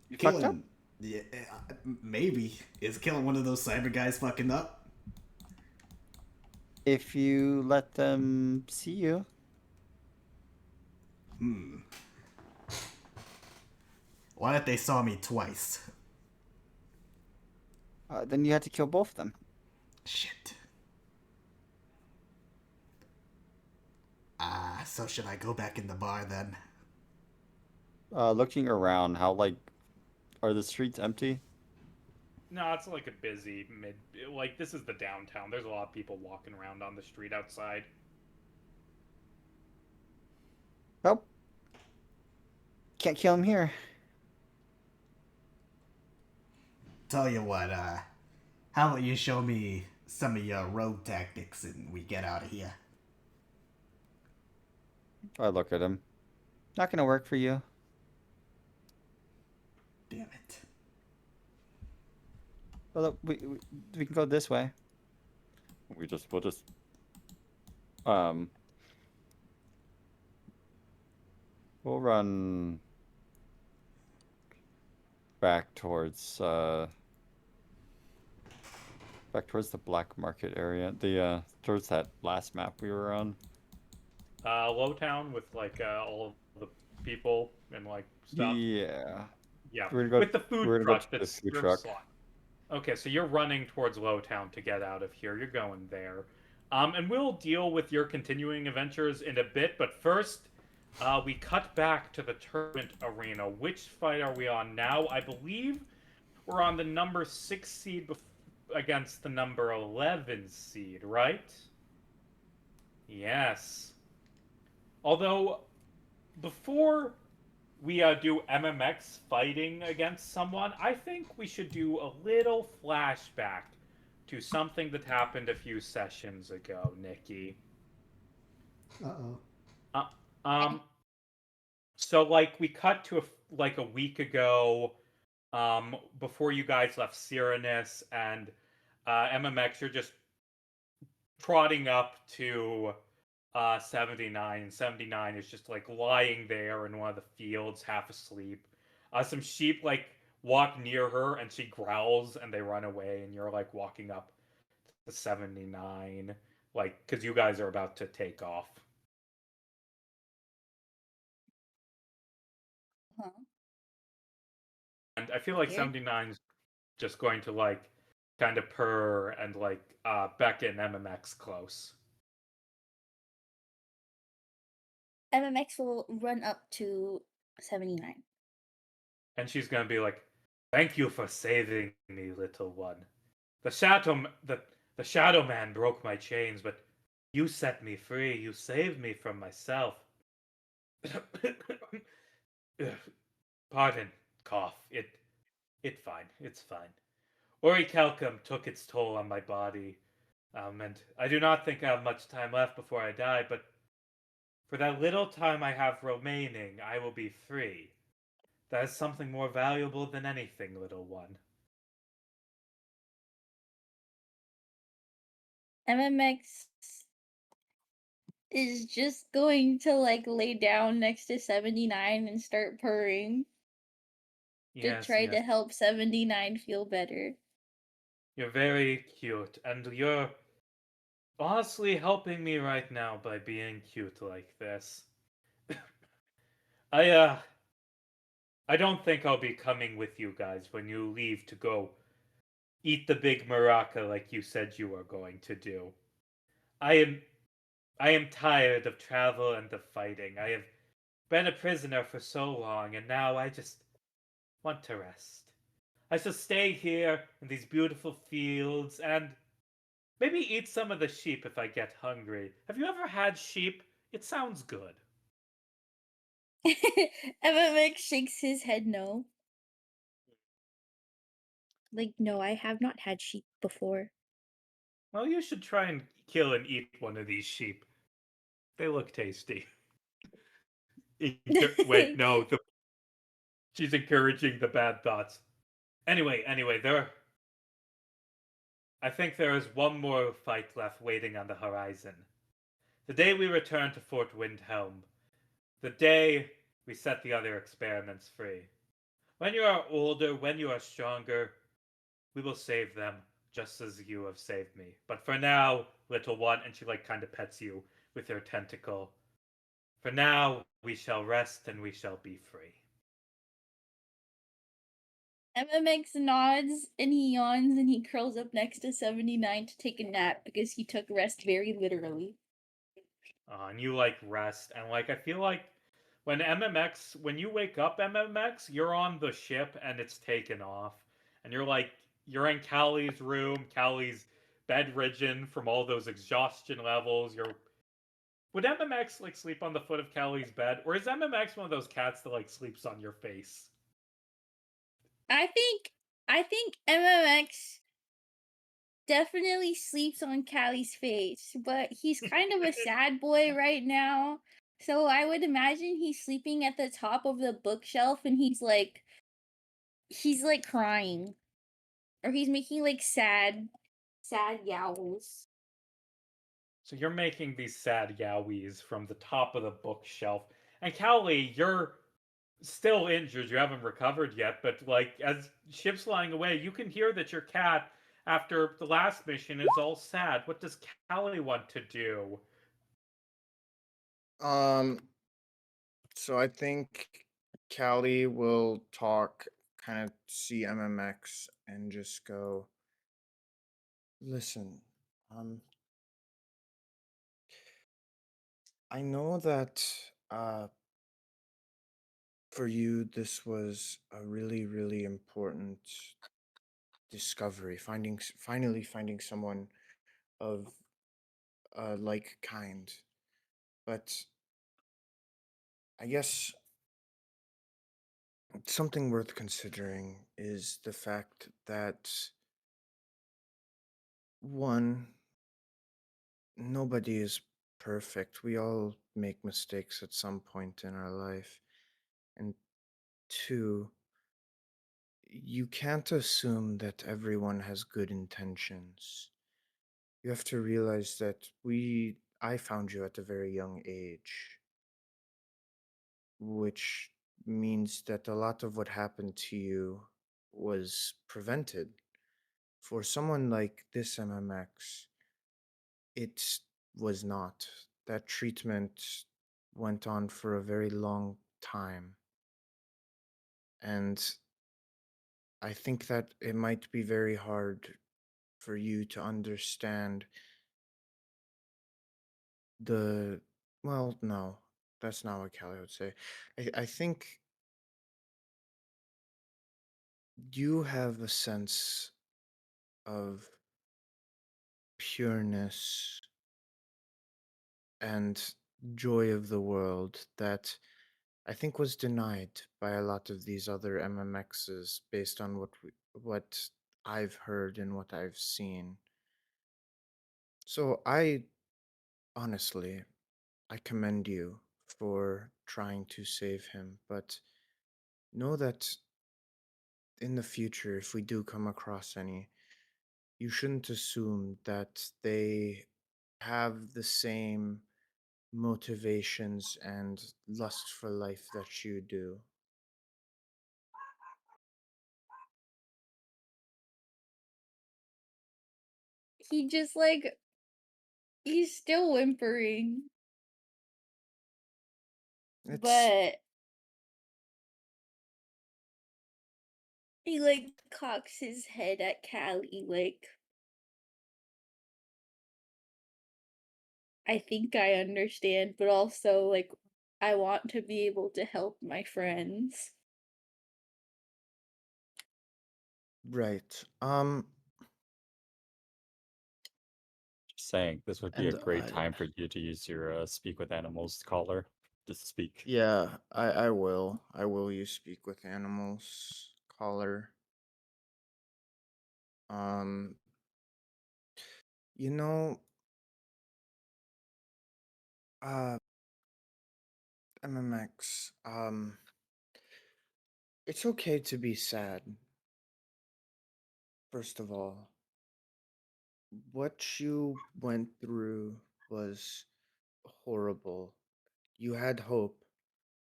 Speaker 5: You fucked up?
Speaker 8: Killing. Yeah, maybe. Is killing one of those cyber guys fucking up?
Speaker 5: If you let them see you.
Speaker 8: What if they saw me twice?
Speaker 5: Then you had to kill both of them.
Speaker 8: Shit. So should I go back in the bar then?
Speaker 6: Looking around, how are the streets empty?
Speaker 1: No, it's like a busy like this is the downtown. There's a lot of people walking around on the street outside.
Speaker 5: Well, can't kill him here.
Speaker 8: Tell you what, how about you show me some of your rogue tactics and we get out of here?
Speaker 6: I look at him.
Speaker 5: Not gonna work for you.
Speaker 8: Damn it.
Speaker 5: Well, look, we can go this way.
Speaker 6: We'll just we'll run back towards the black market area. Towards that last map we were on.
Speaker 1: Lowtown with like all of the people and like stuff.
Speaker 6: Yeah.
Speaker 1: Yeah.
Speaker 6: We're gonna go,
Speaker 1: With the
Speaker 6: we're
Speaker 1: food
Speaker 6: gonna go
Speaker 1: truck
Speaker 6: to the
Speaker 1: that's
Speaker 6: food
Speaker 1: your
Speaker 6: truck.
Speaker 1: slot. Okay, so you're running towards Lowtown to get out of here. You're going there. And we'll deal with your continuing adventures in a bit, but first, we cut back to the tournament arena. Which fight are we on now? I believe we're on the number 6 seed against the number 11 seed, right? Yes. Although, before we do MMX fighting against someone, I think we should do a little flashback to something that happened a few sessions ago, Nikki.
Speaker 3: Uh-oh.
Speaker 1: So like we cut to like a week ago, before you guys left Cyranus, and MMX, you're just trotting up to 79. 79 is just like lying there in one of the fields, half asleep. Some sheep like walk near her and she growls and they run away, and you're like walking up to 79, like because you guys are about to take off.
Speaker 7: Huh.
Speaker 1: And I feel like
Speaker 7: Weird.
Speaker 1: 79's just going to like kind of purr and like beckon MMX close.
Speaker 7: MMX will run up to 79.
Speaker 1: And she's gonna be like, "Thank you for saving me, little one. The shadow man broke my chains, but you set me free. You saved me from myself." Pardon, cough. It's fine. It's fine. Orichalcum took its toll on my body, and I do not think I have much time left before I die. But for that little time I have remaining, I will be free. That is something more valuable than anything, little one.
Speaker 7: MMX is just going to like lay down next to 79 and start purring to
Speaker 1: Yes,
Speaker 7: try
Speaker 1: yes.
Speaker 7: to help 79 feel better.
Speaker 1: You're very cute, and you're honestly helping me right now by being cute like this. I don't think I'll be coming with you guys when you leave to go eat the big Maraca like you said you were going to do. I am tired of travel and of fighting. I have been a prisoner for so long, and now I just want to rest. I shall stay here in these beautiful fields and maybe eat some of the sheep if I get hungry. Have you ever had sheep? It sounds good.
Speaker 7: MMX shakes his head no. Like, no, I have not had sheep before.
Speaker 1: Well, you should try and kill and eat one of these sheep. They look tasty. Wait, no, she's encouraging the bad thoughts. Anyway, I think there is one more fight left waiting on the horizon. The day we return to Fort Windhelm. The day we set the other experiments free. When you are older, when you are stronger, we will save them, just as you have saved me. But for now, little one, and she kind of pets you with her tentacle. For now, we shall rest and we shall be free.
Speaker 7: MMX nods and he yawns and he curls up next to 79 to take a nap because he took rest very literally.
Speaker 1: And you rest, and I feel like when you wake up, MMX, you're on the ship and it's taken off, and you're in Callie's room. Callie's bedridden from all those exhaustion levels. Would MMX sleep on the foot of Callie's bed, or is MMX one of those cats that sleeps on your face?
Speaker 7: I think MMX definitely sleeps on Callie's face, but he's kind of a sad boy right now. So I would imagine he's sleeping at the top of the bookshelf and he's crying. Or he's making sad yowls.
Speaker 1: So you're making these sad yowies from the top of the bookshelf. And Callie, you're still injured. You haven't recovered yet, but as ship's flying away, you can hear that your cat, after the last mission, is all sad. What does Callie want to do?
Speaker 2: So I think Callie will talk, kind of see MMX, and just go, listen, I know that for you this was a really, really important discovery, finally finding someone of like kind. But I guess something worth considering is the fact that one, nobody is perfect. We all make mistakes at some point in our life. And two, you can't assume that everyone has good intentions. You have to realize that I found you at a very young age, which means that a lot of what happened to you was prevented. For someone like this MMX, it was not. That treatment went on for a very long time. And I think that it might be very hard for you to understand well, no, that's not what Callie would say. I think you have a sense of pureness and joy of the world that I think was denied by a lot of these other MMXs based on what I've heard and what I've seen. So honestly, I commend you for trying to save him, but know that in the future, if we do come across any, you shouldn't assume that they have the same motivations and lust for life that you do.
Speaker 7: He just he's still whimpering.
Speaker 2: It's
Speaker 7: But he cocks his head at Callie I think I understand, but also I want to be able to help my friends.
Speaker 2: right.
Speaker 6: Just saying, this would be a
Speaker 2: And
Speaker 6: great time for you to use your speak with animals collar to speak.
Speaker 2: yeah, I will. I will use speak with animals caller. Um, you know, uh, MMX, it's okay to be sad, first of all. What you went through was horrible. You had hope,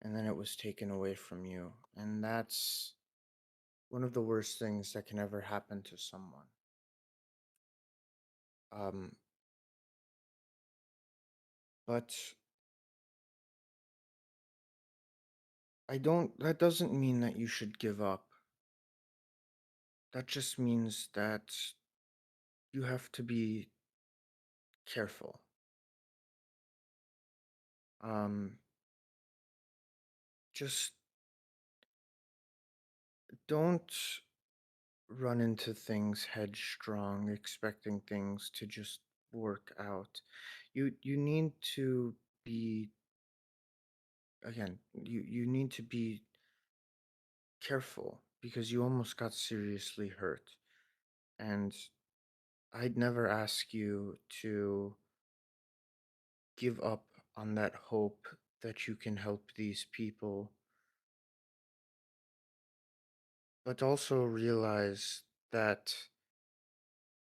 Speaker 2: and then it was taken away from you. And that's one of the worst things that can ever happen to someone. Um, but that doesn't mean that you should give up. That just means that you have to be careful. Um, just don't run into things headstrong, expecting things to just work out. You need to be you need to be careful because you almost got seriously hurt. And I'd never ask you to give up on that hope that you can help these people, but also realize that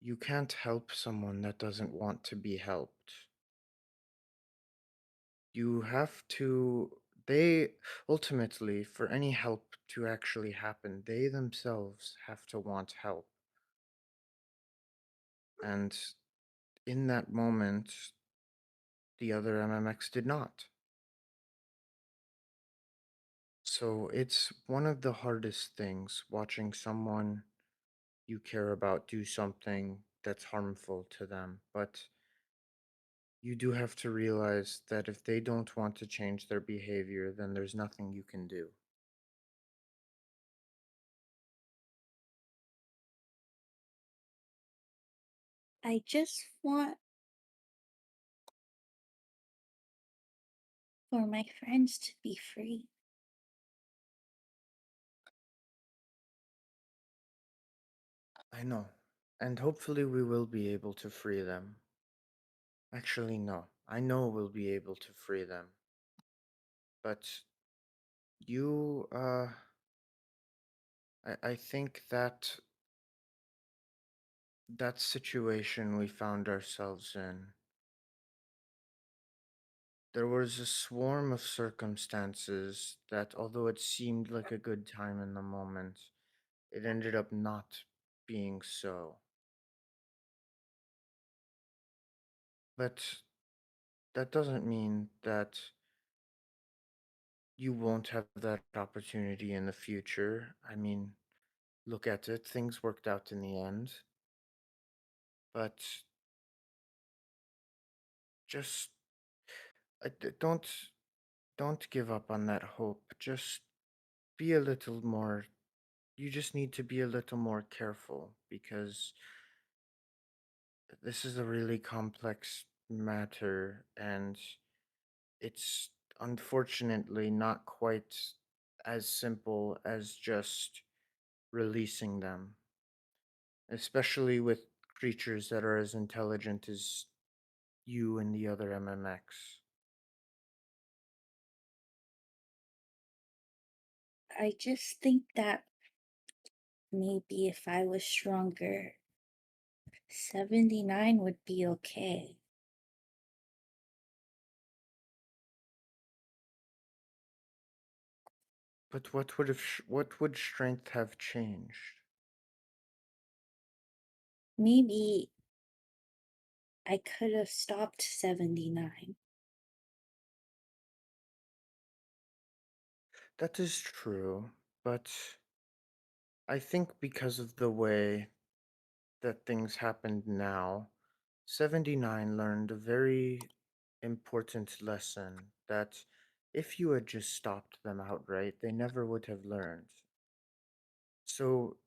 Speaker 2: you can't help someone that doesn't want to be helped. You have to, they ultimately, for any help to actually happen, they themselves have to want help. And in that moment, the other MMX did not. So it's one of the hardest things watching someone you care about do something that's harmful to them. But you do have to realize that if they don't want to change their behavior, then there's nothing you can do.
Speaker 7: I just want for my friends to be free.
Speaker 2: I know. And hopefully we will be able to free them. Actually, no. I know we'll be able to free them. But you, I think that that situation we found ourselves in, there was a swarm of circumstances that, although it seemed like a good time in the moment, it ended up not being so. But that doesn't mean that you won't have that opportunity in the future. I mean, look at it, things worked out in the end. But just don't give up on that hope. Just be a little more, you just need to be a little more careful because this is a really complex matter and it's unfortunately not quite as simple as just releasing them, especially with creatures that are as intelligent as you and the other MMX.
Speaker 7: I just think that maybe if I was stronger, 79 would be okay.
Speaker 2: But what would strength have changed?
Speaker 7: Maybe I could have stopped 79.
Speaker 2: That is true, but I think because of the way that things happened now, 79 learned a very important lesson that if you had just stopped them outright, they never would have learned. So,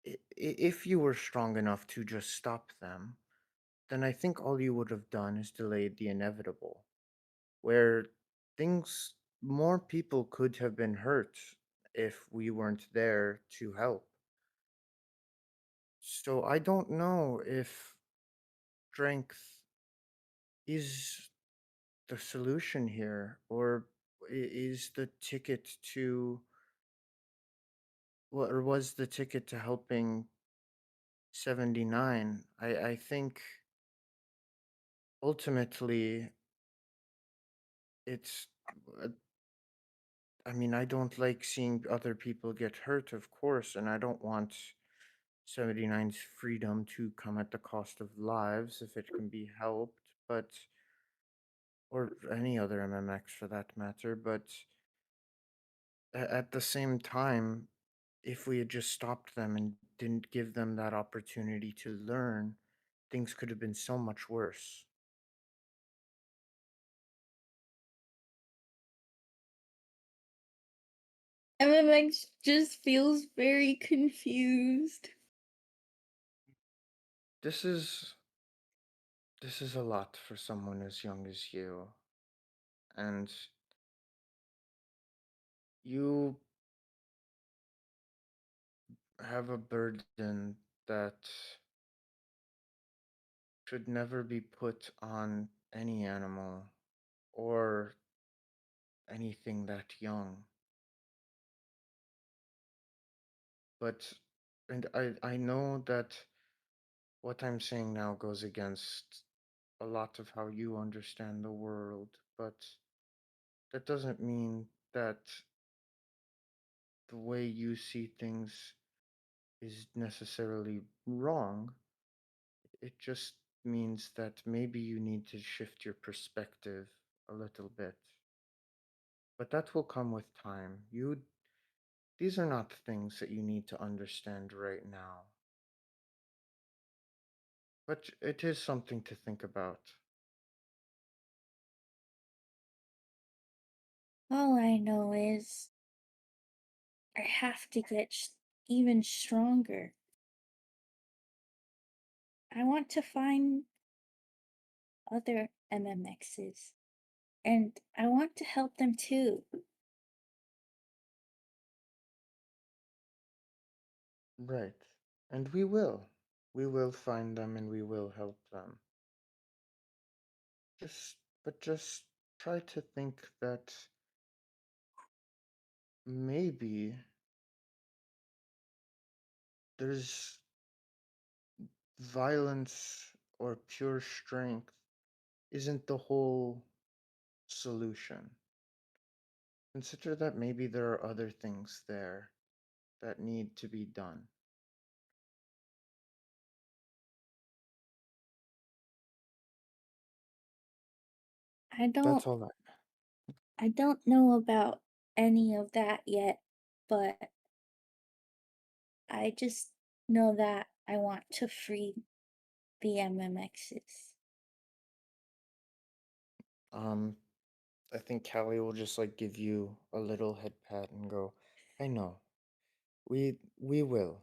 Speaker 2: if you were strong enough to just stop them, then I think all you would have done is delayed the inevitable, where things, more people could have been hurt if we weren't there to help. So I don't know if strength is the solution here, or is the ticket to, well, or was the ticket to helping 79. I think ultimately it's uh, I mean, I don't like seeing other people get hurt, of course, and I don't want 79's freedom to come at the cost of lives if it can be helped, but or any other MMX for that matter, but at the same time, if we had just stopped them and didn't give them that opportunity to learn, things could have been so much worse.
Speaker 7: MMX just feels very confused.
Speaker 2: This is this is a lot for someone as young as you, and you have a burden that should never be put on any animal or anything that young. But and I know that what I'm saying now goes against a lot of how you understand the world, but that doesn't mean that the way you see things is necessarily wrong. It just means that maybe you need to shift your perspective a little bit. But that will come with time. These are not things that you need to understand right now. But it is something to think about.
Speaker 7: All I know is I have to get even stronger. I want to find other MMXs, and I want to help them too.
Speaker 2: Right. And we will. We will find them and we will help them. Just try to think that maybe there's violence or pure strength isn't the whole solution. Consider that maybe there are other things there that need to be done.
Speaker 7: I don't
Speaker 2: That's all
Speaker 7: I don't know about any of that yet, but I just know that I want to free the MMXs.
Speaker 2: I think Callie will just like give you a little head pat and go, I know. We will.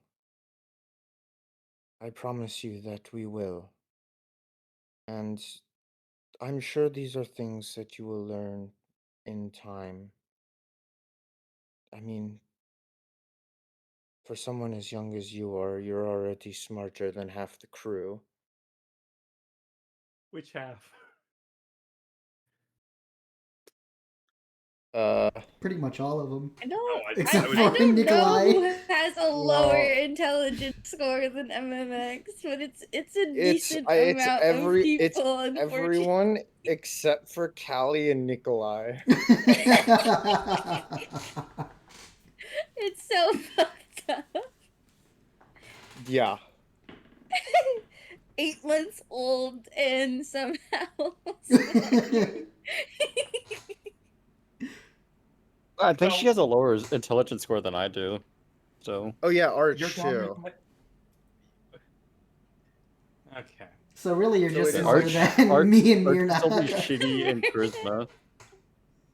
Speaker 2: I promise you that we will. And I'm sure these are things that you will learn in time. I mean, for someone as young as you are, you're already smarter than half the crew.
Speaker 1: Which half?
Speaker 3: Pretty much all of them.
Speaker 7: I don't
Speaker 3: Except
Speaker 7: I
Speaker 3: for
Speaker 7: don't know
Speaker 3: Nikolai.
Speaker 7: who has a lower
Speaker 2: No.
Speaker 7: intelligence score than MMX, but it's a
Speaker 2: It's
Speaker 7: decent
Speaker 2: it's
Speaker 7: amount of
Speaker 2: it's
Speaker 7: people, unfortunately.
Speaker 2: everyone except for Callie and Nikolai.
Speaker 7: It's so fucked up.
Speaker 2: Yeah.
Speaker 7: 8 months old and somehow
Speaker 6: I think she
Speaker 1: So-
Speaker 6: has a lower intelligence score than I do. So
Speaker 2: Oh yeah, Arch
Speaker 1: You're telling me
Speaker 2: too.
Speaker 1: that- Okay.
Speaker 3: So really, you're
Speaker 2: So
Speaker 3: just
Speaker 2: it is
Speaker 3: smarter than me and
Speaker 6: Arch is only
Speaker 3: Mirna.
Speaker 6: shitty in charisma.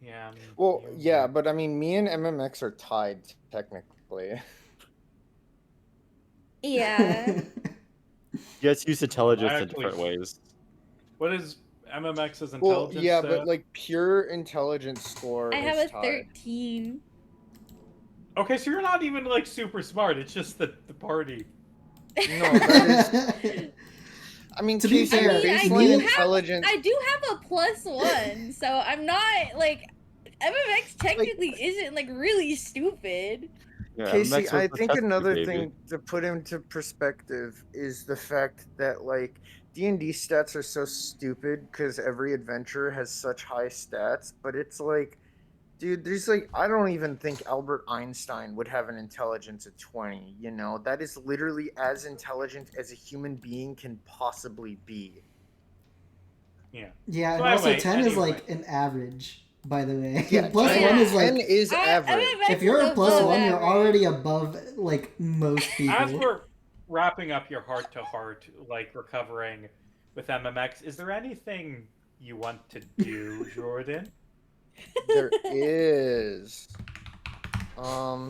Speaker 1: Yeah.
Speaker 2: Well,
Speaker 1: you're
Speaker 2: yeah,
Speaker 1: right.
Speaker 2: but I mean, me and MMX are tied technically.
Speaker 7: yeah.
Speaker 6: You guys use intelligence in
Speaker 1: actually-
Speaker 6: different ways.
Speaker 1: What is MMX's
Speaker 2: Well,
Speaker 1: intelligence?
Speaker 2: yeah, but like pure intelligence score
Speaker 7: I have
Speaker 2: is
Speaker 7: a
Speaker 2: tied.
Speaker 7: 13.
Speaker 1: Okay, so you're not even like super smart. It's just the party.
Speaker 2: No, that is. I mean,
Speaker 3: To be
Speaker 2: Casey,
Speaker 3: fair,
Speaker 7: I mean,
Speaker 2: baseline
Speaker 3: me-
Speaker 2: intelligence.
Speaker 7: I do have a +1, so I'm not like MMX technically isn't like really stupid.
Speaker 6: Yeah,
Speaker 2: Casey,
Speaker 6: MX was
Speaker 2: I
Speaker 6: the
Speaker 2: think
Speaker 6: test tube
Speaker 2: another
Speaker 6: baby.
Speaker 2: thing to put into perspective is the fact that like D&D stats are so stupid because every adventure has such high stats, but it's like, dude, there's like I don't even think Albert Einstein would have an intelligence of 20, you know? That is literally as intelligent as a human being can possibly be.
Speaker 1: Yeah.
Speaker 3: Yeah,
Speaker 1: So
Speaker 3: and also
Speaker 1: anyway,
Speaker 3: 10 is
Speaker 1: anyway.
Speaker 3: like an average, by the way.
Speaker 2: Yeah,
Speaker 3: Plus
Speaker 2: 10,
Speaker 3: 1 is
Speaker 2: 10
Speaker 3: like
Speaker 2: is average.
Speaker 7: MMX
Speaker 3: if you're
Speaker 7: is
Speaker 3: a plus
Speaker 7: above
Speaker 3: 1, you're
Speaker 7: average.
Speaker 3: already above like most people.
Speaker 1: As we're wrapping up your heart to heart, like recovering with MMX, is there anything you want to do, Jordan?
Speaker 2: There is. I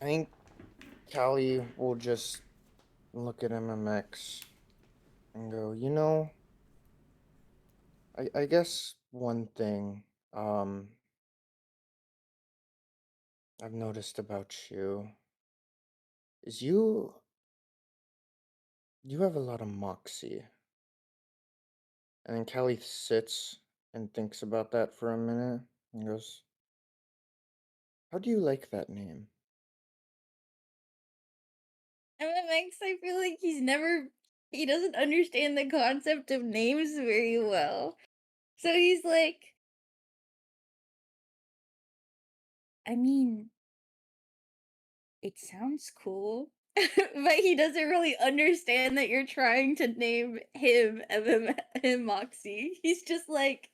Speaker 2: think Callie will just look at MMX and go, you know, I guess one thing I've noticed about you is you have a lot of moxie. And then Callie sits and thinks about that for a minute and goes, how do you like that name?
Speaker 7: MMX, I feel like he doesn't understand the concept of names very well. So he's like, I mean, it sounds cool. But he doesn't really understand that you're trying to name him him Moxie. He's just like,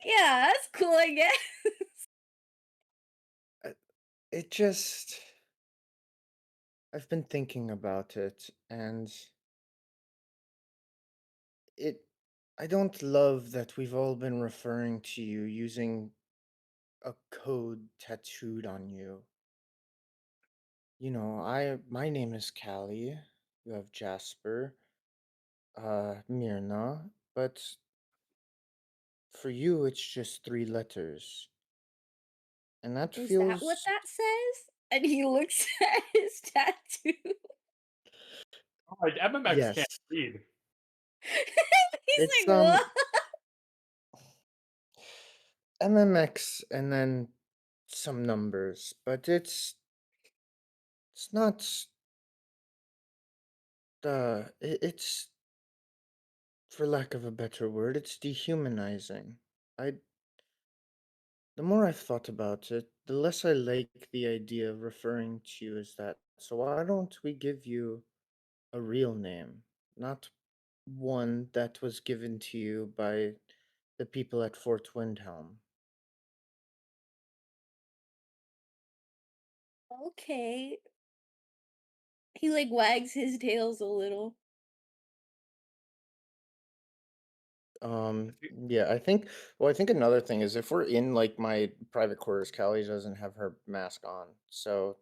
Speaker 7: yeah, that's cool, I guess.
Speaker 2: It just. I've been thinking about it, and I don't love that we've all been referring to you using a code tattooed on you. You know, my name is Callie. You have Jasper, Mirna, but for you it's just 3 letters. And that
Speaker 7: Is that what
Speaker 2: feels
Speaker 7: that says? And he looks at his tattoo.
Speaker 1: Alright, MMX
Speaker 2: yes.
Speaker 1: can't read.
Speaker 7: He's
Speaker 2: It's
Speaker 7: like, what?
Speaker 2: MMX and then some numbers, but it's not it's for lack of a better word, it's dehumanizing. The more I've thought about it, the less I like the idea of referring to you as that. So why don't we give you a real name, not one that was given to you by the people at Fort Windhelm?
Speaker 7: Okay. He like wags his tails a little.
Speaker 2: Yeah, I think. Well, I think another thing is if we're in like my private quarters, Callie doesn't have her mask on, so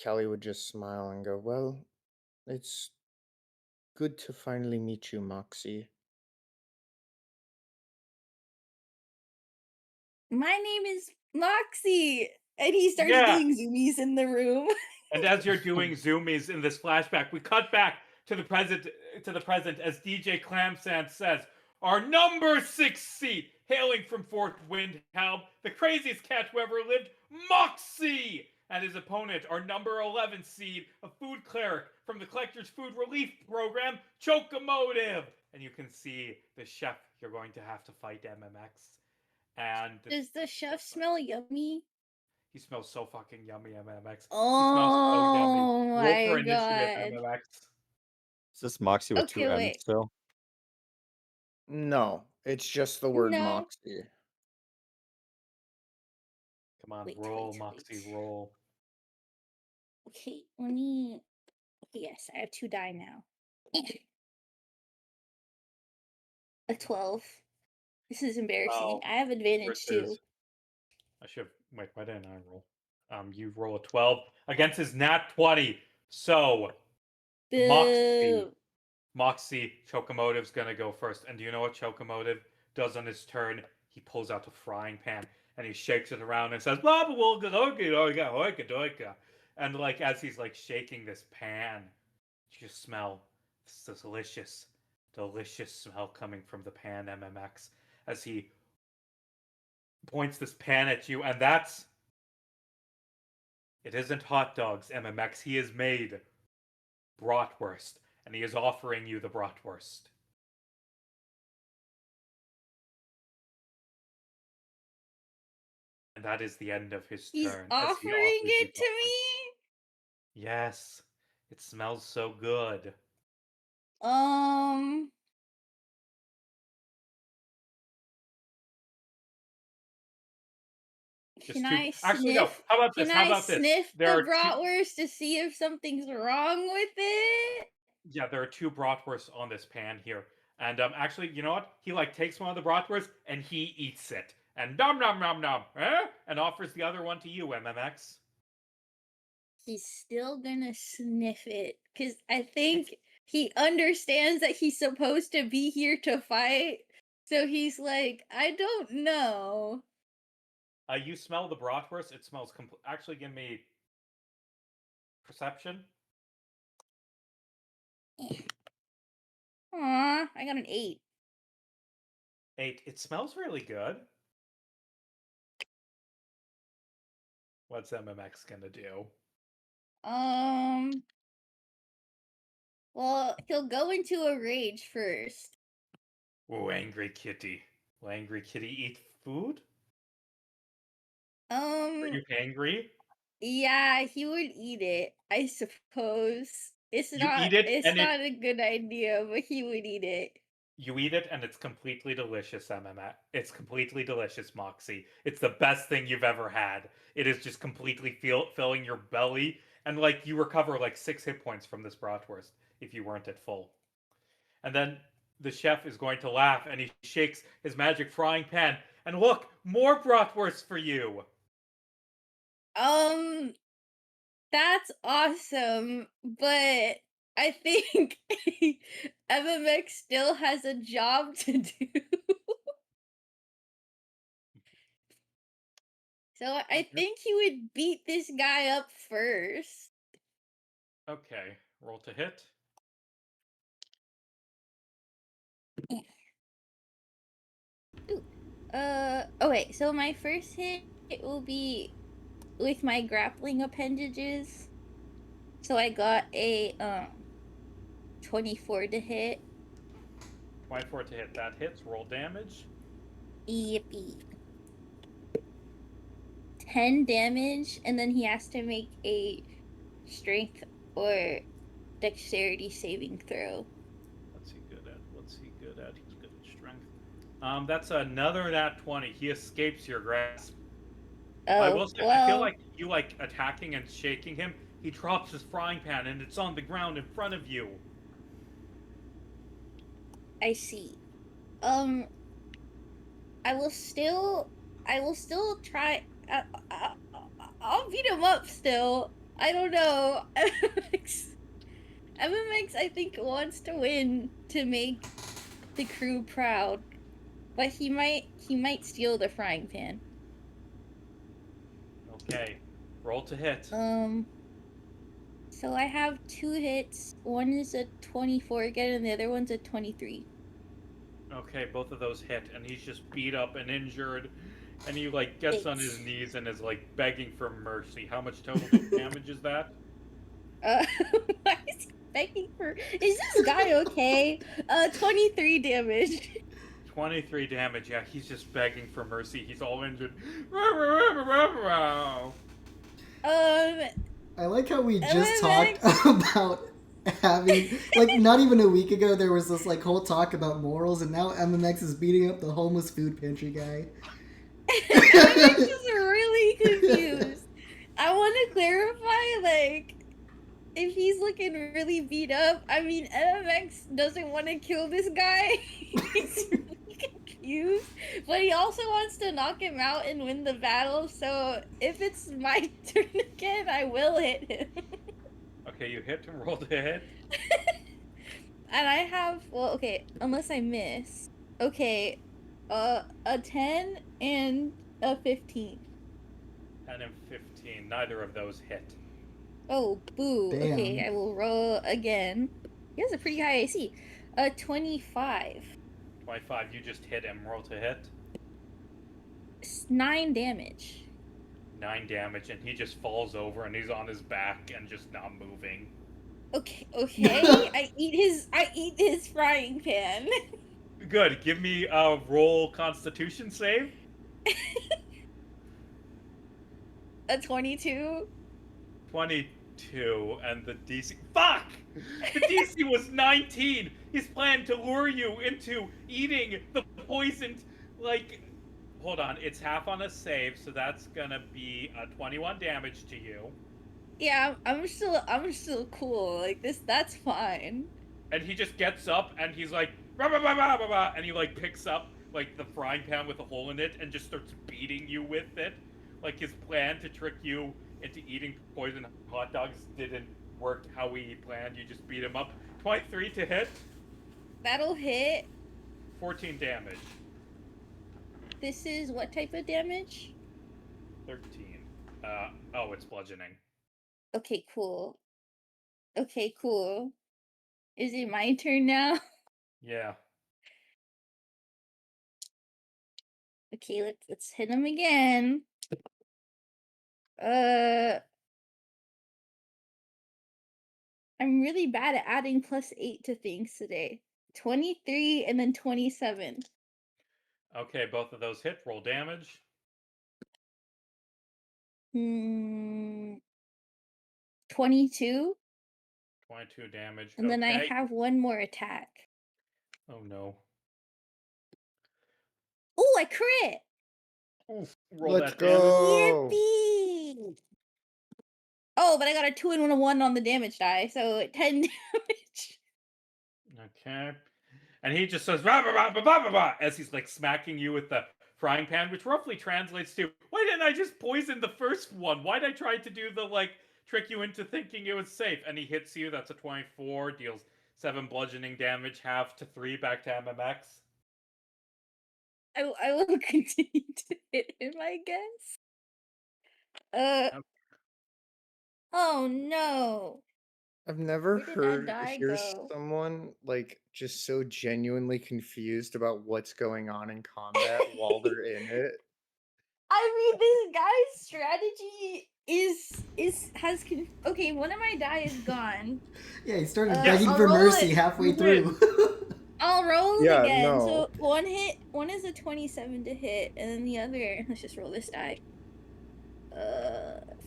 Speaker 2: Callie would just smile and go, "Well, it's good to finally meet you, Moxie."
Speaker 7: My name is Moxie. And he starts
Speaker 1: Yeah.
Speaker 7: doing zoomies in the room.
Speaker 1: And as you're doing zoomies in this flashback, we cut back to the present as DJ Clamsand says, our number 6 seed, hailing from Fort Windhelm, the craziest cat who ever lived, Moxie! And his opponent, our number 11 seed, a food cleric from the Collector's Food Relief Program, Chocomotive! And you can see the chef you're going to have to fight, MMX. And
Speaker 7: Does the chef smell yummy?
Speaker 1: he smells so fucking yummy, MMX.
Speaker 7: Oh
Speaker 1: He smells so yummy. Roll for
Speaker 7: my
Speaker 1: initiative,
Speaker 7: god.
Speaker 1: MMX.
Speaker 6: Is this Moxie with
Speaker 7: Okay,
Speaker 6: 2 M's
Speaker 7: wait.
Speaker 6: still?
Speaker 2: No, it's just the word
Speaker 7: No.
Speaker 2: Moxie.
Speaker 1: Come on,
Speaker 7: Wait,
Speaker 1: roll,
Speaker 7: wait,
Speaker 1: Moxie,
Speaker 7: wait.
Speaker 1: roll.
Speaker 7: Okay, let me. Okay, yes, I have 2 die now. A 12. This is embarrassing.
Speaker 1: Oh,
Speaker 7: I have advantage too.
Speaker 1: versus. I should have. Wait, why didn't I roll? You roll a 12 against his nat 20. So,
Speaker 7: Boo.
Speaker 1: Moxie, Chocomotive's gonna go first. And do you know what Chocomotive does on his turn? He pulls out a frying pan and he shakes it around and says, "Blah, blah, blah, blah, blah, blah, blah, blah." And like as he's like shaking this pan, you just smell this delicious, delicious smell coming from the pan, MMX, as he points this pan at you, and that's it isn't hot dogs, MMX. He has made bratwurst, and he is offering you the bratwurst. And that is the end of his
Speaker 7: He's
Speaker 1: turn.
Speaker 7: offering
Speaker 1: as he offers you
Speaker 7: it to
Speaker 1: bratwurst.
Speaker 7: me?
Speaker 1: Yes, it smells so good.
Speaker 7: Can I
Speaker 1: Actually, no.
Speaker 7: sniff?
Speaker 1: How about
Speaker 7: Can
Speaker 1: this? How
Speaker 7: I
Speaker 1: about this?
Speaker 7: sniff
Speaker 1: There
Speaker 7: the
Speaker 1: are two.
Speaker 7: bratwurst to see if something's wrong with it?
Speaker 1: Yeah, there are two bratwursts on this pan here, and actually, you know what? He like takes one of the bratwursts and he eats it, and nom nom nom nom, and offers the other one to you, MMX.
Speaker 7: He's still gonna sniff it because I think he understands that he's supposed to be here to fight. So he's like, I don't know.
Speaker 1: You smell the bratwurst. It smells Actually, give me perception.
Speaker 7: Aw, I got an 8.
Speaker 1: 8. It smells really good. What's MMX gonna do?
Speaker 7: Well, he'll go into a rage first.
Speaker 1: Ooh, angry kitty. Will angry kitty eat food? Are you angry?
Speaker 7: Yeah, he would eat it, I suppose. It's
Speaker 1: You
Speaker 7: not
Speaker 1: eat it,
Speaker 7: it's
Speaker 1: and
Speaker 7: not a good idea, but he would eat it.
Speaker 1: you eat it, and it's completely delicious, MMX. It's completely delicious, Moxie. It's the best thing you've ever had. It is just completely filling your belly, and like you recover like 6 hit points from this bratwurst if you weren't at full. And then the chef is going to laugh, and he shakes his magic frying pan, and look, more bratwurst for you.
Speaker 7: That's awesome, but I think MMX still has a job to do. So I think he would beat this guy up first.
Speaker 1: Okay, roll to hit.
Speaker 7: Ooh. Oh wait, so my first hit it will be with my grappling appendages. So I got a 24 to hit.
Speaker 1: 24 to hit. That hits. Roll damage.
Speaker 7: Yippee. 10 damage, and then he has to make a strength or dexterity saving throw.
Speaker 1: What's he good at? What's he good at? He's good at strength. That's another nat 20. He escapes your grasp.
Speaker 7: Oh,
Speaker 1: I will say,
Speaker 7: well,
Speaker 1: I feel like you like attacking and shaking him. He drops his frying pan and it's on the ground in front of you.
Speaker 7: I see. I will still try. I'll beat him up still. I don't know. MMX, I think, wants to win to make the crew proud, but he might steal the frying pan.
Speaker 1: Okay, roll to hit.
Speaker 7: So I have 2 hits. One is a 24 again, and the other one's a 23.
Speaker 1: Okay, both of those hit, and he's just beat up and injured, and he like gets on his knees and is like begging for mercy. How much total damage is that?
Speaker 7: Why is he begging for? Is this guy okay? 23 damage.
Speaker 1: 23 damage. Yeah, he's just begging for mercy. He's all injured.
Speaker 3: I like how we just talked about having, like, not even a week ago there was this like whole talk about morals, and now MMX is beating up the homeless food pantry guy.
Speaker 7: MMX is really confused. I want to clarify, like, if he's looking really beat up, I mean, MMX doesn't want to kill this guy. He's really confused, but he also wants to knock him out and win the battle. So if it's my turn again, I will hit him.
Speaker 1: Okay, you hit him. Roll to hit.
Speaker 7: And I have, well, okay, unless I miss. Okay, a 10 and a 15.
Speaker 1: 10 and 15. Neither of those hit.
Speaker 7: Oh, boo. Okay,
Speaker 3: Damn.
Speaker 7: I will roll again. He has a pretty high AC. 25.
Speaker 1: 25, you just hit him. Roll to hit.
Speaker 7: 9 damage.
Speaker 1: 9 damage, and he just falls over and he's on his back and just not moving.
Speaker 7: Okay. I eat his frying pan.
Speaker 1: Good. Give me a roll Constitution save.
Speaker 7: A 22.
Speaker 1: 22, and the DC. Fuck! The DC was 19! He's planned to lure you into eating the poisoned, like. Hold on, it's half on a save, so that's gonna be a 21 damage to you.
Speaker 7: Yeah, I'm still cool. Like this, that's fine.
Speaker 1: And he just gets up and he's like, "Rah, rah, rah, rah, rah, rah," and he like picks up like the frying pan with a hole in it and just starts beating you with it. Like his plan to trick you into eating poison hot dogs didn't work how he planned. You just beat him up. 23 to hit,
Speaker 7: That'll hit.
Speaker 1: 14 damage,
Speaker 7: This is what type of damage?
Speaker 1: 13. Oh, it's bludgeoning.
Speaker 7: Okay, cool. Okay, cool. Is it my turn now?
Speaker 1: Yeah.
Speaker 7: Okay, let's hit him again. I'm really bad at adding +8 to things today. 23 and then 27.
Speaker 1: Okay, both of those hit. Roll damage.
Speaker 7: 22.
Speaker 1: 22 damage.
Speaker 7: And then I
Speaker 1: Okay.
Speaker 7: have one more attack.
Speaker 1: Oh no.
Speaker 7: Oh, I crit!
Speaker 1: Oof. Roll
Speaker 2: Let's
Speaker 1: that damage.
Speaker 2: go.
Speaker 7: Yippee! Oh, but I got a 2 and a 1 on the damage die, so 10 damage.
Speaker 1: Okay. And he just says, "Rah, rah, rah, rah, rah, rah, rah," as he's like smacking you with the frying pan, which roughly translates to, "Why didn't I just poison the first one? Why'd I try to do the, like, trick you into thinking it was safe?" And he hits you. That's a 24, deals 7 bludgeoning damage, half to 3, back to MMX.
Speaker 7: I will continue to hit him, I guess. Oh no.
Speaker 2: I've never
Speaker 7: Where did that die
Speaker 2: hear
Speaker 7: go?
Speaker 2: someone like just so genuinely confused about what's going on in combat while they're in it.
Speaker 7: I mean, this guy's strategy okay, one of my die is gone.
Speaker 3: Yeah, he started
Speaker 7: Uh,
Speaker 3: begging
Speaker 7: I'll
Speaker 3: for
Speaker 7: roll
Speaker 3: mercy
Speaker 7: it.
Speaker 3: halfway
Speaker 1: You win.
Speaker 3: through.
Speaker 7: I'll roll it
Speaker 2: Yeah,
Speaker 7: again.
Speaker 2: no.
Speaker 7: So one is a 27 to hit, and then the other, let's just roll this die.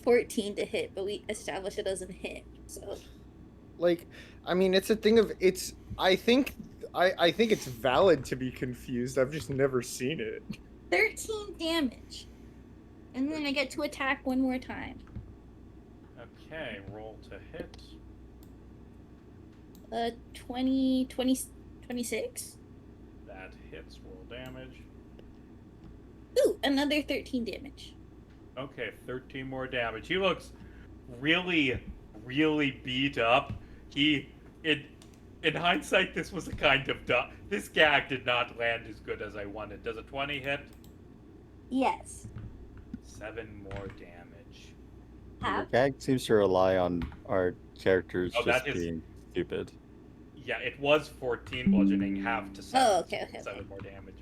Speaker 7: 14 to hit, but we established it doesn't hit. So
Speaker 2: Like, I mean, it's a thing of it's. I think it's valid to be confused. I've just never seen it.
Speaker 7: 13 damage. And then I get to attack one more time.
Speaker 1: Okay, roll to hit.
Speaker 7: 26.
Speaker 1: That hits. Roll damage.
Speaker 7: Ooh, another 13 damage.
Speaker 1: Okay, 13 more damage. He looks really, really beat up. In hindsight, this was a kind of this gag did not land as good as I wanted. Does a 20 hit?
Speaker 7: Yes.
Speaker 1: 7 more damage.
Speaker 6: Your
Speaker 7: Half.
Speaker 6: gag seems to rely on our characters
Speaker 1: Oh,
Speaker 6: just
Speaker 1: that is-
Speaker 6: being stupid.
Speaker 1: Yeah, it was 14 bludgeoning, half to 7.
Speaker 7: Oh, okay, okay,
Speaker 1: 7
Speaker 7: okay.
Speaker 1: more damage.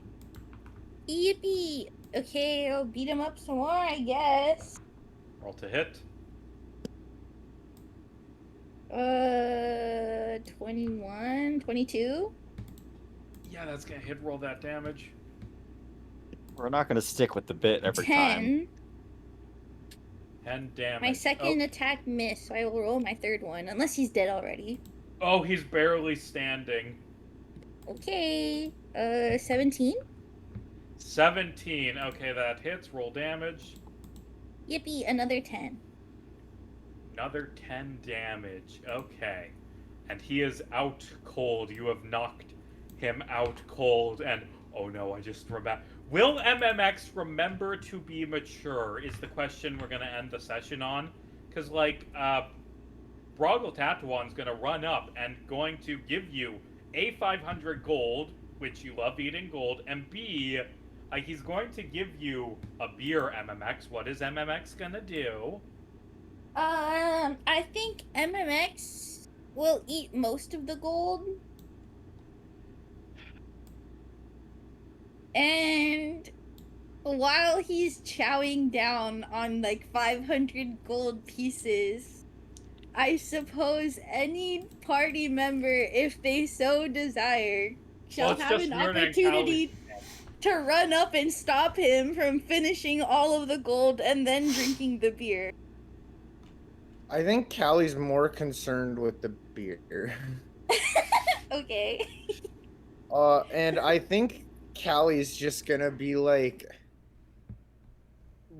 Speaker 7: Yippee! Okay, I'll beat him up some more, I guess.
Speaker 1: Roll to hit.
Speaker 7: 21, 22.
Speaker 1: Yeah, that's gonna hit. Roll that damage.
Speaker 6: We're not going to stick with the bit every
Speaker 7: 10.
Speaker 6: time.
Speaker 1: 10 damage.
Speaker 7: My second attack missed, so I will roll my third one, unless he's dead already.
Speaker 1: Oh, he's barely standing.
Speaker 7: Okay, 17.
Speaker 1: 17. Okay, that hits. Roll damage.
Speaker 7: Yippee, another 10.
Speaker 1: Another 10 damage. Okay. And he is out cold. You have knocked him out cold. And, oh no, I just remember. Will MMX remember to be mature is the question we're going to end the session on. Because, like, Broggle Tatuan's going to run up and going to give you A, 500 gold, which you love eating gold, and B, he's going to give you a beer, MMX. What is MMX going to do?
Speaker 7: I I think MMX will eat most of the gold. And while he's chowing down on like 500 gold pieces, I suppose any party member, if they so desire, shall
Speaker 1: it's
Speaker 7: have
Speaker 1: just
Speaker 7: an
Speaker 1: ruining
Speaker 7: opportunity to run up and stop him from finishing all of the gold and then drinking the beer.
Speaker 2: I think Callie's more concerned with the beer.
Speaker 7: Okay.
Speaker 2: And I think Callie's just gonna be like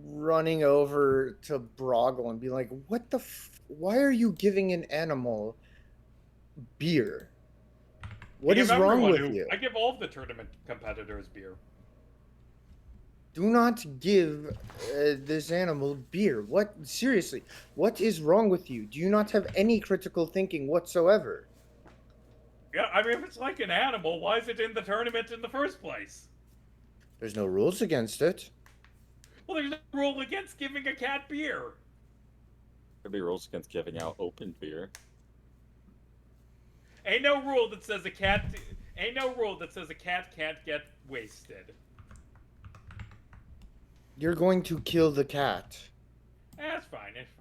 Speaker 2: running over to Broggle and be like, "What the? Why are you giving an animal beer? What is wrong with you?
Speaker 1: I give all of the tournament competitors beer.
Speaker 2: Do not give this animal beer. What? Seriously, what is wrong with you? Do you not have any critical thinking whatsoever?"
Speaker 1: Yeah, I mean, if it's like an animal, why is it in the tournament in the first place?
Speaker 2: There's no rules against it.
Speaker 1: Well, there's no rule against giving a cat beer.
Speaker 6: There'd be rules against giving out open beer.
Speaker 1: Ain't no rule that says a cat. Ain't no rule that says a cat can't get wasted.
Speaker 2: You're going to kill the cat.
Speaker 1: That's fine. It's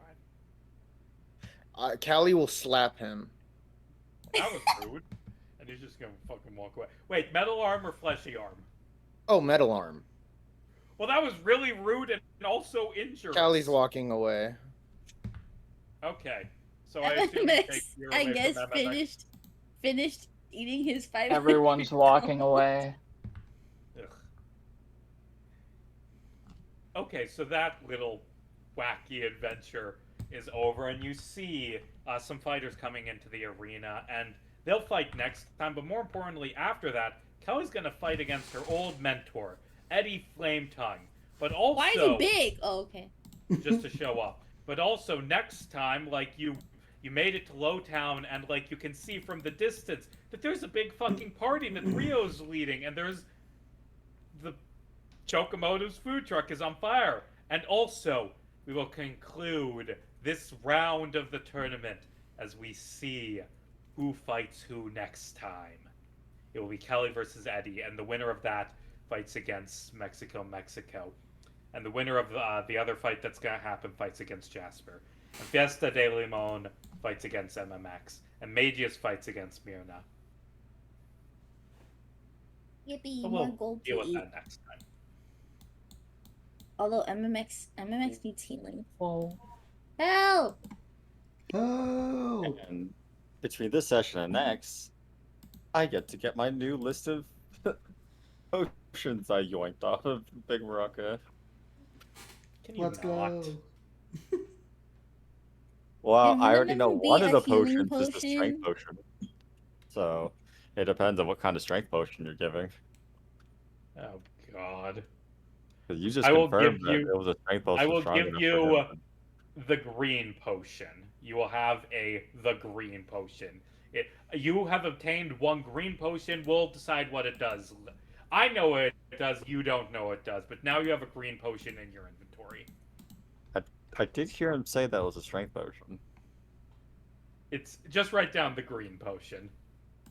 Speaker 1: fine.
Speaker 2: Callie will slap him.
Speaker 1: That was rude. And he's just gonna fucking walk away. Wait, metal arm or fleshy arm?
Speaker 2: Oh, metal arm.
Speaker 1: Well, that was really rude and also injurious.
Speaker 2: Callie's walking away.
Speaker 1: Okay, so I assume you take
Speaker 7: MMX,
Speaker 1: beer
Speaker 7: I
Speaker 1: away
Speaker 7: guess,
Speaker 1: from MMX.
Speaker 7: finished eating his 500.
Speaker 4: Everyone's walking away.
Speaker 1: Ugh. Okay, so that little wacky adventure is over, and you see some fighters coming into the arena, and they'll fight next time. But more importantly, after that, Kelly's gonna fight against her old mentor, Eddie Flametongue. But also,
Speaker 7: Why is he big? Oh, okay.
Speaker 1: just to show up. But also next time, like you made it to Lowtown, and like you can see from the distance that there's a big fucking party that Rio's leading, and there's the Chocomoto's food truck is on fire. And also, we will conclude this round of the tournament as we see who fights who next time. It will be Kelly versus Eddie, and the winner of that fights against Mexico. And the winner of the other fight that's going to happen fights against Jasper. And Fiesta de Limon fights against MMX. And Magius fights against Mirna.
Speaker 7: Yippee,
Speaker 1: But
Speaker 7: more
Speaker 1: we'll
Speaker 7: gold
Speaker 1: deal
Speaker 7: to
Speaker 1: with
Speaker 7: eat.
Speaker 1: that next time.
Speaker 7: Although MMX needs healing.
Speaker 4: Whoa.
Speaker 7: Help!
Speaker 3: Oh,
Speaker 6: And between this session and next, I get to get my new list of potions I yoinked off of Big Maraca.
Speaker 1: Can you
Speaker 3: let's
Speaker 1: not?
Speaker 3: go.
Speaker 6: Well,
Speaker 7: And
Speaker 6: I
Speaker 7: wouldn't
Speaker 6: already know
Speaker 7: there be
Speaker 6: one of
Speaker 7: a
Speaker 6: the
Speaker 7: healing
Speaker 6: potions is the strength potion. So it depends on what kind of strength potion you're giving.
Speaker 1: Oh, God.
Speaker 6: Because you just
Speaker 1: I will
Speaker 6: confirmed
Speaker 1: give
Speaker 6: that
Speaker 1: you-
Speaker 6: it was a strength
Speaker 1: I
Speaker 6: potion
Speaker 1: will
Speaker 6: strong
Speaker 1: give
Speaker 6: enough
Speaker 1: you
Speaker 6: for him.
Speaker 1: the green potion. You will have the green potion. You have obtained one green potion. We'll decide what it does. I know what it does. You don't know what it does. But now you have a green potion in your inventory.
Speaker 6: I did hear him say that was a strength potion.
Speaker 1: It's just write down the green potion.